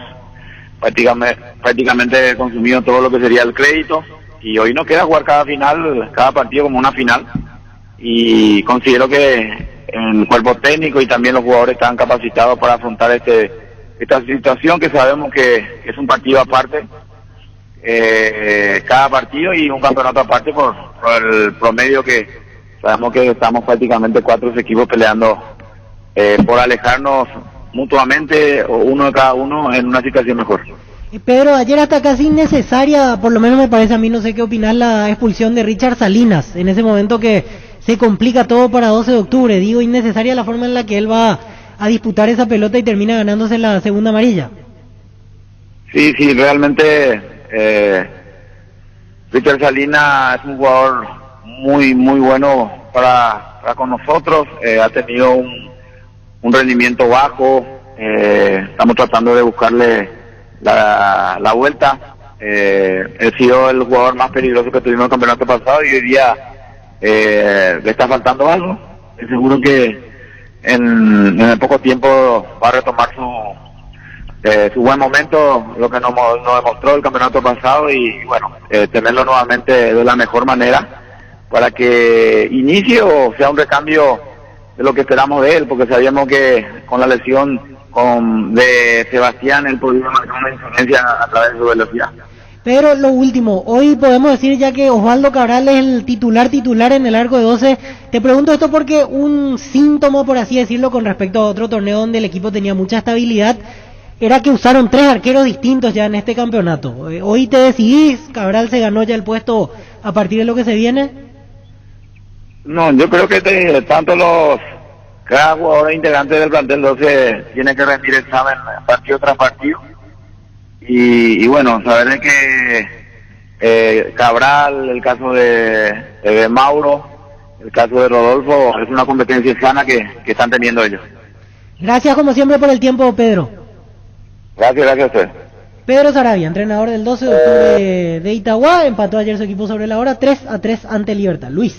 prácticamente consumido todo lo que sería el crédito, y hoy nos queda jugar cada partido como una final, y considero que el cuerpo técnico y también los jugadores están capacitados para afrontar esta situación, que sabemos que es un partido aparte, cada partido, y un campeonato aparte por el promedio, que sabemos que estamos prácticamente 4 equipos peleando por alejarnos mutuamente, o uno de cada uno, en una situación mejor. Pedro, ayer hasta casi innecesaria, por lo menos me parece a mí, no sé qué opinar, la expulsión de Richard Salinas, en ese momento que se complica todo para 12 de octubre, digo, innecesaria la forma en la que él va a disputar esa pelota y termina ganándose la segunda amarilla. Sí, realmente Richard Salinas es un jugador muy bueno para con nosotros. Ha tenido un rendimiento bajo. Estamos tratando de buscarle la vuelta. He sido el jugador más peligroso que tuvimos en el campeonato pasado y hoy día le está faltando algo. Estoy seguro que en poco tiempo va a retomar su buen momento, lo que nos demostró el campeonato pasado, y bueno, tenerlo nuevamente de la mejor manera para que inicie o sea un recambio de lo que esperamos de él, porque sabíamos que con la lesión de Sebastián él podía marcar una diferencia a través de su velocidad. Pero lo último, hoy podemos decir ya que Osvaldo Cabral es el titular en el arco de 12. Te pregunto esto porque un síntoma, por así decirlo, con respecto a otro torneo donde el equipo tenía mucha estabilidad, era que usaron 3 arqueros distintos ya en este campeonato. Hoy te decidís, Cabral se ganó ya el puesto a partir de lo que se viene. No, yo creo que cada jugador integrante del plantel 12 tiene que rendir examen partido tras partido. Y bueno, saber de que Cabral, el caso de Mauro, el caso de Rodolfo, es una competencia sana que están teniendo ellos. Gracias como siempre por el tiempo, Pedro. Gracias a usted. Pedro Saravia, entrenador del 12 de octubre de Itagua, empató ayer su equipo sobre la hora 3-3 ante Libertad. Luis.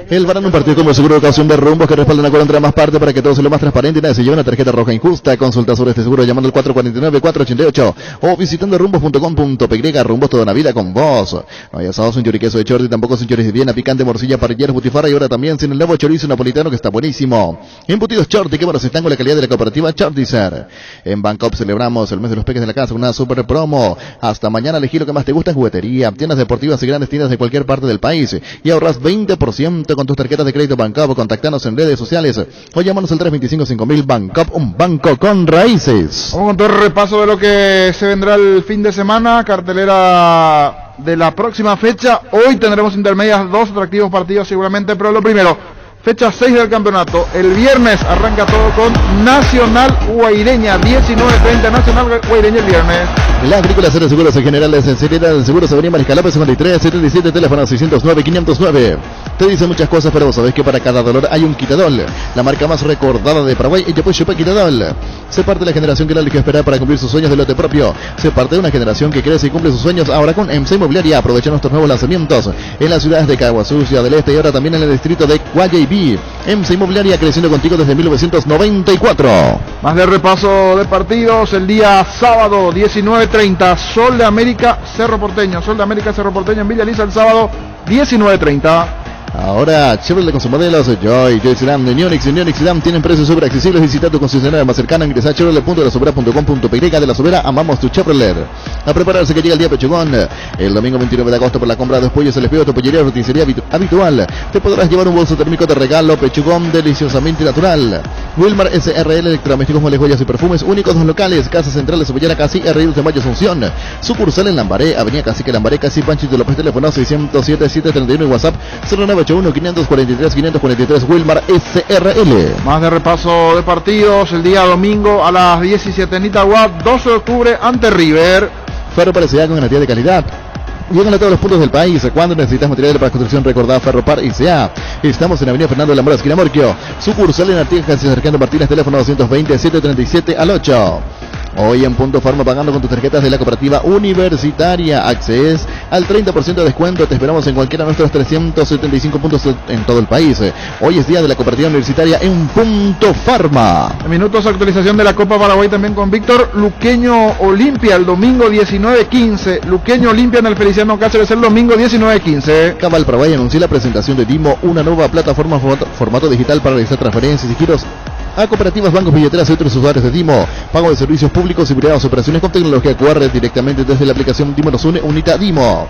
El Varane, un partido como seguro de ocasión de rumbos que respalda un acuerdo entre ambas partes para que todo sea lo más transparente y nadie se lleve una tarjeta roja injusta. Consulta sobre este seguro llamando al 449-488 o visitando rumbos.com.py. Rumbos toda una vida con vos. No hay asados sin choriqueso de chordi, tampoco sin chorizo de viena, picante, morcilla, parrilleros, butifarra y ahora también sin el nuevo chorizo napolitano que está buenísimo. Embutidos Chordi, que buenos están con la calidad de la cooperativa Chordicer. En Bancop celebramos el mes de los peques de la casa, una super promo. Hasta mañana elegí lo que más te gusta en juguetería, tiendas deportivas y grandes tiendas de cualquier parte del país y ahorras 20% con tus tarjetas de crédito Bancop. Contactanos en redes sociales o llámanos al 325-5000. Bancop, un banco con raíces. Vamos con todo el repaso de lo que se vendrá el fin de semana, cartelera de la próxima fecha. Hoy tendremos intermedias, 2 atractivos partidos seguramente, pero lo primero, fecha 6 del campeonato. El viernes arranca todo con Nacional Guaireña, 19:30, Nacional Guaireña el viernes. La Agrícola Cero Seguros Generales en Seriedad del Seguro Sabería Mariscalapa 53-77, teléfono 609-509. Te dicen muchas cosas, pero vos sabés que para cada dolor hay un Quitadol, la marca más recordada de Paraguay. Y después Chupa Quitadol. Se parte de la generación que la eligió esperar para cumplir sus sueños de lote propio. Se parte de una generación que crece y cumple sus sueños ahora con EMSA Inmobiliaria. Aprovecha nuestros nuevos lanzamientos en las ciudades de Caguazú, Ciudad del Este y ahora también en el distrito de Guayaibí. EMSA Inmobiliaria, creciendo contigo desde 1994. Más de repaso de partidos. El día sábado 19:30, Sol de América Cerro Porteño en Villa Lisa el sábado 19:30. Ahora Chevrolet con sus modelos Joy Sedan de Neonix y Neonix Sedan tienen precios súper accesibles. Visita tu concesionaria más cercana, ingresa a chevrolet.delasobera.com.py. De La Sobera, amamos tu Chevrolet. A prepararse que llega el día Pechugón. El domingo 29 de agosto, por la compra de dos pollos se les pide a tu pollería roticería habitual. Te podrás llevar un bolso térmico de regalo. Pechugón deliciosamente natural. Wilmar SRL, electrodomésticos, muebles, joyas y perfumes únicos, 2 locales. Casa Central de Sobellana, Casi, R. de Mayo, Asunción. Sucursal en Lambaré, Avenida Cacique Lambaré, Casi, Panchito López, teléfono 607-731 y WhatsApp 0981-543-543. Wilmar SRL. Más de repaso de partidos. El día domingo a las 17 en Itagua, 12 de octubre ante River. Ferro Parecida con garantía de calidad. Llegan a todos los puntos del país. Cuando necesitas material para construcción, recordá Ferropar ICA. Estamos en Avenida Fernando de la Mora, esquina Morquio. Sucursal en Artigas, Cercando Martínez, teléfono 220-737-8. Hoy en Punto Farma, pagando con tus tarjetas de la cooperativa universitaria. Accedes al 30% de descuento. Te esperamos en cualquiera de nuestros 375 puntos en todo el país. Hoy es día de la cooperativa universitaria en Punto Farma. En minutos, actualización de la Copa Paraguay también con Víctor. Luqueño Olimpia el domingo 19:15. Luqueño Olimpia en el Feliciano Cáceres el domingo 19:15. Cabal Paraguay anunció la presentación de Dimo, una nueva plataforma formato digital para realizar transferencias y giros a cooperativas, bancos, billeteras y otros usuarios de Dimo. Pago de servicios públicos y privados, operaciones con tecnología QR directamente desde la aplicación Dimo nos une, unita Dimo.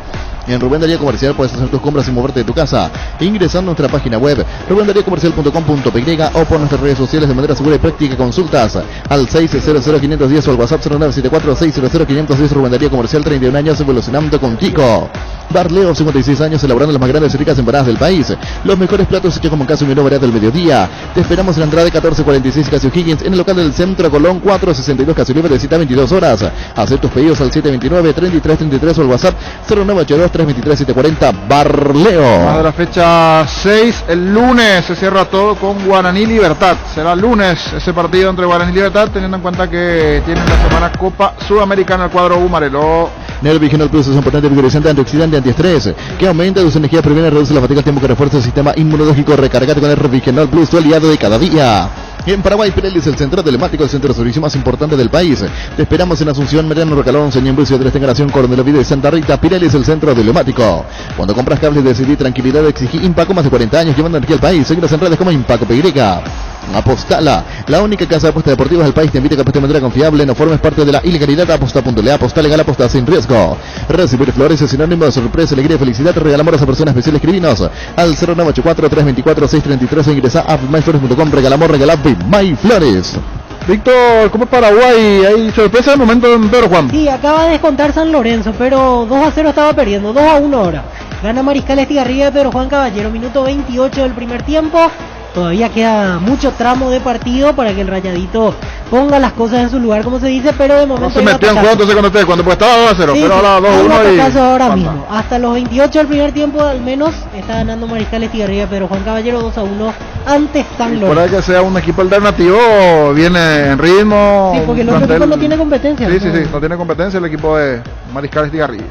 En Rubén Darío Comercial puedes hacer tus compras sin moverte de tu casa, ingresando a nuestra página web rubendariacomercial.com.py o por nuestras redes sociales de manera segura y práctica. Consultas al 600-510 o al WhatsApp 0974-600-510. Rubén Darío Comercial, 31 años evolucionando contigo. Bar Leo, 56 años elaborando las más grandes y ricas empanadas del país. Los mejores platos hechos como en casa y menú variado del mediodía. Te esperamos en la entrada de 1446 Casio Higgins, en el local del Centro Colón 462 Casio Libre de cita 22 horas. Haz tus pedidos al 729-3333 o al WhatsApp 0982-323-740. Bar Leo. Más de la fecha 6, el lunes se cierra todo con Guaraní Libertad. Será lunes ese partido entre Guaraní Libertad, teniendo en cuenta que tienen la semana Copa Sudamericana el cuadro Bumarelo. Nervigenol Plus es un potente vigorizante, antioxidante, antiestrés que aumenta tus energías, previene y reduce la fatiga al tiempo que refuerza el sistema inmunológico. Recargate con Nervigenol Plus, tu aliado de cada día. En Paraguay, Pirelli es el centro telemático, el centro de servicio más importante del país. Te esperamos en Asunción, Mariano Recalón, Señor Bucio de Generación, Coronel Oviedo y Santa Rita. Pirelli es el centro telemático. Cuando compras cables, decidí tranquilidad, exigí Impaco, más de 40 años llevando energía al país. Seguinos en redes como Impaco PY. Apostala, la única casa de apuestas deportivas del país, te invita a que apuestes de manera confiable, no formes parte de la ilegalidad. Aposta.le, aposta legal, aposta sin riesgo. Recibir flores es sinónimo de sorpresa, alegría y felicidad. Regalamos a esa persona especial. Escribinos al 0984-324-633 o ingresa a myflores.com. Regalamos, MyFlores. Víctor, ¿cómo es Paraguay? ¿Hay sorpresa de momento en Pedro Juan? Sí, acaba de descontar San Lorenzo, pero 2-0 estaba perdiendo, 2-1 ahora. Gana Mariscal Estigarribia de Pedro Juan Caballero, minuto 28 del primer tiempo. Todavía queda mucho tramo de partido para que el Rayadito ponga las cosas en su lugar, como se dice, pero de momento... No se metió en juego entonces cuando pues estaba 2-0, sí, pero ahora 2-1 y... ahora mismo. Hasta los 28 del primer tiempo al menos está ganando Mariscal Estigarribia Pedro Juan Caballero 2-1 ante San Lorenzo. Por ahí que sea un equipo alternativo, viene en ritmo... Sí, porque el otro equipo no tiene competencia. Sí, no tiene competencia el equipo de Mariscal Estigarribia.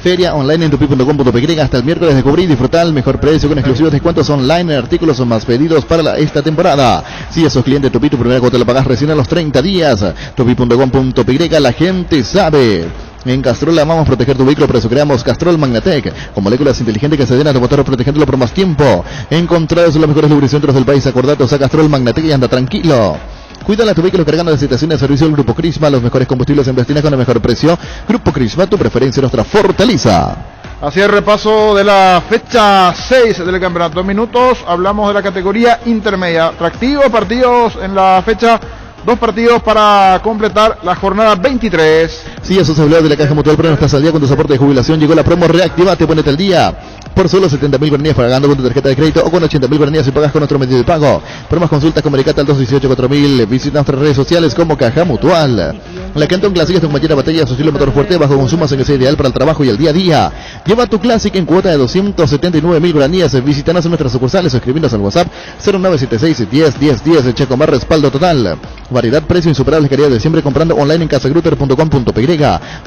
Feria online en tupi.com.py hasta el miércoles. Descubrí y disfrutar el mejor precio con exclusivos descuentos online en artículos o más pedidos para esta temporada. Si esos clientes Tupi, tu primera cuota la pagas recién a los 30 días. Tupi.com.py, la gente sabe. En Castrol amamos proteger tu vehículo, por eso creamos Castrol Magnatec, con moléculas inteligentes que se den a tu motor protegiéndolo por más tiempo. Encontrados los mejores lubricentros del país, acordatos a Castrol Magnatec y anda tranquilo. Cuídala a tu vehículo cargando de estaciones de servicio del Grupo Crisma, los mejores combustibles en destinos con el mejor precio. Grupo Crisma, tu preferencia, nuestra fortaleza. Así es, repaso de la fecha 6 del campeonato. En minutos hablamos de la categoría intermedia. Atractivos partidos en la fecha. 2 partidos para completar la jornada 23. Sí, eso se habló de la Caja Mutual, pero no estás al día con tu soporte de jubilación. Llegó la promo Reactivate, ponete al día. Por solo 70.000 guaraníes pagando con tu tarjeta de crédito o con 80.000 guaraníes si pagas con otro medio de pago. Por más consultas, comunicate al 218-4000. Visita nuestras redes sociales como Caja Mutual. La Canton Classic es tu compañera batería, su estilo motor fuerte, bajo consumo, en que sea ideal para el trabajo y el día a día. Lleva tu Classic en cuota de 279.000 guaraníes. Visítanos en nuestras sucursales o escribinos al WhatsApp 0976-10-10-10. Checo más respaldo total. Variedad, precio insuperables, calidad de siempre, comprando online en casagrutter.com.py.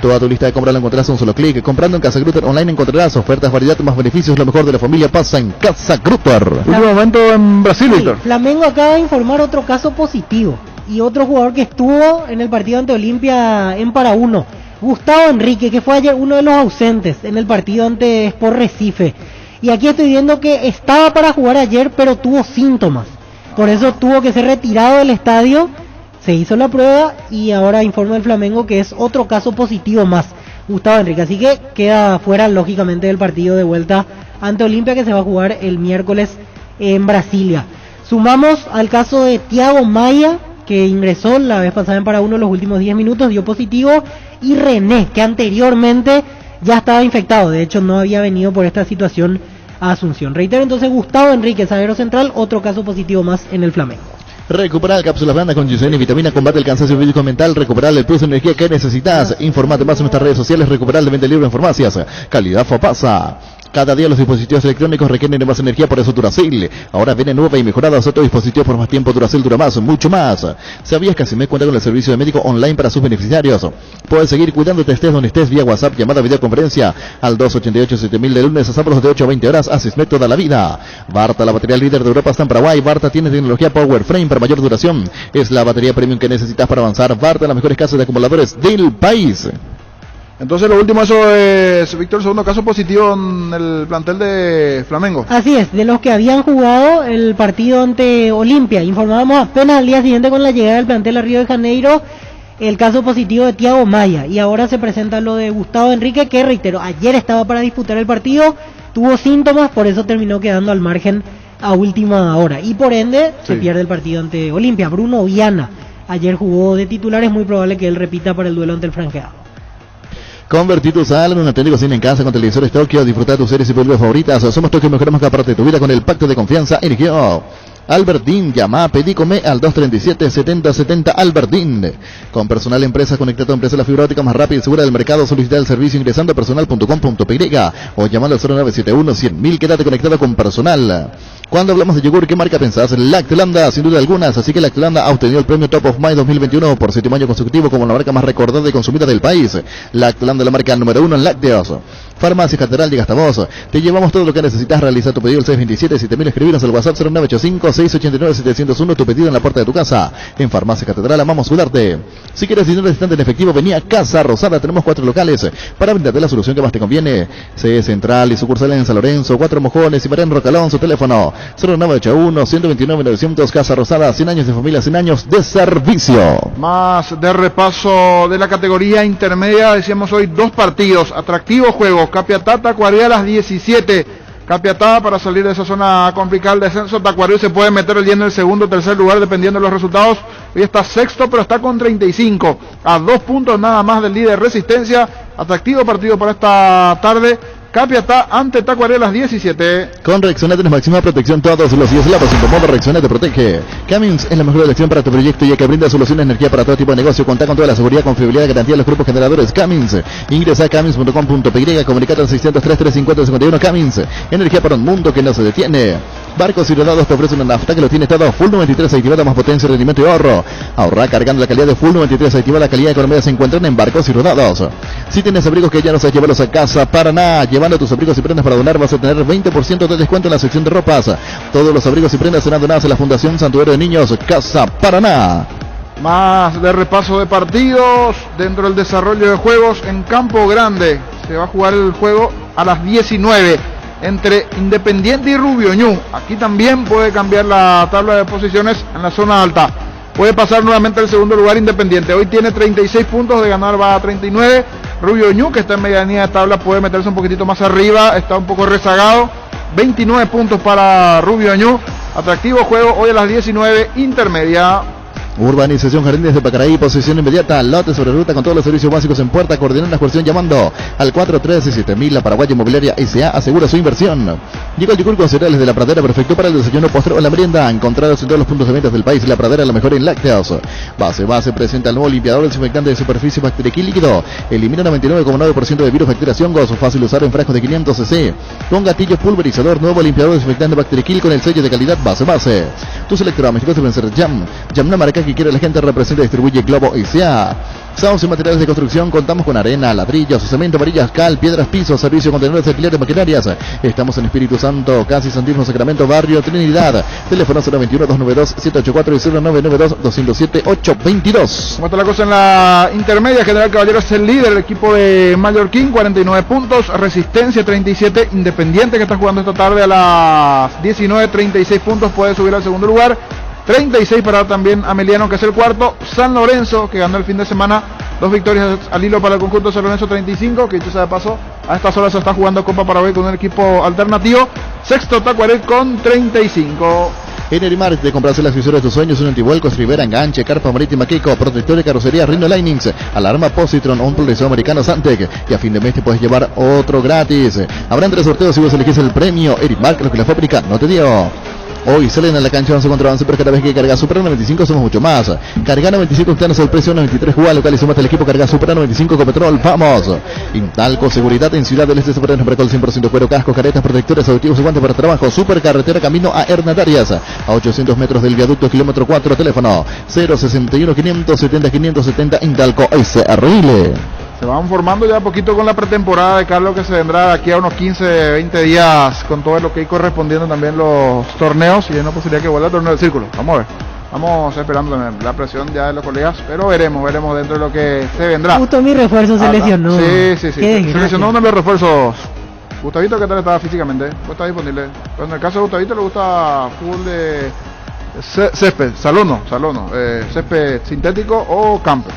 Toda tu lista de compra la encontrarás en un solo clic. Comprando en Casa Grutter online encontrarás ofertas, variedad, más beneficios. Lo mejor de la familia pasa en Casa Grutter. Último momento en Brasil, Víctor. Flamengo acaba de informar otro caso positivo y otro jugador que estuvo en el partido ante Olimpia en Para-1. Gustavo Enrique, que fue ayer uno de los ausentes en el partido ante Sport Recife. Y aquí estoy viendo que estaba para jugar ayer, pero tuvo síntomas. Por eso tuvo que ser retirado del estadio. Se hizo la prueba y ahora informa el Flamengo que es otro caso positivo más, Gustavo Enrique. Así que queda fuera, lógicamente, del partido de vuelta ante Olimpia, que se va a jugar el miércoles en Brasilia. Sumamos al caso de Thiago Maya, que ingresó la vez pasada en Para-1 los últimos 10 minutos, dio positivo, y René, que anteriormente ya estaba infectado, de hecho no había venido por esta situación a Asunción. Reitero entonces, Gustavo Enrique, zaguero central, otro caso positivo más en el Flamengo. Recuperar cápsulas blandas con ginseng y vitamina, combate el cansancio físico mental, recuperar el plus de energía que necesitas. Informate más en nuestras redes sociales, recuperar el venta libre en farmacias. Calidad Fopasa. Cada día los dispositivos electrónicos requieren de más energía, por eso Duracell. Ahora viene nueva y mejorada otro dispositivo por más tiempo. Duracell dura más, mucho más. ¿Sabías que Asimed cuenta con el servicio de médico online para sus beneficiarios? Puedes seguir cuidándote, estés donde estés, vía WhatsApp, llamada, videoconferencia al 288-7000 de lunes a sábados de 8 a 20 horas. Asimed toda la vida. Barta, la batería líder de Europa, está en Paraguay. Barta tiene tecnología Power Frame para mayor duración. Es la batería premium que necesitas para avanzar. Barta, las mejores casas de acumuladores del país. Entonces lo último, eso es, Víctor, segundo caso positivo en el plantel de Flamengo. Así es, de los que habían jugado el partido ante Olimpia. Informábamos apenas al día siguiente con la llegada del plantel a Río de Janeiro el caso positivo de Thiago Maya, y ahora se presenta lo de Gustavo Enrique, que reitero, ayer estaba para disputar el partido, tuvo síntomas, por eso terminó quedando al margen a última hora, y por ende se pierde el partido ante Olimpia. Bruno Viana ayer jugó de titular, es muy probable que él repita para el duelo ante el franqueado. Convertí tu sala en un auténtico cine en casa con televisores Tokio. Disfrutar tus series y películas favoritas. Somos Tokio, mejoramos cada parte de tu vida con el pacto de confianza Energio. Albertín, llama, pedí, come al 237-7070 Albertín. Con Personal Empresas, conecta tu empresa a la fibra óptica más rápida y segura del mercado. Solicita el servicio ingresando a personal.com.py o llamando al 0971-100.000. Quédate conectado con Personal. Cuando hablamos de yogur, ¿qué marca pensás? Lactolanda, sin duda algunas. Así que Lactolanda ha obtenido el premio Top of Mind 2021 por 7º año consecutivo como la marca más recordada y consumida del país. Lactolanda, la marca número 1 en lácteos. Farmacia Catedral, llega hasta vos. Te llevamos todo lo que necesitas. Realiza tu pedido al 627-7000. Escribirnos al WhatsApp 0985-689-701. Tu pedido en la puerta de tu casa. En Farmacia Catedral amamos cuidarte. Si quieres dinero distante en efectivo, vení a Casa Rosada. Tenemos 4 locales para brindarte la solución que más te conviene. C Central y sucursal en San Lorenzo, 4 Mojones y Marén Rocalón. Su teléfono 0981-129-900. Casa Rosada, 100 años de familia, 100 años de servicio. Más de repaso de la categoría intermedia, decíamos hoy 2 partidos, atractivos juegos. Capiatá, Tacuarí a las 17. Capiatá para salir de esa zona complicada del descenso. Tacuarí se puede meter el día en el segundo o tercer lugar dependiendo de los resultados. Hoy está sexto, pero está con 35. A 2 puntos nada más del líder Resistencia. Atractivo partido para esta tarde. Capiatá ante Tacuarí a las 17. Con Rexona tienes máxima protección todos los días. La pasión modo Rexona te protege. Cummins es la mejor elección para tu proyecto, ya que brinda soluciones de energía para todo tipo de negocio. Contá con toda la seguridad, confiabilidad y garantía de los grupos generadores Cummins. Ingresa a cummins.com.py, comunicate al 603-350-51. Cummins, energía para un mundo que no se detiene. Barcos y Rodados te ofrece una nafta que lo tiene todo. Full 93 activada, más potencia, rendimiento y ahorro. Ahorra cargando la calidad de Full 93 activada. La calidad de economía se encuentran en Barcos y Rodados. Si tienes abrigos que ya no sabes llevarlos a casa, para nada. Llevando tus abrigos y prendas para donar, vas a tener 20% de descuento en la sección de ropas. Todos los abrigos y prendas serán donados a la Fundación Santuario de Niños Casa Paraná. Más de repaso de partidos dentro del desarrollo de juegos en Campo Grande. Se va a jugar el juego a las 19 entre Independiente y Rubio Ñu. Aquí también puede cambiar la tabla de posiciones en la zona alta. Puede pasar nuevamente al segundo lugar Independiente. Hoy tiene 36 puntos, de ganar va a 39. Rubio Ñu, que está en medianía de tabla, puede meterse un poquitito más arriba. Está un poco rezagado. 29 puntos para Rubio Ñu. Atractivo juego hoy a las 19, intermedia. Urbanización Jardines de Pacaraí, posesión inmediata, lote sobre ruta con todos los servicios básicos en puerta. Coordinar la coerción llamando al 413-7000. La Paraguaya Inmobiliaria S.A. asegura su inversión. Llegó el yogur con cereales de La Pradera, perfecto para el desayuno, postre o la merienda. Encontrados en todos los puntos de venta del país. La Pradera, la mejor en lácteos. Base presenta el nuevo limpiador desinfectante de superficie Bacteriquil líquido. Elimina 99,9% de virus, bacterias y hongos. Fácil usar en frascos de 500 cc. Con gatillo pulverizador, nuevo limpiador desinfectante Bacteriquil con el sello de calidad Base. Tus electrodomésticos deben ser Jam, una marca que quiere la gente, representa y distribuye Globo S.A. Sauce y materiales de construcción, contamos con arena, ladrillos, cemento, varillas, cal, piedras, pisos, servicio, contenedores de alquiler de maquinarias. Estamos en Espíritu Santo, casi Santísimo Sacramento, barrio Trinidad. Teléfono 021-292-784 y 0992-207-822. ¿Cómo está la cosa en la intermedia? General Caballero es el líder, el equipo de Mallorquín, 49 puntos, Resistencia 37, Independiente que está jugando esta tarde a las 19, 36 puntos, puede subir al segundo lugar. 36 para también Ameliano, que es el cuarto. San Lorenzo, que ganó el fin de semana, 2 victorias al hilo para el conjunto de San Lorenzo, 35, que dicho sea de paso, a estas horas se está jugando Copa Paraguay con un equipo alternativo. Sexto Tacuaret con 35. En Erimar te compras el accesorios de tus sueños, un antivuelcos, ribera, enganche, carpa marítima Keiko, protector de carrocería, Rhino Linings, alarma Positron, un progreso americano Santec, y a fin de mes te puedes llevar otro gratis. Habrán 3 sorteos si vos elegís el premio. Erimar, lo que la fábrica no te dio. Hoy salen a la cancha 11 contra 11, pero cada vez que cargas Super 95 somos mucho más. Carga 95 octanos al precio 93, juega local y sumate al equipo. Carga Super 95 con petrol, vamos. Intalco, seguridad en Ciudad del Este, Super Precol 100% cuero, casco, caretas, protectores, auditivos y guantes para trabajo. Super carretera camino a Hernandarias, a 800 metros del viaducto, kilómetro 4, teléfono 061 570 570. Intalco SRL. Se van formando ya poquito con la pretemporada de Carlos, que se vendrá de aquí a unos 15, 20 días con todo lo que hay correspondiendo también los torneos, y hay una posibilidad que vuelva al torneo del círculo. Vamos a ver. Vamos esperando también la presión ya de los colegas, pero veremos dentro de lo que se vendrá. Justo mi refuerzo se lesionó. Sí. Se lesionó uno de los refuerzos. Gustavito, ¿qué tal estaba físicamente? ¿Cómo está disponible? Pero en el caso de Gustavito le gusta fútbol de césped, salono, césped sintético o campo.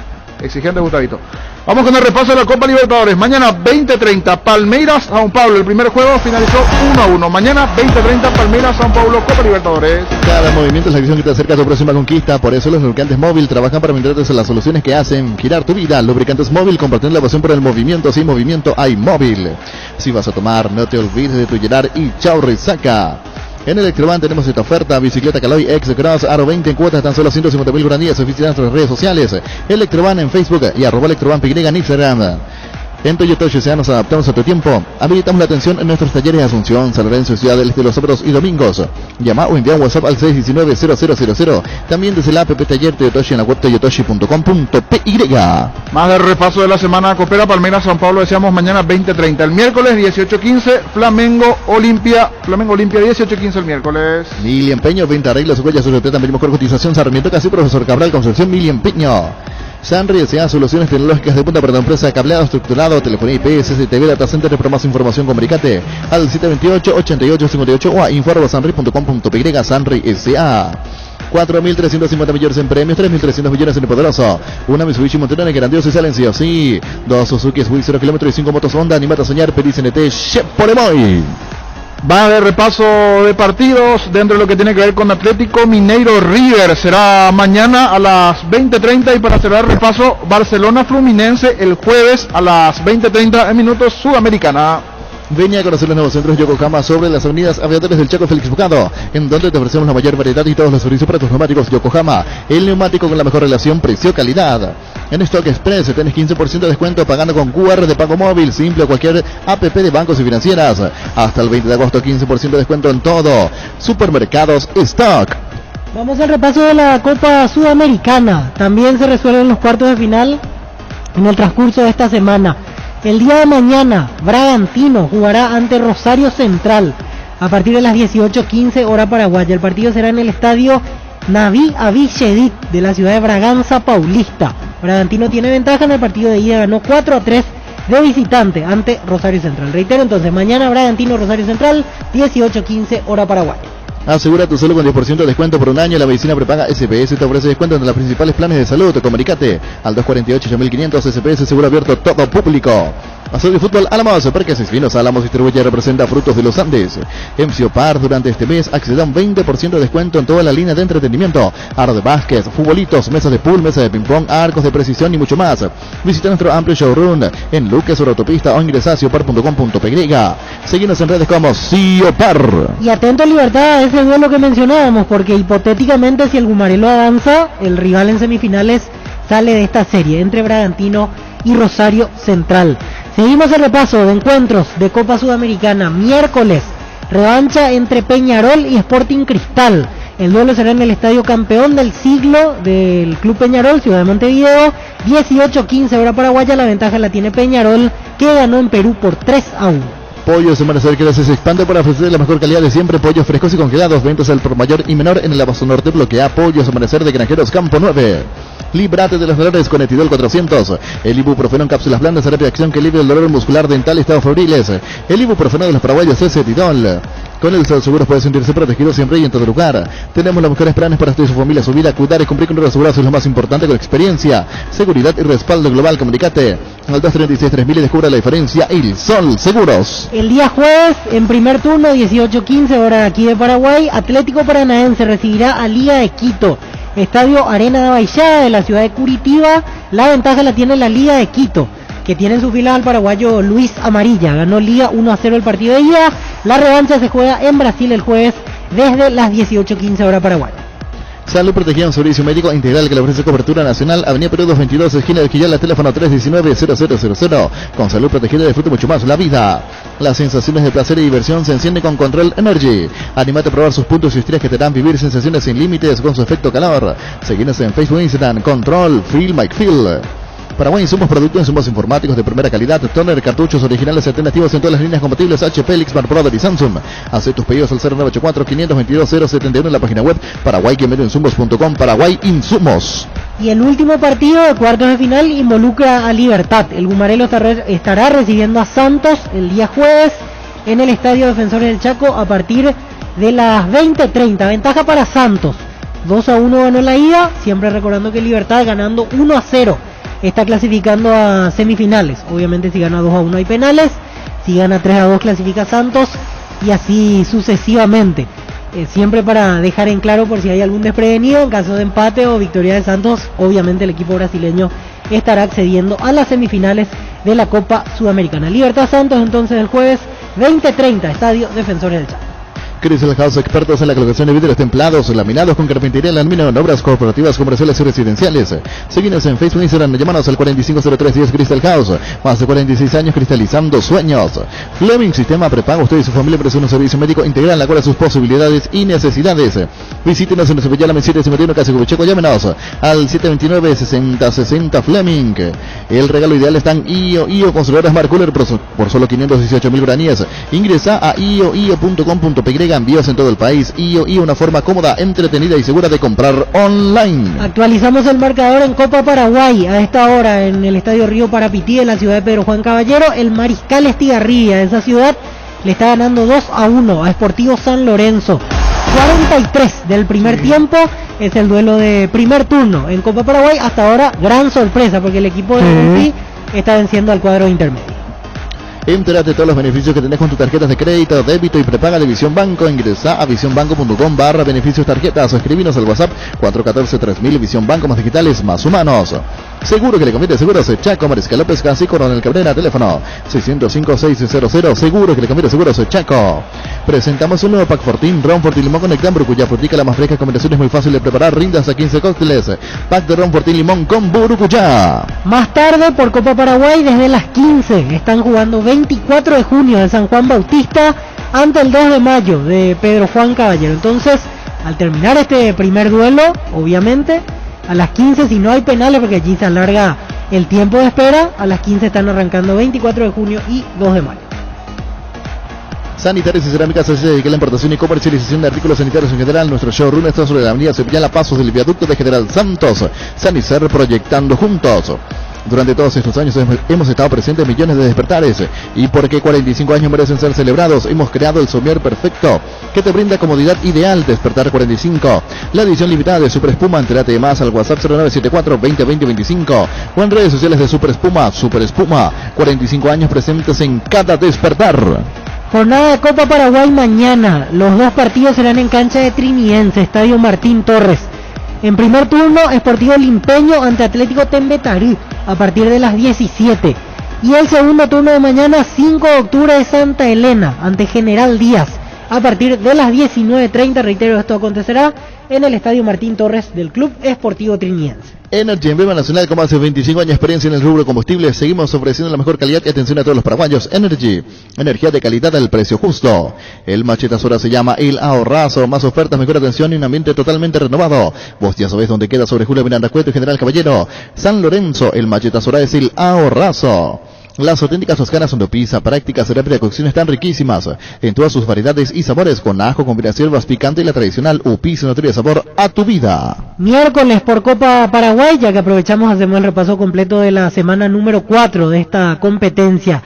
Exigente Gustavito. Vamos con el repaso de la Copa Libertadores. Mañana 20:30, Palmeiras, São Paulo. El primer juego finalizó 1-1. Mañana 20:30, Palmeiras, São Paulo, Copa Libertadores. Cada movimiento es la acción que te acerca a tu próxima conquista. Por eso los lubricantes Móvil trabajan para brindarte las soluciones que hacen girar tu vida. Lubricantes Móvil, compartiendo la pasión por el movimiento. Sin movimiento hay móvil. Si vas a tomar, no te olvides de tu llenar y chau resaca. En Electroban tenemos esta oferta: bicicleta Caloi X-Cross Aro 20 en cuotas, tan solo 150.000 guaraníes. Oficinas en nuestras redes sociales, Electroban en Facebook y @ElectrobanPY en Instagram. En Toyotoshi nos adaptamos a tu tiempo. Habilitamos la atención en nuestros talleres de Asunción, San Lorenzo y Ciudad del Este los sábados y domingos. Llama o envía un WhatsApp al 619-0000. También desde la app Taller Toyotoshi en la web toyotoshi.com.py. Más del repaso de la semana copera. Palmeiras, São Paulo, decíamos mañana 20:30. El miércoles 18:15, Flamengo Olimpia 18:15 el miércoles. Mili Empeño, venta arreglos, huellas, sujetas, mejor cotización, Sarmiento Casi, Profesor Cabral, Concepción, Mili Empeño. Sanri S.A. Soluciones Tecnológicas de punta para tu empresa, cableado estructurado, telefonía IP, CCTV, data center. Para más información comunicate al 728-8858 o a info@sanri.com.py. Sanri S.A. 4.350 millones en premios, 3.300 millones en el poderoso. Una Mitsubishi Montreal grandioso y silencio, sí. 2 Suzuki Swift 0 km y 5 motos Honda. Animate a soñar, Peris NT, Chepolemoy. Va a haber repaso de partidos dentro de lo que tiene que ver con Atlético Mineiro River. Será mañana a las 20:30 y para cerrar repaso Barcelona Fluminense el jueves a las 20:30 en minutos Sudamericana. Ven a conocer los nuevos centros Yokohama sobre las avenidas Aviadores del Chaco Félix Bocado, en donde te ofrecemos la mayor variedad y todos los servicios para tus neumáticos. Yokohama, el neumático con la mejor relación precio-calidad. En Stock Express tenés 15% de descuento pagando con QR de pago móvil, simple o cualquier APP de bancos y financieras. Hasta el 20 de agosto 15% de descuento en todo. Supermercados Stock. Vamos al repaso de la Copa Sudamericana. También se resuelven los cuartos de final en el transcurso de esta semana. El día de mañana, Bragantino jugará ante Rosario Central a partir de las 18:15 hora paraguaya. El partido será en el estadio Naví Abichedit de la ciudad de Braganza Paulista. Bragantino tiene ventaja en el partido de ida, ganó 4-3 de visitante ante Rosario Central. Reitero entonces, mañana Bragantino Rosario Central, 18:15 hora paraguaya. Asegura tu salud con 10% de descuento por un año. La medicina prepaga SPS te ofrece descuento en los principales planes de salud. Comunicate al 248-8500. SPS seguro abierto todo público. Azul y Fútbol Álamos, Parques Vinos Álamos distribuye y representa Frutos de los Andes. MC Opar, durante este mes accede a un 20% de descuento en toda la línea de entretenimiento. Aro de básquet, futbolitos, mesas de pool, mesas de ping pong, arcos de precisión y mucho más. Visita nuestro amplio showroom en Lucas sobre Autopista o ingresa a ciopar.com.py. Seguinos en redes como Ciopar. Y atento Libertad a ese duelo que mencionábamos, porque hipotéticamente si el Gumarelo avanza, el rival en semifinales sale de esta serie entre Bragantino y Rosario Central. Seguimos el repaso de encuentros de Copa Sudamericana. Miércoles, revancha entre Peñarol y Sporting Cristal. El duelo será en el Estadio Campeón del Siglo del Club Peñarol, Ciudad de Montevideo, 18:15 hora paraguaya. La ventaja la tiene Peñarol, que ganó en Perú por 3-1. Pollos Amanecer que se expande para ofrecer la mejor calidad de siempre. Pollos frescos y congelados. Ventas al por mayor y menor en el Abasto Norte. Bloquea Pollos Amanecer de Granjeros Campo 9. Líbrate de los dolores con Etidol 400. El ibuprofeno en cápsulas blandas de rápida acción que alivia el dolor muscular, dental y estados febriles. El ibuprofeno de los paraguayos es Etidol. Con el Seguros puede sentirse protegido siempre y en todo lugar. Tenemos los mejores planes para usted y su familia. Su vida, cuidar y cumplir con los asegurados es lo más importante, con experiencia, seguridad y respaldo global. Comunicate al 236-3000 y descubra la diferencia. El Sol Seguros. El día jueves, en primer turno, 18:15 hora aquí de Paraguay, Atlético Paranaense recibirá a Liga de Quito. Estadio Arena de Baixada de la ciudad de Curitiba. La ventaja la tiene la Liga de Quito, que tiene en su fila al paraguayo Luis Amarilla. Ganó Liga 1-0 el partido de ida. La revancha se juega en Brasil el jueves desde las 18:15 hora paraguaya. Salud Protegida, un servicio médico integral que le ofrece cobertura nacional. Avenida Perú 222, esquina del Quillala, teléfono 319-0000. Con Salud Protegida disfruta mucho más la vida. Las sensaciones de placer y diversión se encienden con Control Energy. Anímate a probar sus puntos y historias que te harán vivir sensaciones sin límites con su efecto calor. Seguinos en Facebook e Instagram, Control Feel Like Feel. Paraguay Insumos, productos insumos informáticos de primera calidad, toner, cartuchos originales y alternativos en todas las líneas compatibles HP, Lixmar, Brother y Samsung. Haz tus pedidos al 0984-522-071 en la página web paraguay-insumos.com. Paraguay Insumos. Y el último partido de cuartos de final involucra a Libertad. El Gumarelo estará recibiendo a Santos el día jueves en el Estadio Defensores del Chaco a partir de las 20:30. Ventaja para Santos. 2-1 ganó la ida, siempre recordando que Libertad ganando 1-0 está clasificando a semifinales. Obviamente si gana 2-1 hay penales, si gana 3-2 clasifica Santos y así sucesivamente. Siempre para dejar en claro por si hay algún desprevenido, en caso de empate o victoria de Santos, obviamente el equipo brasileño estará accediendo a las semifinales de la Copa Sudamericana. Libertad Santos entonces el jueves 20:30, Estadio Defensores del Chaco. Crystal House, expertos en la colocación de vidrios templados, laminados con carpintería en aluminio en obras corporativas, comerciales y residenciales. Síguenos en Facebook e Instagram, llámanos al 450310 Crystal House. Más de 46 años cristalizando sueños. Fleming, sistema prepago. Usted y su familia merecen un servicio médico integral en la cual a sus posibilidades y necesidades. Visítenos en nuestro Villalame 751 Casa Cubicheco. Llámenos al 729-6060 Fleming. El regalo ideal está en IO Constructora Smart Cooler por solo 518.000 guaraníes. Ingresa a io.com.py. Envíos en todo el país. IO, una forma cómoda, entretenida y segura de comprar online. Actualizamos el marcador en Copa Paraguay. A esta hora en el Estadio Río Parapití, en la ciudad de Pedro Juan Caballero, el Mariscal Estigarribia de esa ciudad le está ganando 2-1 a Sportivo San Lorenzo. 43 del primer tiempo es el duelo de primer turno en Copa Paraguay. Hasta ahora gran sorpresa porque el equipo de Rupi está venciendo al cuadro intermedio. Entérate de todos los beneficios que tenés con tus tarjetas de crédito, débito y prepaga de Visión Banco. Ingresa a visionbanco.com/beneficios tarjetas o escribinos al WhatsApp 414-3000. Visión Banco, más digitales, más humanos. Seguro que le conviene seguros Chaco, Mariscal López, Casi, Coronel Cabrera, teléfono 605-600. Seguro que le conviene seguros Chaco. Presentamos un nuevo pack Fortín, Ron Fortín Limón con Eclan Brucuya, frutica la más fresca, combinación es muy fácil de preparar, rinde hasta 15 cócteles. Pack de Ron Fortín Limón con Burucuyá. Más tarde por Copa Paraguay desde las 15 están jugando 24 de junio de San Juan Bautista ante el 2 de mayo de Pedro Juan Caballero. Entonces, al terminar este primer duelo, obviamente, a las 15, si no hay penales, porque allí se alarga el tiempo de espera, a las 15 están arrancando 24 de junio y 2 de mayo. Sanitarios y Cerámicas se dedica a la importación y comercialización de artículos sanitarios en general. Nuestro showroom está sobre la avenida Sevilla, Pasos del viaducto de General Santos. Sanicer, proyectando juntos. Durante todos estos años hemos estado presentes en millones de despertares, y porque 45 años merecen ser celebrados, hemos creado el somier perfecto que te brinda comodidad ideal. Despertar 45, la edición limitada de Super Espuma. Entérate más al WhatsApp 0974-2020-25 o en redes sociales de Super Espuma. Super Espuma, 45 años presentes en cada despertar. Jornada de Copa Paraguay mañana. Los dos partidos serán en cancha de Triniense, Estadio Martín Torres. En primer turno, Sportivo Limpeño ante Atlético Tembetarí a partir de las 17. Y el segundo turno de mañana, 5 de octubre, de Santa Elena ante General Díaz a partir de las 19:30. Reitero, esto acontecerá en el Estadio Martín Torres del Club Esportivo Triniense. Energy, emblema nacional con más de 25 años de experiencia en el rubro combustible. Seguimos ofreciendo la mejor calidad y atención a todos los paraguayos. Energy, energía de calidad al precio justo. El machetazo ahora se llama El Ahorrazo. Más ofertas, mejor atención y un ambiente totalmente renovado. Vos ya sabés dónde queda, sobre Julio Miranda Cueto y General Caballero. San Lorenzo, el machetazo ahora es El Ahorrazo. Las auténticas toscanas son de pizza, prácticas y rápida cocción están riquísimas en todas sus variedades y sabores, con ajo, combinación hierbas picante y la tradicional pizza nutricia sabor a tu vida. Miércoles por Copa Paraguay, ya que aprovechamos, hacemos el repaso completo de la semana número 4 de esta competencia.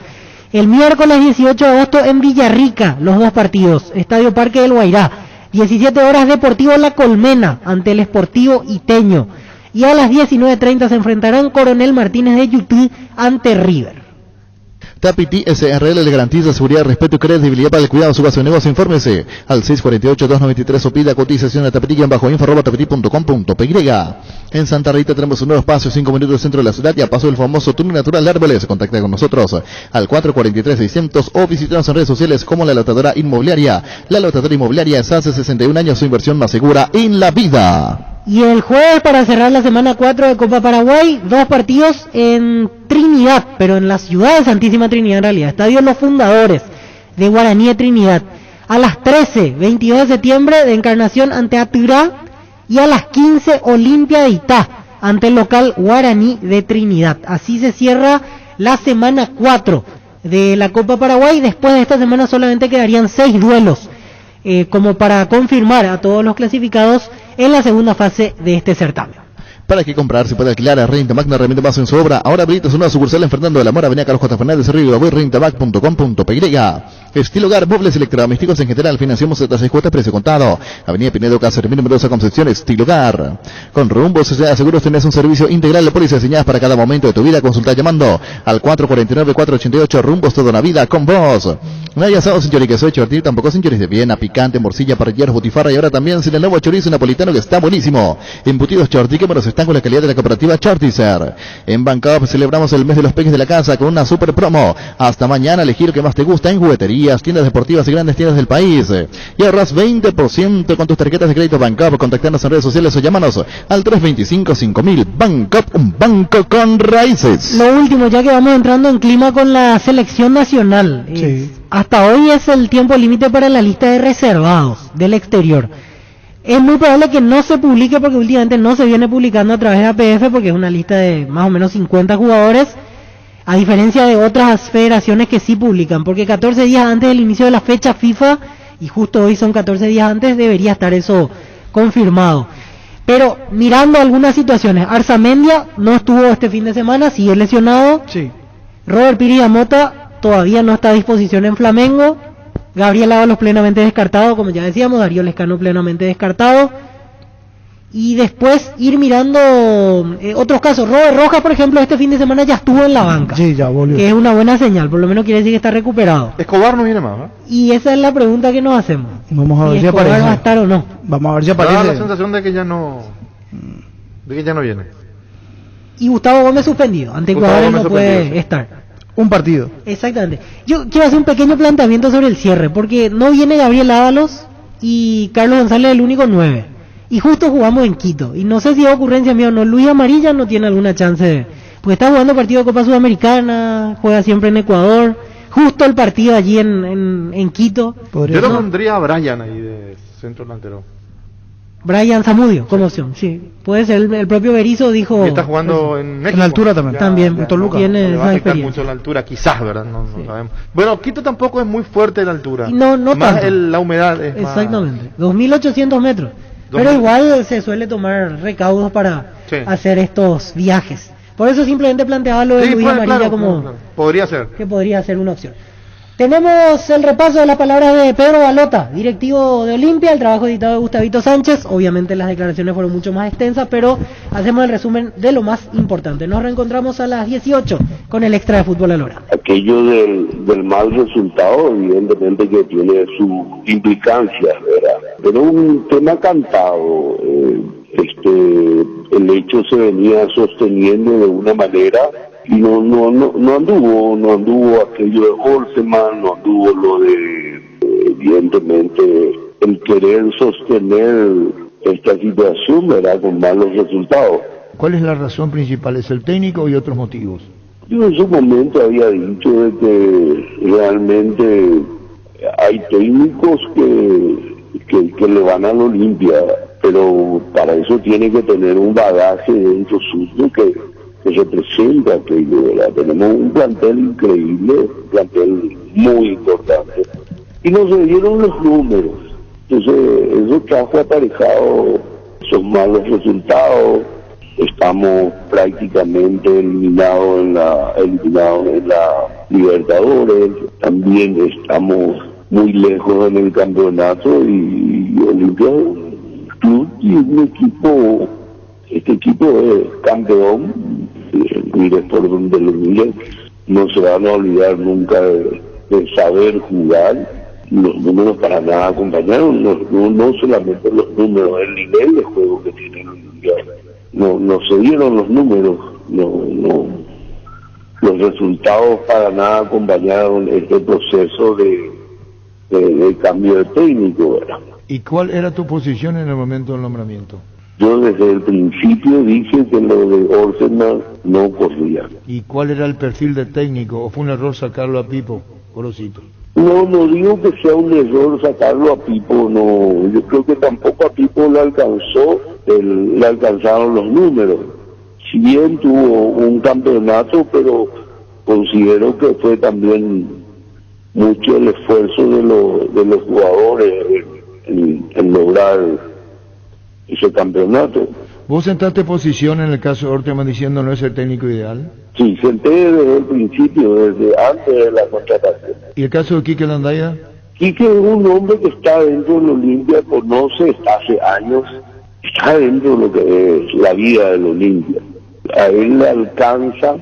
El miércoles 18 de agosto en Villarrica, los dos partidos, Estadio Parque del Guairá, 17 horas Deportivo La Colmena ante el Sportivo Iteño, y a las 19:30 se enfrentarán Coronel Martínez de Yutí ante River. Tapiti SRL le garantiza seguridad, respeto y credibilidad para el cuidado de su base de negocio. Infórmese al 648-293 o pida cotización a tapiti-info@tapiti.com.py. En Santa Rita tenemos un nuevo espacio, 5 minutos del centro de la ciudad y a paso del famoso túnel natural de Árboles. Contacta con nosotros al 443-600 o visítanos en redes sociales como La Lotadora Inmobiliaria. La Lotadora Inmobiliaria es hace 61 años su inversión más segura en la vida. Y el jueves, para cerrar la semana 4 de Copa Paraguay, dos partidos en Trinidad, pero en la ciudad de Santísima Trinidad en realidad. Estadio Los Fundadores de Guaraní de Trinidad. A las 13, 22 de septiembre, de Encarnación ante Atirá. Y a las 15, Olimpia de Itá ante el local Guaraní de Trinidad. Así se cierra la semana 4 de la Copa Paraguay. Después de esta semana solamente quedarían 6 duelos. Como para confirmar a todos los clasificados en la segunda fase de este certamen. ¿Para qué comprar? Se puede alquilar a Rentamac, una herramienta más en su obra. Ahora habilita su nueva sucursal en Fernando de la Mora, avenida Carlos J. Fernández, Río, Rentamac.com.py. Estilo Hogar, muebles electrodomésticos en general, financiamos hasta 6 cuotas, precio contado. Avenida Pinedo, Cáceres, numerosa Concepción, Estilo Hogar. Con Rumbos Seguros tenés un servicio integral de pólizas diseñadas para cada momento de tu vida. Consulta llamando al 449-488, Rumbos toda una vida con vos. No hay asado sin chorizo de Chortil, tampoco sin chorizo de Viena, picante, morcilla, parrilleros, botifarra y ahora también sin el nuevo chorizo napolitano que está buenísimo. Embutidos Chortil, que nos están con la calidad de la cooperativa Chortizer. En Bancop celebramos el mes de los peques de la casa con una super promo. Hasta mañana elegir lo que más te gusta en jugueterías, tiendas deportivas y grandes tiendas del país. Y ahorras 20% con tus tarjetas de crédito Bancop. Contactanos en redes sociales o llámanos al 325-5000. Bancop, un banco con raíces. Lo último, ya que vamos entrando en clima con la selección nacional. Sí. Hasta hoy es el tiempo límite para la lista de reservados del exterior. Es muy probable que no se publique porque últimamente no se viene publicando a través de APF porque es una lista de más o menos 50 jugadores, a diferencia de otras federaciones que sí publican, porque 14 días antes del inicio de la fecha FIFA, y justo hoy son 14 días antes, debería estar eso confirmado. Pero mirando algunas situaciones, Arzamendia no estuvo este fin de semana, sigue lesionado. Sí. Robert Piri Amota todavía no está a disposición en Flamengo. Gabriel Ábalos plenamente descartado, como ya decíamos. Darío Lescano plenamente descartado. Y después ir mirando otros casos. Robert Rojas, por ejemplo, este fin de semana ya estuvo en la banca. Sí, ya volvió. Que es una buena señal, por lo menos quiere decir que está recuperado. Escobar no viene más, ¿no? Y esa es la pregunta que nos hacemos. Vamos a ver si Escobar aparece. va a estar o no. Vamos a ver si Da aparece. la sensación de que ya no viene. Y Gustavo Gómez suspendido. Ante Gustavo Ecuador Gómez no puede suspendido, sí. estar. Un partido. Exactamente. Yo quiero hacer un pequeño planteamiento sobre el cierre, porque no viene Gabriel Ábalos y Carlos González el único 9. Y justo jugamos en Quito. Y no sé si es ocurrencia mía o no. Luis Amarilla no tiene alguna chance, porque está jugando partido de Copa Sudamericana, juega siempre en Ecuador. Justo el partido allí en Quito. Yo lo pondría a Brian ahí de centro delantero. Brian Zamudio, como opción, sí. Puede ser, el propio Berizzo dijo... Y está jugando en México. En altura también. También, Ya Toluca. tiene le va esa a afectar experiencia. mucho la altura, quizás, ¿verdad? No sabemos. Bueno, Quito tampoco es muy fuerte la altura. Y no más tanto. la humedad es Exactamente, 2.800 metros. 2000. Pero igual se suele tomar recaudos para Sí. hacer estos viajes. Por eso simplemente planteaba lo de Sí, Luis pues, Amarilla claro, como claro. Podría ser. que podría ser una opción. Tenemos el repaso de las palabras de Pedro Balota, directivo de Olimpia, el trabajo editado de Gustavito Sánchez. Obviamente las declaraciones fueron mucho más extensas, pero hacemos el resumen de lo más importante. Nos reencontramos a las 18 con el extra de Fútbol a la Hora. Aquello del mal resultado, evidentemente que tiene su implicancia, ¿verdad? Pero un tema cantado, el hecho se venía sosteniendo de una manera y no anduvo aquello de Olseman, no anduvo lo de, evidentemente, el querer sostener esta situación, ¿verdad?, con malos resultados. ¿Cuál es la razón principal? ¿Es el técnico y otros motivos? Yo en su momento había dicho de que realmente hay técnicos que le van a la Olimpia, pero para eso tiene que tener un bagaje dentro suyo que representa aquello, ¿verdad? Tenemos un plantel increíble, un plantel muy importante, y nos se dieron los números. Entonces eso trajo aparejado esos malos resultados. Estamos prácticamente eliminados en la Libertadores, también estamos muy lejos en el campeonato, y Olimpia es un club y un equipo, este equipo es campeón, mire por donde lo miren, no se van a olvidar nunca de saber jugar. Los números para nada acompañaron, no solamente los números, el nivel de juego que tiene el Olimpia. No se dieron los números, los resultados para nada acompañaron este proceso de cambio de técnico, ¿verdad? ¿Y cuál era tu posición en el momento del nombramiento? Yo desde el principio dije que lo de Olseman no corría. ¿Y cuál era el perfil de técnico? ¿O fue un error sacarlo a Pipo, Gorosito? No digo que sea un error sacarlo a Pipo, no. Yo creo que tampoco a Pipo le alcanzaron los números. Si bien tuvo un campeonato, pero considero que fue también mucho el esfuerzo de los jugadores en lograr ese campeonato. ¿Vos sentaste posición en el caso de Orteman diciendo no es el técnico ideal? Sí, senté desde el principio, desde antes de la contratación. ¿Y el caso de Quique Landaya? Quique es un hombre que está dentro del Olimpia, conoce, está hace años, está dentro de lo que es la vida del Olimpia. A él le alcanza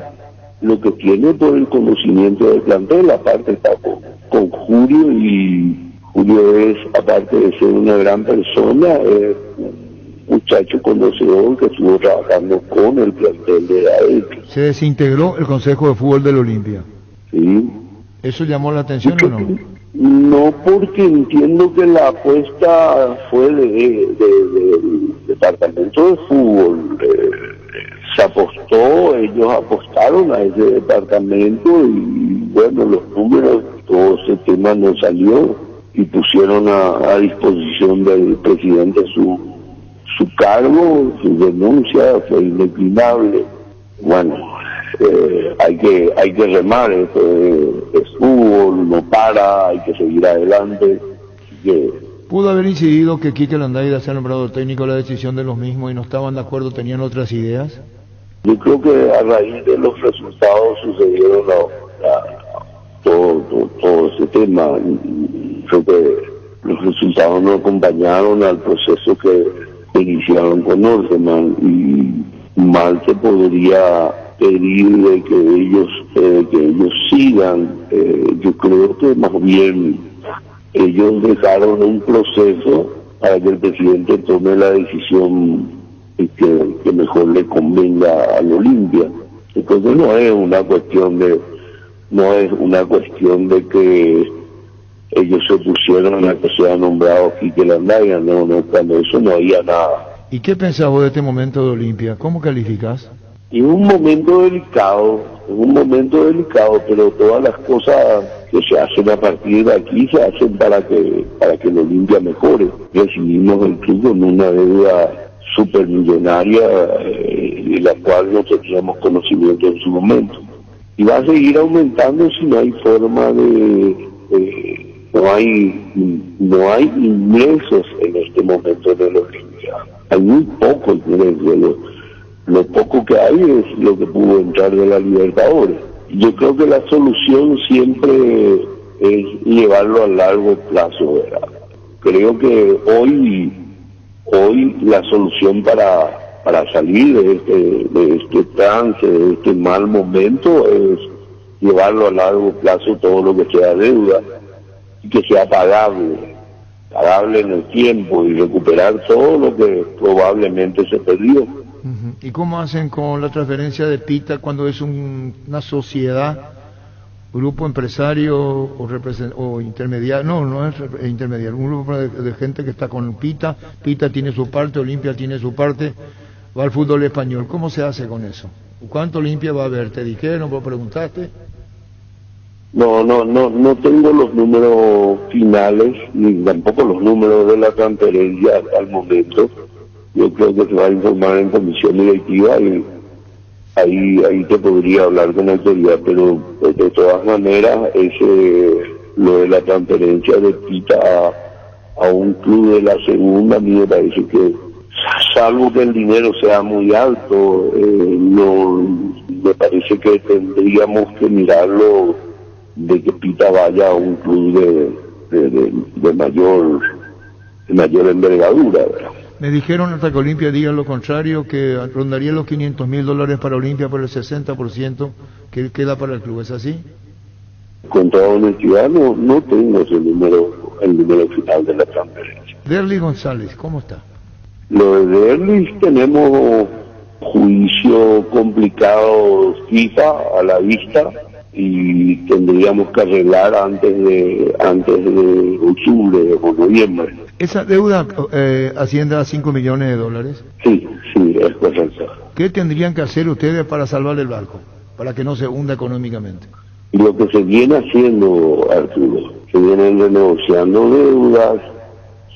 lo que tiene por el conocimiento del plantel, aparte está con Julio, y Julio es, aparte de ser una gran persona, es un muchacho conocedor que estuvo trabajando con el plantel de AEL. Se desintegró el Consejo de Fútbol del Olimpia. Sí. ¿Eso llamó la atención o no? No, porque entiendo que la apuesta fue del departamento de fútbol. Se apostó, ellos apostaron a ese departamento y bueno, los números, todo ese tema no salió y pusieron a disposición del presidente su cargo, su denuncia fue indeclinable. Bueno, hay que remar, esto es fútbol, no para, hay que seguir adelante. ¿Pudo haber incidido que Quique Landaya sea nombrado técnico la decisión de los mismos y no estaban de acuerdo, tenían otras ideas? Yo creo que a raíz de los resultados sucedieron todo ese tema. Creo que los resultados no acompañaron al proceso que iniciaron con Orteman y mal se podría pedir de que ellos sigan. Yo creo que más bien ellos dejaron un proceso para que el presidente tome la decisión que mejor le convenga al Olimpia. Entonces no es una cuestión de que ellos se pusieron a que sea nombrado Quique Landaya, no, cuando eso no había nada. ¿Y qué pensás vos de este momento de Olimpia? ¿Cómo calificás? Y un momento delicado, pero todas las cosas que se hacen a partir de aquí se hacen para que el Olimpia mejore. Recibimos el club con una deuda supermillonaria de la cual no teníamos conocimiento en su momento. Y va a seguir aumentando si no hay forma no hay ingresos en este momento en el Olimpia. Hay muy poco ingresos. Lo poco que hay es lo que pudo entrar de la Libertadores. Yo creo que la solución siempre es llevarlo a largo plazo, ¿verdad? Creo que hoy la solución para salir de este trance, de este mal momento, es llevarlo a largo plazo todo lo que sea deuda y que sea pagable en el tiempo y recuperar todo lo que probablemente se perdió. ¿Y cómo hacen con la transferencia de Pita cuando es una sociedad, grupo empresario o intermediario? No es intermediario, un grupo de gente que está con Pita tiene su parte, Olimpia tiene su parte, va al fútbol español. ¿Cómo se hace con eso? ¿Cuánto Olimpia va a haber? ¿Te dijeron? ¿Vos preguntaste? No tengo los números finales, ni tampoco los números de la transferencia al momento. Yo creo que se va a informar en comisión directiva y ahí te podría hablar con autoridad, pero de todas maneras lo de la transferencia de Pita a un club de la segunda, a mí me parece que, salvo que el dinero sea muy alto, no me parece que tendríamos que mirarlo de que Pita vaya a un club de mayor envergadura, ¿verdad? Me dijeron hasta que Olimpia diga lo contrario, que rondaría los $500,000 para Olimpia por el 60% que queda para el club. ¿Es así? Con toda honestidad no tengo el número final de la transferencia. Derly González, ¿cómo está? Lo de Derly tenemos juicio complicado FIFA a la vista y tendríamos que arreglar antes de octubre o noviembre. ¿Esa deuda asciende a $5 millones? Sí, es correcto. ¿Qué tendrían que hacer ustedes para salvar el barco, para que no se hunda económicamente? Y lo que se viene haciendo, Arturo, se vienen renegociando deudas,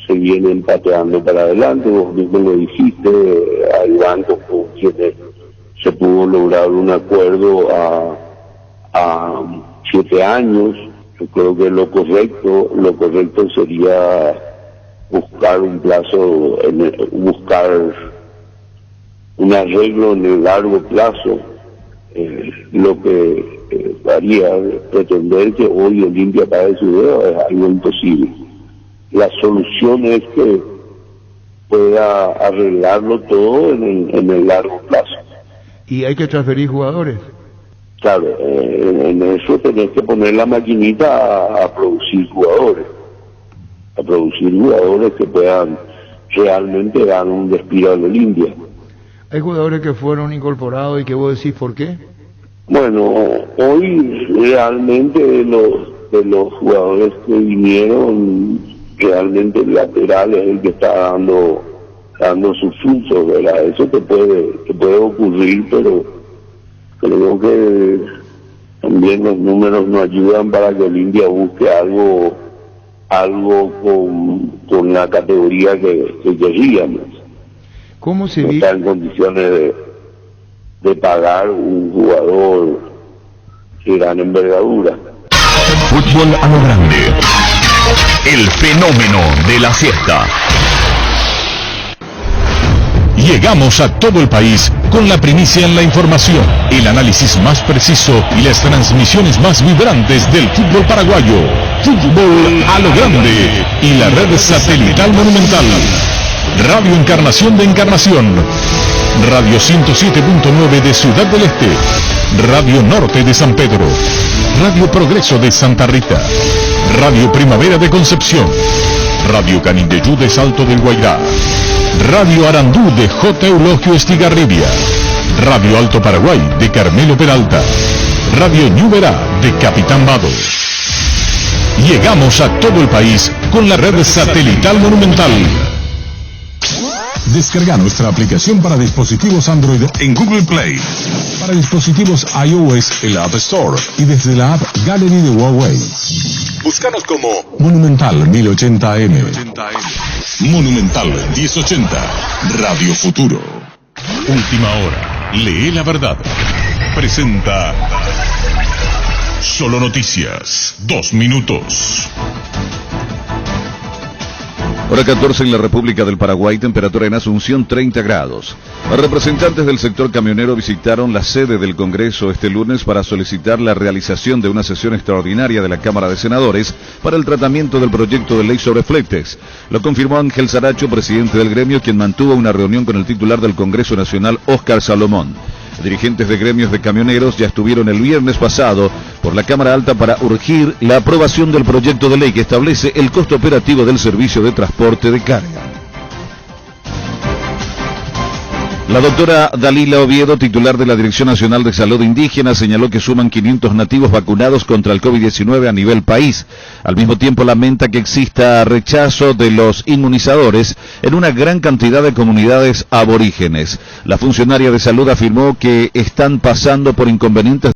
se vienen pateando para adelante, vos mismo lo dijiste, hay bancos con quienes se pudo lograr un acuerdo a 7 años. Yo creo que lo correcto sería buscar un plazo, buscar un arreglo en el largo plazo, lo que haría pretender que hoy Olimpia pague su deuda es algo imposible. La solución es que pueda arreglarlo todo en el largo plazo. ¿Y hay que transferir jugadores? Claro, en eso tenés que poner la maquinita a producir jugadores que puedan realmente dar un respiro al Olimpia. ¿Hay jugadores que fueron incorporados y que vos decís por qué? Bueno, hoy realmente de los jugadores que vinieron, realmente el lateral es el que está dando sus frutos, ¿verdad? Eso te puede ocurrir, pero creo que también los números nos ayudan para que Olimpia busque algo con la categoría que queríamos. ¿Cómo se no está en condiciones de pagar un jugador de gran envergadura. Fútbol a lo grande. El fenómeno de la siesta. Llegamos a todo el país con la primicia en la información, el análisis más preciso y las transmisiones más vibrantes del fútbol paraguayo. Fútbol a lo grande y la red satelital monumental. Radio Encarnación de Encarnación, Radio 107.9 de Ciudad del Este, Radio Norte de San Pedro, Radio Progreso de Santa Rita, Radio Primavera de Concepción, Radio Canindeyú de Salto del Guairá, Radio Arandú de J. Eulogio Estigarribia, Radio Alto Paraguay de Carmelo Peralta, Radio Ñuberá de Capitán Vado. Llegamos a todo el país con la red satelital monumental. Descarga nuestra aplicación para dispositivos Android en Google Play. Para dispositivos iOS en la App Store y desde la app Gallery de Huawei. Búscanos como Monumental 1080M. Monumental 1080. Radio Futuro. Última hora. Lee la verdad. Presenta Solo Noticias. 2 minutos. Hora 14 en la República del Paraguay, temperatura en Asunción 30 grados. Representantes del sector camionero visitaron la sede del Congreso este lunes para solicitar la realización de una sesión extraordinaria de la Cámara de Senadores para el tratamiento del proyecto de ley sobre Fletex. Lo confirmó Ángel Saracho, presidente del gremio, quien mantuvo una reunión con el titular del Congreso Nacional, Óscar Salomón. Dirigentes de gremios de camioneros ya estuvieron el viernes pasado por la Cámara Alta para urgir la aprobación del proyecto de ley que establece el costo operativo del servicio de transporte de carga. La doctora Dalila Oviedo, titular de la Dirección Nacional de Salud Indígena, señaló que suman 500 nativos vacunados contra el COVID-19 a nivel país. Al mismo tiempo lamenta que exista rechazo de los inmunizadores en una gran cantidad de comunidades aborígenes. La funcionaria de salud afirmó que están pasando por inconvenientes